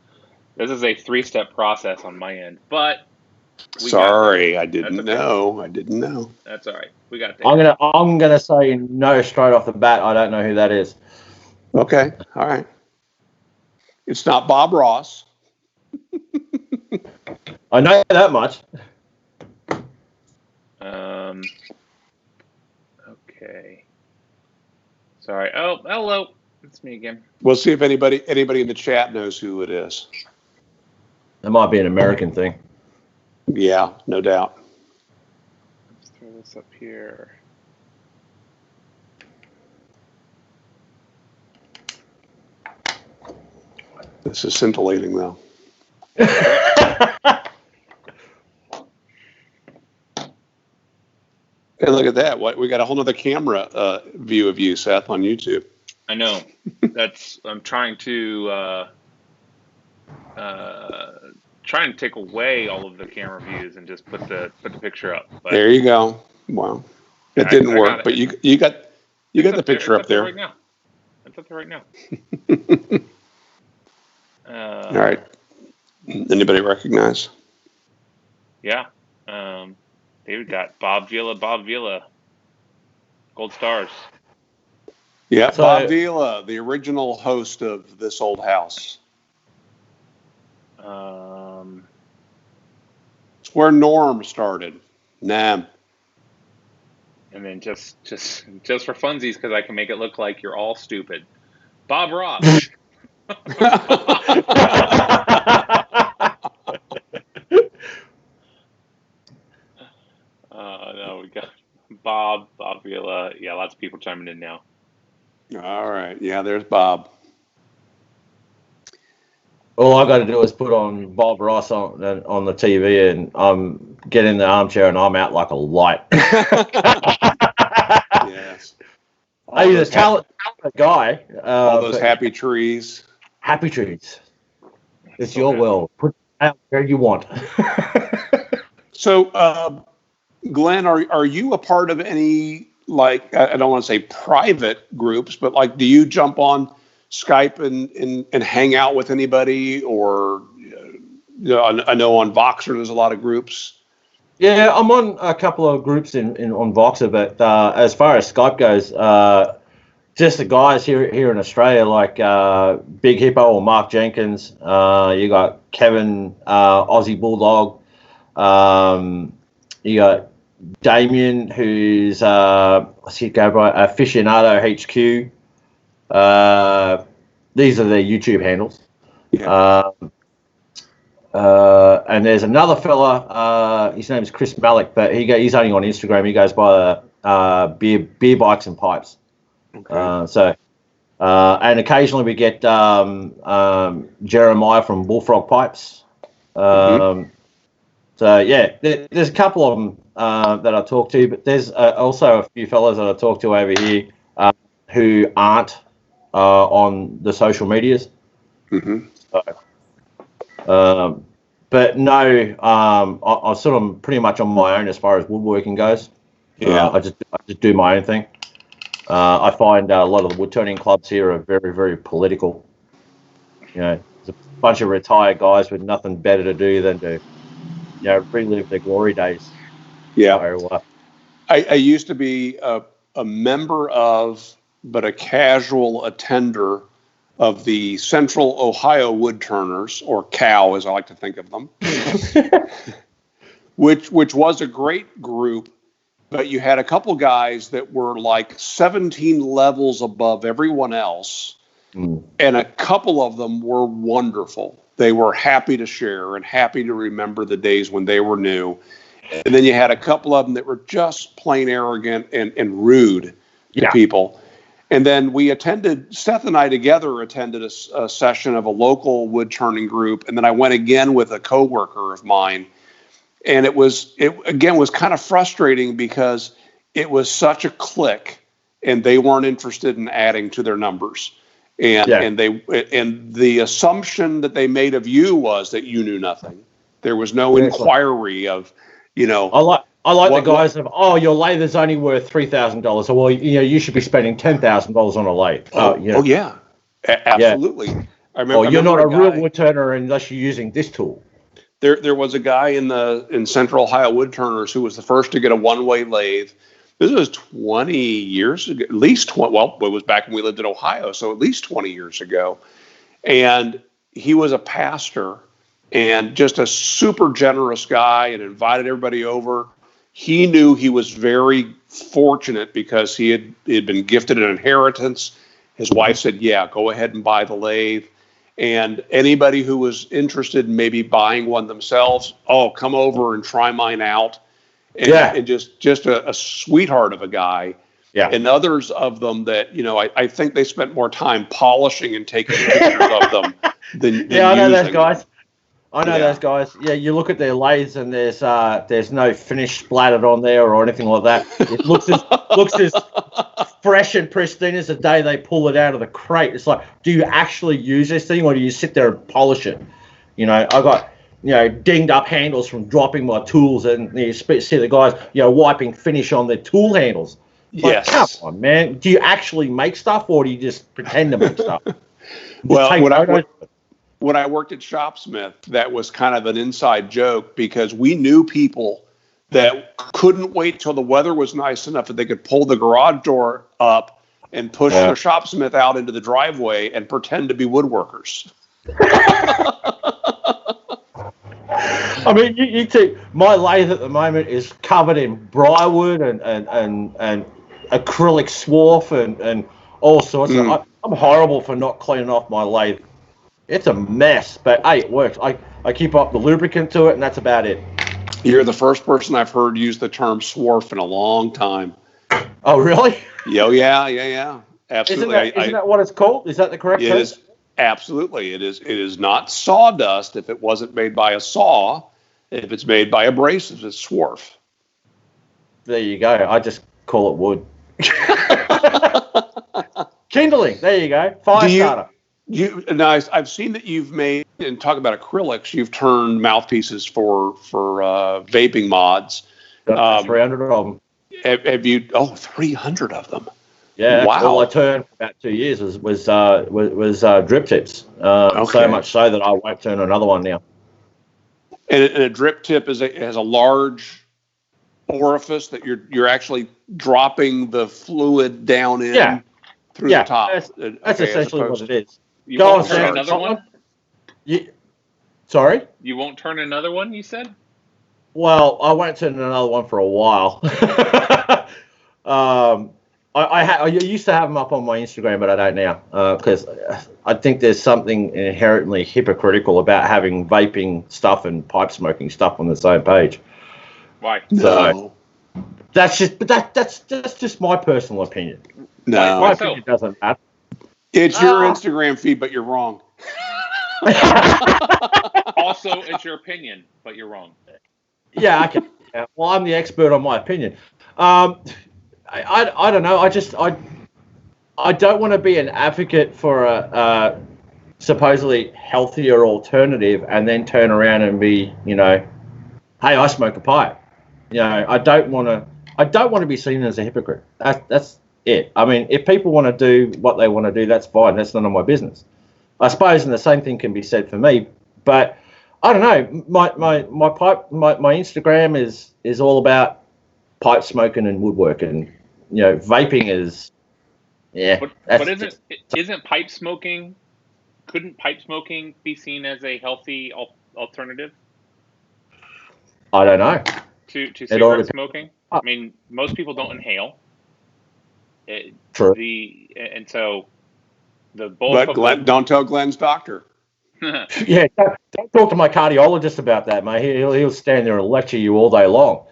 This is a 3-step process on my end, but sorry, I didn't know. I didn't know. That's all right. We got that. I'm gonna say no straight off the bat. I don't know who that is. Okay. All right. It's not Bob Ross. I know that much. Okay. Sorry. Oh, hello. It's me again. We'll see if anybody in the chat knows who it is. That might be an American thing. Yeah, no doubt. Let's throw this up here. This is scintillating, though. Hey, look at that! What we got a whole other camera view of you, Seth, on YouTube. I know. I'm trying to take away all of the camera views and just put the picture up. But there you go. Wow, it didn't work, but you got the picture up there right now. It's up there right now. All right. Anybody recognize? Yeah. David got Bob Vila. Gold stars. Yeah, so, Bob Vila, the original host of This Old House. It's where Norm started. Nam. And then just for funsies, because I can make it look like you're all stupid. Bob Ross. No, we got Bob Vila. Yeah, lots of people chiming in now. All right. Yeah, there's Bob. All I got to do is put on Bob Ross on the TV, and I'm get in the armchair, and I'm out like a light. Yes. He's a talented guy. All those happy trees. Happy trees. It's your world. Put it out where you want. So, Glenn, are you a part of any, like, I don't want to say private groups, but like, do you jump on Skype and hang out with anybody, or I know on Voxer there's a lot of groups. Yeah, I'm on a couple of groups on Voxer, but as far as Skype goes, just the guys here in Australia, like Big Hippo or Mark Jenkins. You got Kevin, Aussie Bulldog. You got Damien, who's what's he go by? Aficionado HQ. These are their YouTube handles. Yeah. And there's another fella. His name is Chris Malik, but he's only on Instagram. He goes by beer bikes and pipes. Okay. And occasionally we get Jeremiah from Bullfrog Pipes. So yeah, there's a couple of them that I talk to, but there's also a few fellas that I talk to over here who aren't on the social medias. But no, I'm sort of pretty much on my own as far as woodworking goes. Yeah, I just do my own thing. I find a lot of the woodturning clubs here are very, very political. There's a bunch of retired guys with nothing better to do than to, relive their glory days. Yeah. So, I used to be a member of, but a casual attender of the Central Ohio Woodturners, or COW as I like to think of them, which was a great group. But you had a couple guys that were like 17 levels above everyone else, and a couple of them were wonderful. They were happy to share and happy to remember the days when they were new. And then you had a couple of them that were just plain arrogant and rude to people. And then Seth and I together attended a session of a local woodturning group, and then I went again with a coworker of mine. And it was kind of frustrating because it was such a clique, and they weren't interested in adding to their numbers. And the assumption that they made of you was that you knew nothing. There was no inquiry of, I like the guys of, your lather's only worth $3,000. So, you should be spending $10,000 on a lathe. Yeah, absolutely. Yeah. I remember you're not a real woodturner unless you're using this tool. There was a guy in Central Ohio Woodturners who was the first to get a one-way lathe. This was 20 years ago, at least 20. Well, it was back when we lived in Ohio, so at least 20 years ago. And he was a pastor and just a super generous guy, and invited everybody over. He knew he was very fortunate because he had been gifted an inheritance. His wife said, "Yeah, go ahead and buy the lathe." And anybody who was interested in maybe buying one themselves, come over and try mine out. And just a sweetheart of a guy. Yeah. And others of them that, I think they spent more time polishing and taking pictures of them than I know those guys. I know those guys. Yeah, you look at their lathes and there's no finish splattered on there or anything like that. It looks as fresh and pristine as the day they pull it out of the crate. It's like, do you actually use this thing or do you sit there and polish it? You know, I got dinged up handles from dropping my tools, and you see the guys wiping finish on their tool handles. Like, come on, man. Do you actually make stuff or do you just pretend to make stuff? Well, when I worked at Shopsmith, that was kind of an inside joke because we knew people that couldn't wait till the weather was nice enough that they could pull the garage door up and push their Shopsmith out into the driveway and pretend to be woodworkers. I mean, you take my lathe at the moment is covered in briarwood and acrylic swarf and all sorts. I'm horrible for not cleaning off my lathe. It's a mess, but hey, it works. I keep up the lubricant to it, and that's about it. You're the first person I've heard use the term swarf in a long time. Oh, really? Yeah. Absolutely. Isn't that what it's called? Is that the correct term? It is. Absolutely. It is not sawdust if it wasn't made by a saw. If it's made by abrasives, it's swarf. There you go. I just call it wood. Kindling. There you go. Fire starter. I've seen that you've made, and talk about acrylics, you've turned mouthpieces for vaping mods. 300 of them. Have you? Oh, 300 of them. Yeah. Wow. All I turned for about 2 years was drip tips. So much so that I won't turn another one now. And a drip tip has a large orifice that you're actually dropping the fluid down in through the top. That's essentially what it is. You won't turn another one? Sorry? You won't turn another one, you said? Well, I won't turn another one for a while. I used to have them up on my Instagram, but I don't now because I think there's something inherently hypocritical about having vaping stuff and pipe smoking stuff on the same page. Why? So that's just my personal opinion. No, my opinion doesn't matter. It's your Instagram feed, but you're wrong. Also, it's your opinion, but you're wrong. Yeah, okay. Well, I'm the expert on my opinion. I don't know. I don't want to be an advocate for a supposedly healthier alternative and then turn around and be, hey, I smoke a pipe. I don't want to be seen as a hypocrite. That's it. I mean, if people want to do what they want to do, that's fine. That's none of my business. I suppose, and the same thing can be said for me. But I don't know. My Instagram is all about pipe smoking and woodworking. Vaping is, But isn't pipe smoking? Couldn't pipe smoking be seen as a healthy alternative? I don't know. To cigarette smoking? I mean, most people don't inhale. True. And so the bulk But of Glenn, don't tell Glenn's doctor. Yeah, don't talk to my cardiologist about that, mate. He'll stand there and lecture you all day long.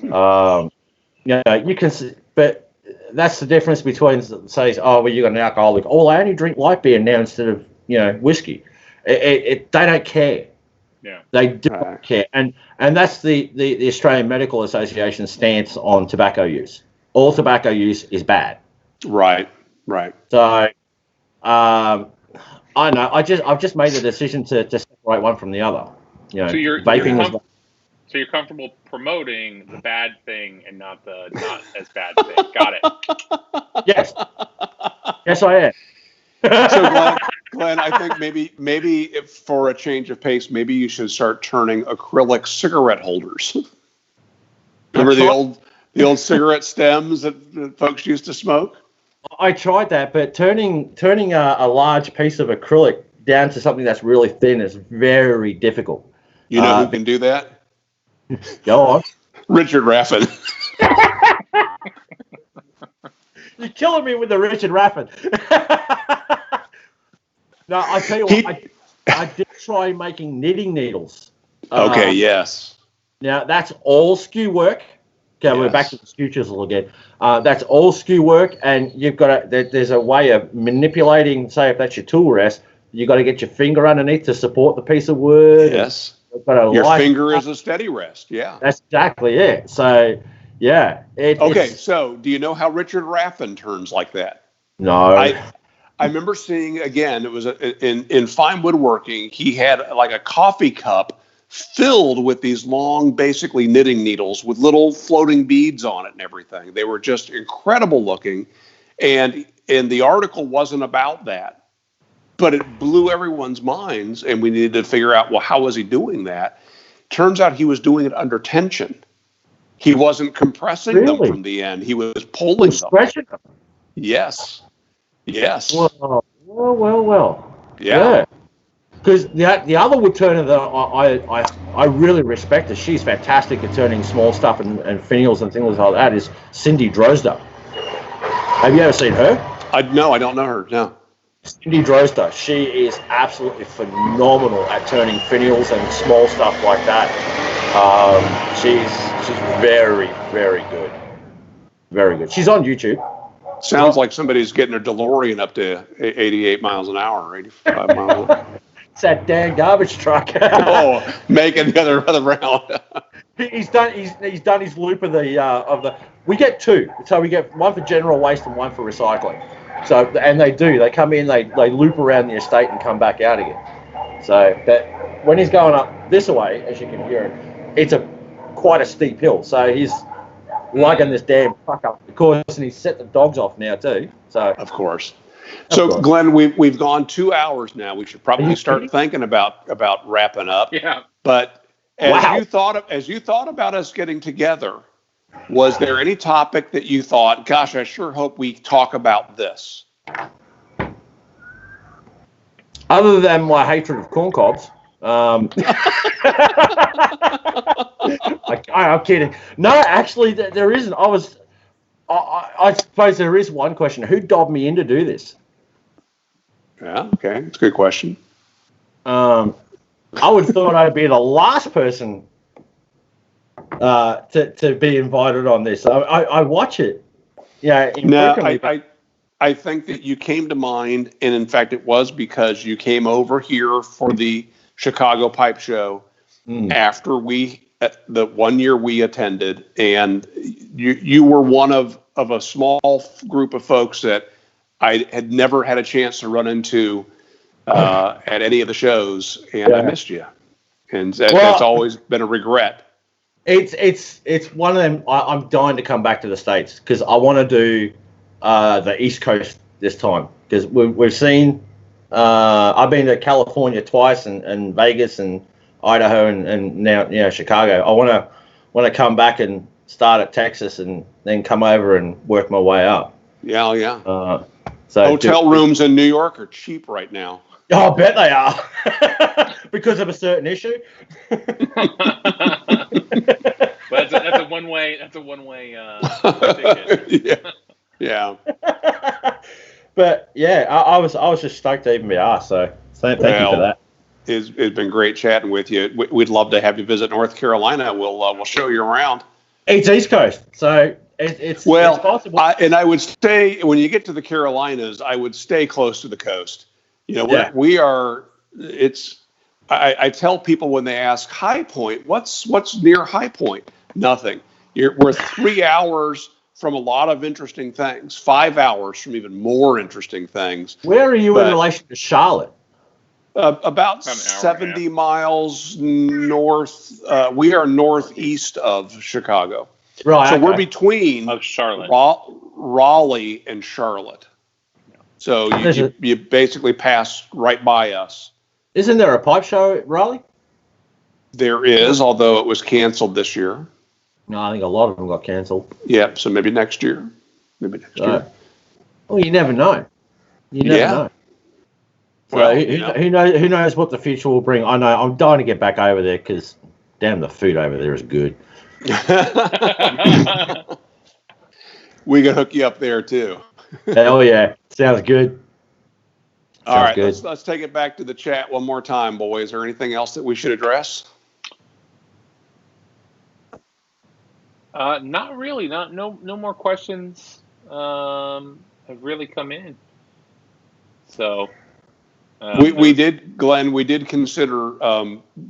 You can, but that's the difference between say, oh, well, you're an alcoholic. Oh, I only drink light beer now instead of whiskey. They don't care. Yeah, they don't care, and that's the Australian Medical Association stance on tobacco use. All tobacco use is bad. Right. So, I know. I've just made the decision to separate one from the other. So vaping. So you're comfortable promoting the bad thing and not as bad thing. Got it. Yes, I am. So Glenn, I think maybe if for a change of pace, maybe you should start turning acrylic cigarette holders. Remember the old cigarette stems that folks used to smoke? I tried that, but turning a large piece of acrylic down to something that's really thin is very difficult. You know who can do that? Go on. Richard Raffin. You're killing me with the Richard Raffin. No, I tell you what, I did try making knitting needles. Okay, yes. Now, that's all skew work. Okay, we're back to the skew chisel again. That's all skew work, and you've got there's a way of manipulating, say if that's your tool rest, you got to get your finger underneath to support the piece of wood. Yes. Your finger is a steady rest. Yeah. That's exactly it. So, yeah. Okay. So, do you know how Richard Raffin turns like that? No. I remember seeing, again, it was in fine woodworking, he had like a coffee cup filled with these long, basically knitting needles with little floating beads on it and everything. They were just incredible looking. And the article wasn't about that, but it blew everyone's minds. And we needed to figure out, well, how was he doing that? Turns out he was doing it under tension. He wasn't compressing them from the end. He was pulling them. Yes. Yes. Well. Yeah. Because the other woodturner that I really respect, her, she's fantastic at turning small stuff and finials and things like that, is Cindy Drozda. Have you ever seen her? No, I don't know her. No. Cindy Drozda, she is absolutely phenomenal at turning finials and small stuff like that. She's very, very good. Very good. She's on YouTube. Sounds like somebody's getting their DeLorean up to 88 miles an hour, 85 miles an hour. It's that damn garbage truck. Making the other round. He's done his loop of the. We get two, so we get one for general waste and one for recycling. So and they come in, they loop around the estate and come back out again. So that when he's going up this way, as you can hear, it's quite a steep hill. So he's lugging this damn truck up the course, and he's set the dogs off now too. So of course. So Glenn, we've gone 2 hours now. We should probably start thinking about wrapping up. Yeah. But as you thought about us getting together, was there any topic that you thought, gosh, I sure hope we talk about this? Other than my hatred of corn cobs. I'm kidding. No, actually, there isn't. I suppose there is one question. Who dobbed me in to do this? Yeah, okay. It's a good question. I would have thought I'd be the last person to be invited on this. I watch it. Yeah. I think that you came to mind, and in fact, it was because you came over here for the Chicago Pipe Show after the 1 year we attended, and you were one of a small group of folks that I had never had a chance to run into at any of the shows, and I missed you, and that's always been a regret. It's one of them. I'm dying to come back to the States because I want to do the East Coast this time because we've seen. I've been to California twice and Vegas and Idaho and now Chicago. I want to come back and start at Texas and then come over and work my way up. Yeah. So hotel rooms in New York are cheap right now. Oh, I bet they are because of a certain issue. But that's a one way. That's a one-way ticket. Yeah. But yeah, I was just stoked to even be asked. So thank you for that. It's been great chatting with you. We'd love to have you visit North Carolina. We'll show you around. It's East Coast, so it's possible. I would stay when you get to the Carolinas. I would stay close to the coast. We are. I tell people when they ask High Point, what's near High Point? Nothing. We're 3 hours from a lot of interesting things. 5 hours from even more interesting things. Where are you in relation to Charlotte? About 70 miles north. We are northeast of Chicago. Right. So we're between Charlotte, Raleigh, and Charlotte. So you basically pass right by us. Isn't there a pipe show at Raleigh? There is, although it was canceled this year. No, I think a lot of them got canceled. Yeah, so maybe next year. Year. Well, you never know. You never know. So who knows what the future will bring? I know I'm dying to get back over there because, damn, the food over there is good. We can hook you up there too. Hell yeah, sounds good. All right, let's take it back to the chat one more time, boys. Is there anything else that we should address? Not really. No more questions have really come in. So We did, Glenn. We did consider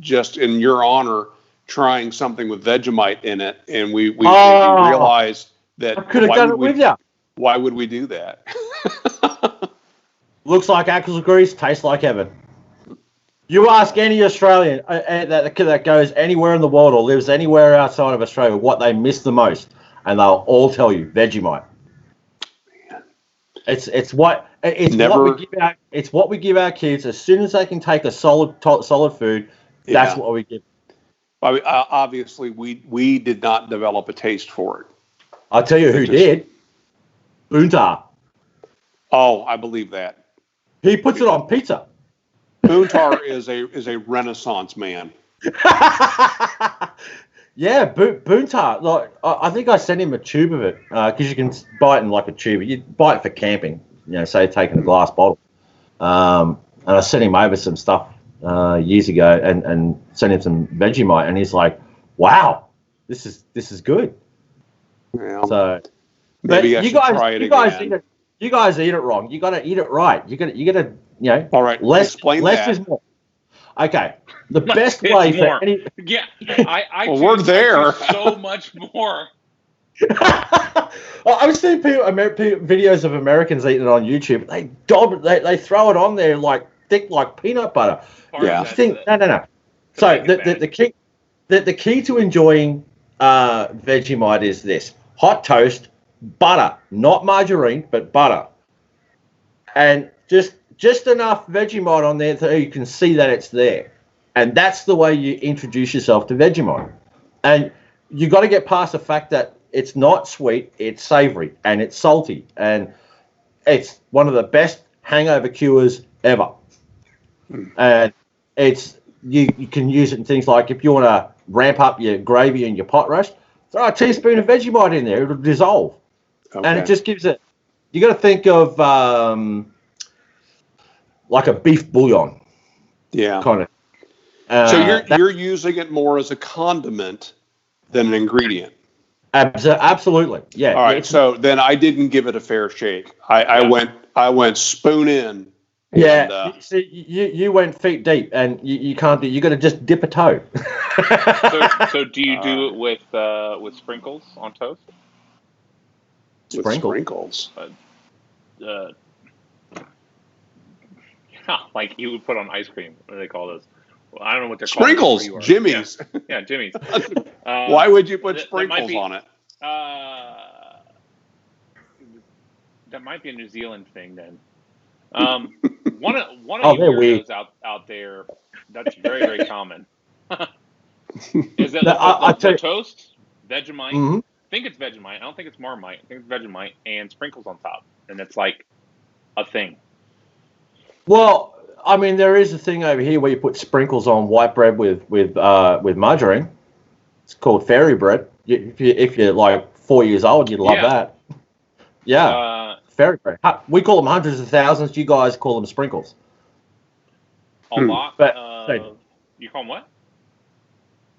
just in your honor trying something with Vegemite in it, and we realized that I could have done it with you. Why would we do that? Looks like axle grease, tastes like heaven. You ask any Australian that goes anywhere in the world or lives anywhere outside of Australia what they miss the most, and they'll all tell you Vegemite. It's what we give our kids as soon as they can take a solid food. That's what we give. Obviously, we did not develop a taste for it. I'll tell you who did. Boontar. Oh, I believe that. He puts it on pizza. Boontar is a Renaissance man. Yeah, Boontar. Like, I think I sent him a tube of it because you can buy it in like a tube. You buy it for camping, say taking a glass bottle. And I sent him over some stuff years ago and sent him some Vegemite, and he's like, "Wow, this is good." Well, so maybe I should try it again. You guys eat it wrong. You got to eat it right. You got to All right. Less that. is more. Okay. The best way for any. Yeah, I well, we're there. So much more. I've seen videos of Americans eating it on YouTube. They throw it on there like thick like peanut butter. Yeah. No. So the key to enjoying Vegemite is this: hot toast, butter, not margarine, but butter, and just enough Vegemite on there so you can see that it's there. And that's the way you introduce yourself to Vegemite. And you got to get past the fact that it's not sweet, it's savory, and it's salty. And it's one of the best hangover cures ever. And you can use it in things like if you want to ramp up your gravy and your pot roast, throw a teaspoon of Vegemite in there, it'll dissolve. Okay. And it just gives it, you got to think of like a beef bouillon. Yeah. Kind of. So you're using it more as a condiment than an ingredient. Absolutely, yeah. All right, so then I didn't give it a fair shake. I went spoon in. Yeah, you went feet deep, and you can't do. You got to just dip a toe. So do you do it with sprinkles on toast? Sprinkles. Like you would put on ice cream. What do they call those? Well, I don't know what they're called. Sprinkles, Jimmy's. Yeah, Jimmy's. Why would you put sprinkles on it? That might be a New Zealand thing then. One of you weirdos out there that's very, very common. Is that the toast, Vegemite? Mm-hmm. I think it's Vegemite. I don't think it's Marmite. I think it's Vegemite and sprinkles on top, and it's like a thing. Well, I mean, there is a thing over here where you put sprinkles on white bread with margarine. It's called fairy bread. If you're like 4 years old, you'd love that. Yeah, fairy bread. We call them hundreds of thousands. You guys call them sprinkles. A lot. You call them what?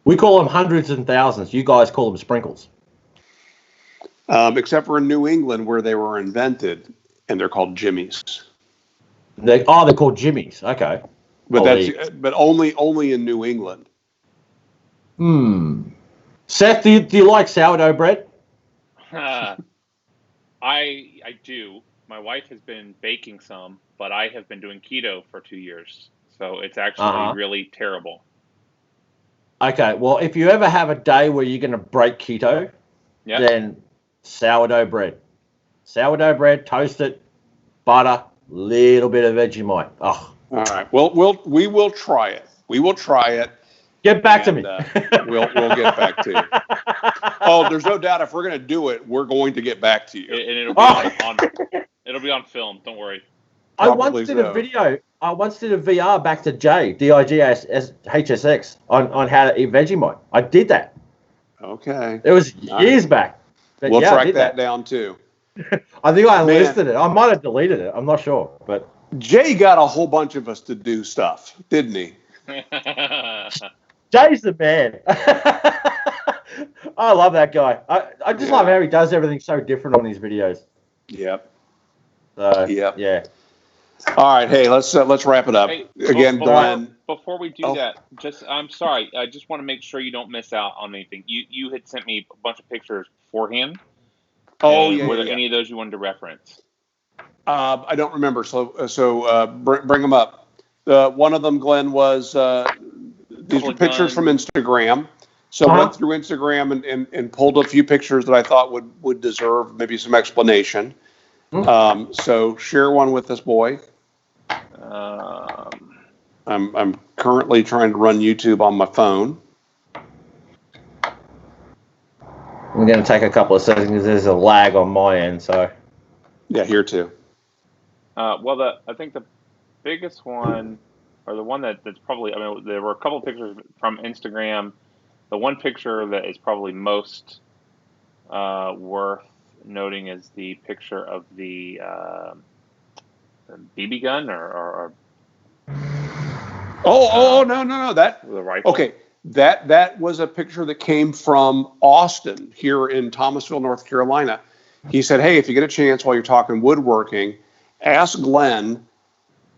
We call them hundreds and thousands. You guys call them sprinkles. Except for in New England where they were invented, and they're called Jimmy's. They're called Jimmy's. Okay, but only in New England. Seth, do you like sourdough bread? I do. My wife has been baking some, but I have been doing keto for 2 years, so it's actually really terrible. Okay, well, if you ever have a day where you're going to break keto, then sourdough bread. Sourdough bread, toast it, butter, little bit of Vegemite. Oh. All right. Well, we will try it. We will try it. Get back to me. We'll get back to you. Oh, there's no doubt if we're going to do it, we're going to get back to you. And it'll be on film. Don't worry. I once did a VR back to DIGHSX on how to eat Vegemite. I did that. Okay. It was years back. But we'll track that down too. I think I enlisted it. I might have deleted it. I'm not sure. But Jay got a whole bunch of us to do stuff, didn't he? Jay's the man. I love that guy. I just love how he does everything so different on his videos. Yep. Yeah. All right, hey, let's wrap it up. Hey, Again, Glenn. Before we do that, I'm sorry. I just want to make sure you don't miss out on anything. You had sent me a bunch of pictures beforehand. Oh, yeah. Were there any of those you wanted to reference? I don't remember. So bring them up. One of them, Glenn, was these were pictures from Instagram. So I went through Instagram and pulled a few pictures that I thought would deserve maybe some explanation. So share one with this boy. I'm currently trying to run YouTube on my phone. I'm going to take a couple of seconds because there's a lag on my end. So yeah, here too. Well, I think the biggest one, or the one that's probably, I mean, there were a couple of pictures from Instagram. The one picture that is probably most worth noting is the picture of the BB gun or no, that the rifle. Okay, that was a picture that came from Austin here in Thomasville, North Carolina. He said, hey, if you get a chance while you're talking woodworking, ask Glenn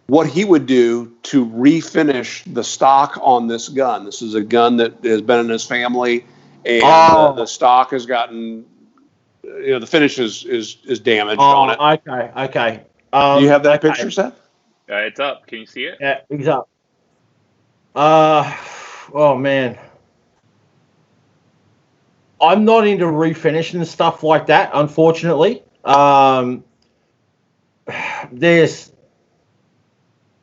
what he would do to refinish the stock on this gun. This is a gun that has been in his family, and the stock has gotten, the finish is damaged on it. Okay. Do you have that picture, Seth? It's up. Can you see it? Yeah, it's up. Oh man, I'm not into refinishing stuff like that, unfortunately. I'm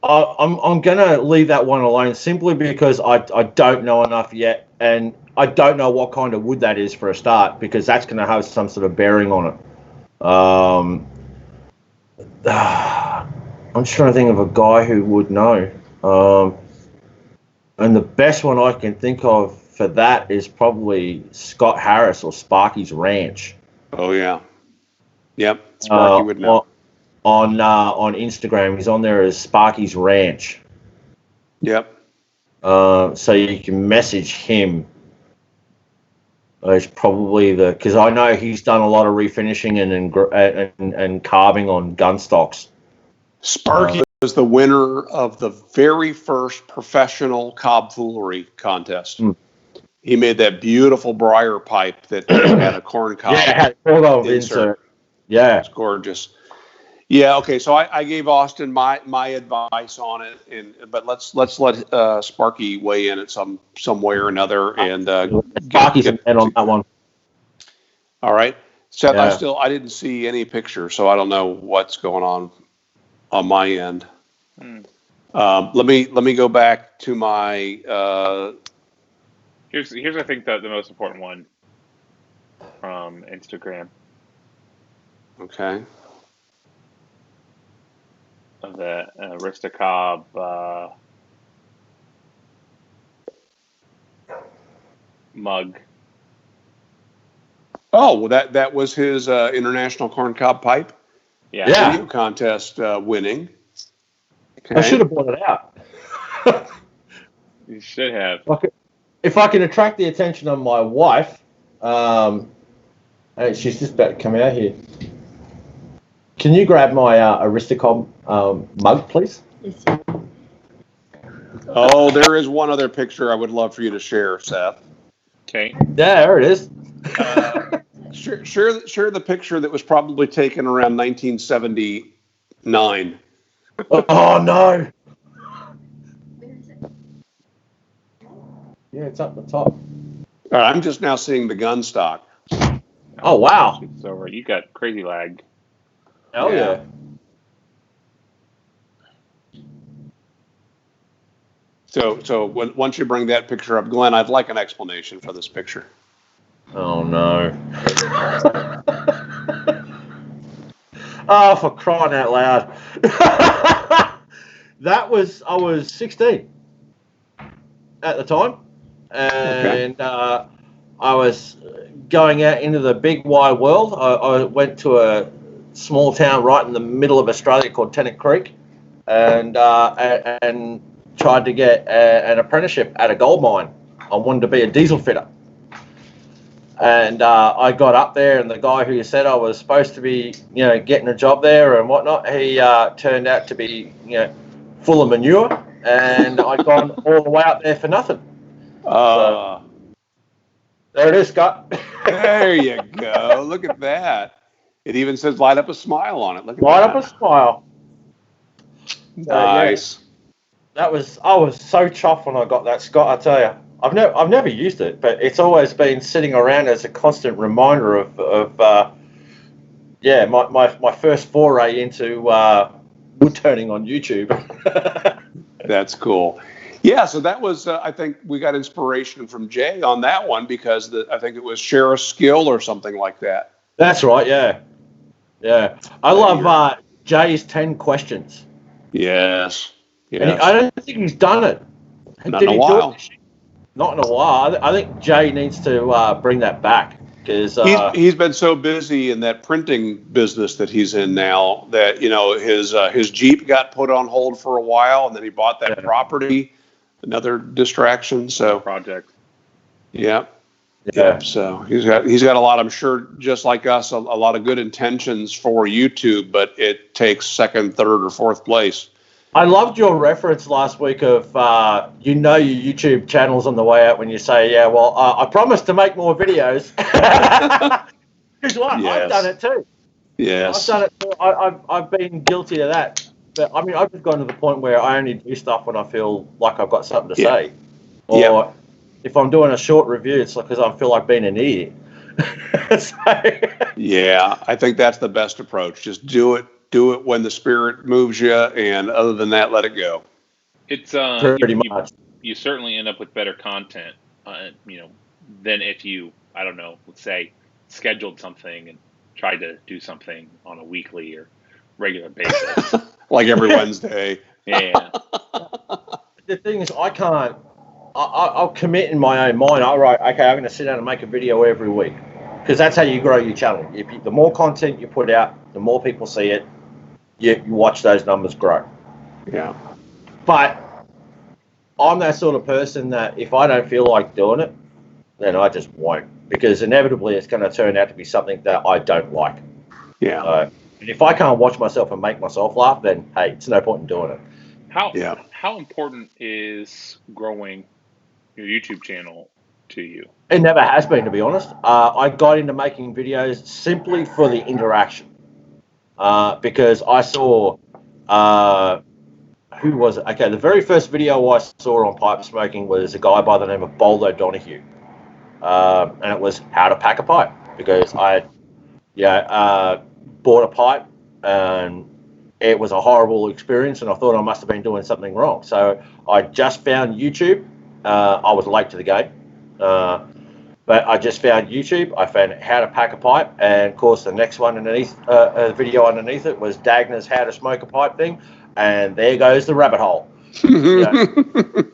gonna leave that one alone simply because I don't know enough yet, and I don't know what kind of wood that is for a start, because that's gonna have some sort of bearing on it. I'm just trying to think of a guy who would know. And the best one I can think of for that is probably Scott Harris or Sparky's Ranch. Oh yeah, yep. Sparky would know. On Instagram, he's on there as Sparky's Ranch. Yep. So you can message him. It's probably because I know he's done a lot of refinishing and carving on gun stocks. Sparky was the winner of the very first professional cob foolery contest. He made that beautiful briar pipe that had a corn cob. Yeah, it had a insert. Yeah, it's gorgeous. Yeah, okay. So I gave Austin my advice on it, but let's let Sparky weigh in at some way or another, and Sparky's in on that one. All right, Seth. Yeah. I didn't see any picture, so I don't know what's going on my end. Let me go back to my. Here's I think the most important one from Instagram. Okay. Of the Aristocob mug. Oh, well, that was his international corncob pipe. Yeah. Video contest winning. Okay. I should have brought it out. You should have. If I can attract the attention of my wife, she's just about to come out here. Can you grab my Aristocob mug, please? Yes. Oh, there is one other picture I would love for you to share, Seth. Okay. Yeah, there it is. Share the picture that was probably taken around 1979. Oh no! Yeah, it's up the top. All right, I'm just now seeing the gun stock. Oh wow! It's over. You got crazy lag. Hell yeah. So once you bring that picture up, Glenn, I'd like an explanation for this picture. Oh no! Oh, for crying out loud! I was 16 at the time, and I was going out into the big wide world. I went to a small town right in the middle of Australia called Tennant Creek, and tried to get an apprenticeship at a gold mine. I wanted to be a diesel fitter. And I got up there, and the guy who said I was supposed to be, getting a job there and whatnot, he turned out to be, full of manure, and I'd gone all the way up there for nothing. So, there it is, Scott. There you go. Look at that. It even says "light up a smile" on it. Look at Light that. up a smile. Nice. I was so chuffed when I got that, Scott. I tell you, I've never used it, but it's always been sitting around as a constant reminder of my first foray into wood turning on YouTube. That's cool. Yeah, so that was I think we got inspiration from Jay on that one because I think it was share a skill or something like that. That's right. Yeah. I love Jay's 10 questions. Yes. And I don't think he's done it. Not in a while. Not in a while. I think Jay needs to bring that back because he's been so busy in that printing business that he's in now that his Jeep got put on hold for a while, and then he bought that property, another distraction. So project. Yeah. So he's got a lot. I'm sure, just like us, a lot of good intentions for YouTube, but it takes second, third, or fourth place. I loved your reference last week of your YouTube channel's on the way out when you say, I promise to make more videos. Because I've done it too. Yes. I've done it too. I've been guilty of that. But I mean, I've just gone to the point where I only do stuff when I feel like I've got something to say. Or if I'm doing a short review, it's because I feel like being an idiot. Yeah, I think that's the best approach. Just do it when the spirit moves you, and other than that, let it go. It's pretty much. You certainly end up with better content, than if you, I don't know, let's say, scheduled something and tried to do something on a weekly or regular basis, like every Wednesday. Yeah. The thing is, I can't. I'll commit in my own mind. All right, okay, I'm going to sit down and make a video every week, because that's how you grow your channel. The more content you put out, the more people see it. You watch those numbers grow. Yeah. But I'm that sort of person that if I don't feel like doing it, then I just won't, because inevitably it's going to turn out to be something that I don't like. Yeah. And if I can't watch myself and make myself laugh, then hey, it's no point in doing it. How important is growing your YouTube channel to you? It never has been, to be honest. I got into making videos simply for the interaction. Because I saw, who was it? Okay, the very first video I saw on pipe smoking was a guy by the name of Bold O'Donoghue. And it was how to pack a pipe, because I bought a pipe and it was a horrible experience, and I thought I must have been doing something wrong. So I just found YouTube. I was late to the game. But I just found YouTube. I found how to pack a pipe, and of course the next one underneath, a video underneath it was Dagner's how to smoke a pipe thing, and there goes the rabbit hole. I'm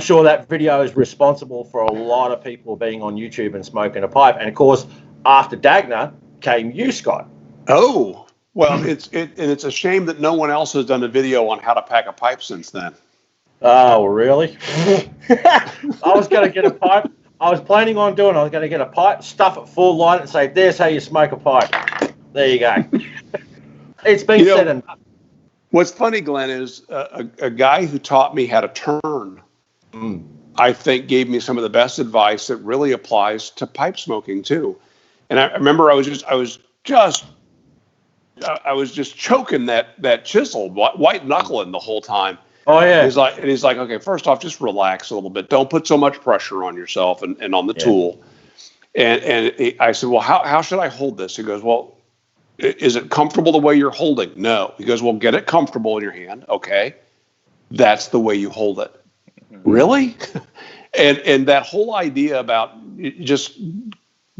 sure that video is responsible for a lot of people being on YouTube and smoking a pipe. And of course, after Dagner came you, Scott. Oh, well, it's a shame that no one else has done a video on how to pack a pipe since then. Oh, really? I was going to get a pipe. I was planning on doing I was going to get a pipe, stuff it full, light it, and say, there's how you smoke a pipe. There you go. It's been said and done. What's funny, Glenn, is a guy who taught me how to turn, I think gave me some of the best advice that really applies to pipe smoking too. And I remember I was just choking that chisel, white knuckling the whole time. Oh yeah. He's like, okay, first off, just relax a little bit. Don't put so much pressure on yourself and on the tool. And I said, well, how should I hold this? He goes, well, is it comfortable the way you're holding? No. He goes, well, get it comfortable in your hand. Okay. That's the way you hold it. Really? and that whole idea about just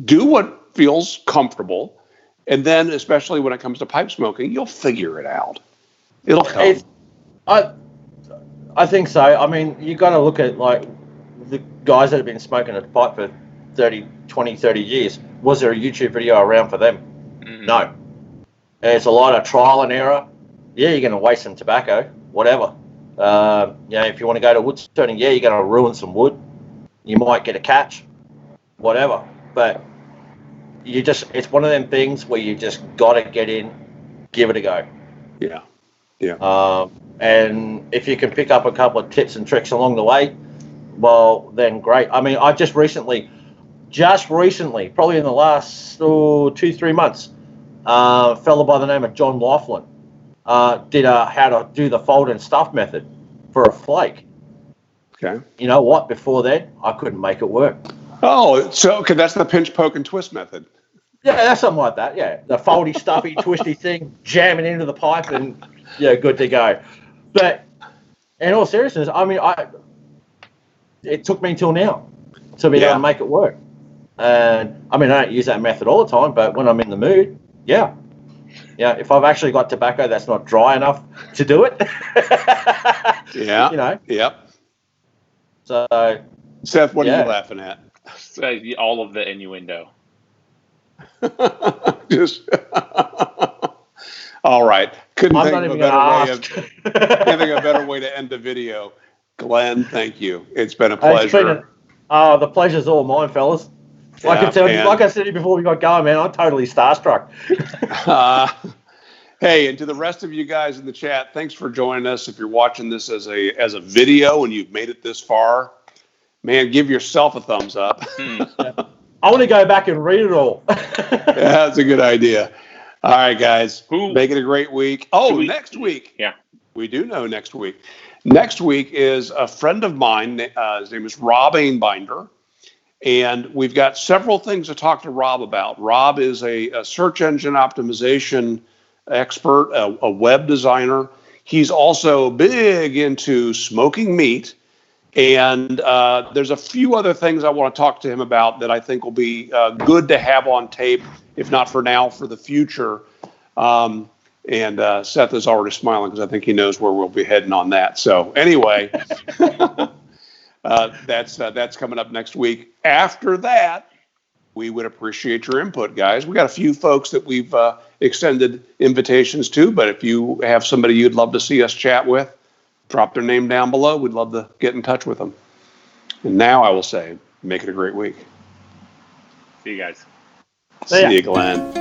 do what feels comfortable. And then, especially when it comes to pipe smoking, you'll figure it out. It'll come. I think so. I mean, you got to look at like the guys that have been smoking a pipe for 20, 30 years. Was there a YouTube video around for them? No. There's a lot of trial and error. Yeah, you're going to waste some tobacco, whatever. If you want to go to wood turning, you're going to ruin some wood. You might get a catch. whatever. But it's one of them things where you just got to get in, give it a go. Yeah. Yeah. And if you can pick up a couple of tips and tricks along the way, well, then great. I mean, I just recently, probably in the last 2-3 months, a fellow by the name of John Laughlin did how to do the fold and stuff method for a flake. Okay. You know what? Before then, I couldn't make it work. Oh, so okay, that's the pinch, poke, and twist method. Yeah, that's something like that. Yeah, the foldy, stuffy, twisty thing, jamming into the pipe, and good to go. But in all seriousness, I mean, it took me until now to be able to make it work. And I mean, I don't use that method all the time, but when I'm in the mood, if I've actually got tobacco that's not dry enough to do it, Yep. So, Seth, what are you laughing at? All of the innuendo. Just all right. Couldn't think of a better way to end the video. Glenn, thank you. It's been a pleasure. The pleasure's all mine, fellas. Like I said before we got going, man, I'm totally starstruck. Hey, and to the rest of you guys in the chat, thanks for joining us. If you're watching this as a video and you've made it this far, man, give yourself a thumbs up. I want to go back and read it all. That's a good idea. All right, guys. Make it a great week. Oh, next week. Yeah. We do know next week. Next week is a friend of mine. His name is Rob Ainbinder. And we've got several things to talk to Rob about. Rob is a search engine optimization expert, a web designer. He's also big into smoking meat. And there's a few other things I want to talk to him about that I think will be good to have on tape, if not for now, for the future. And Seth is already smiling because I think he knows where we'll be heading on that. So anyway, that's coming up next week. After that, we would appreciate your input, guys. We got a few folks that we've extended invitations to, but if you have somebody you'd love to see us chat with, drop their name down below. We'd love to get in touch with them. And now I will say, make it a great week. See you guys. See you, Glenn.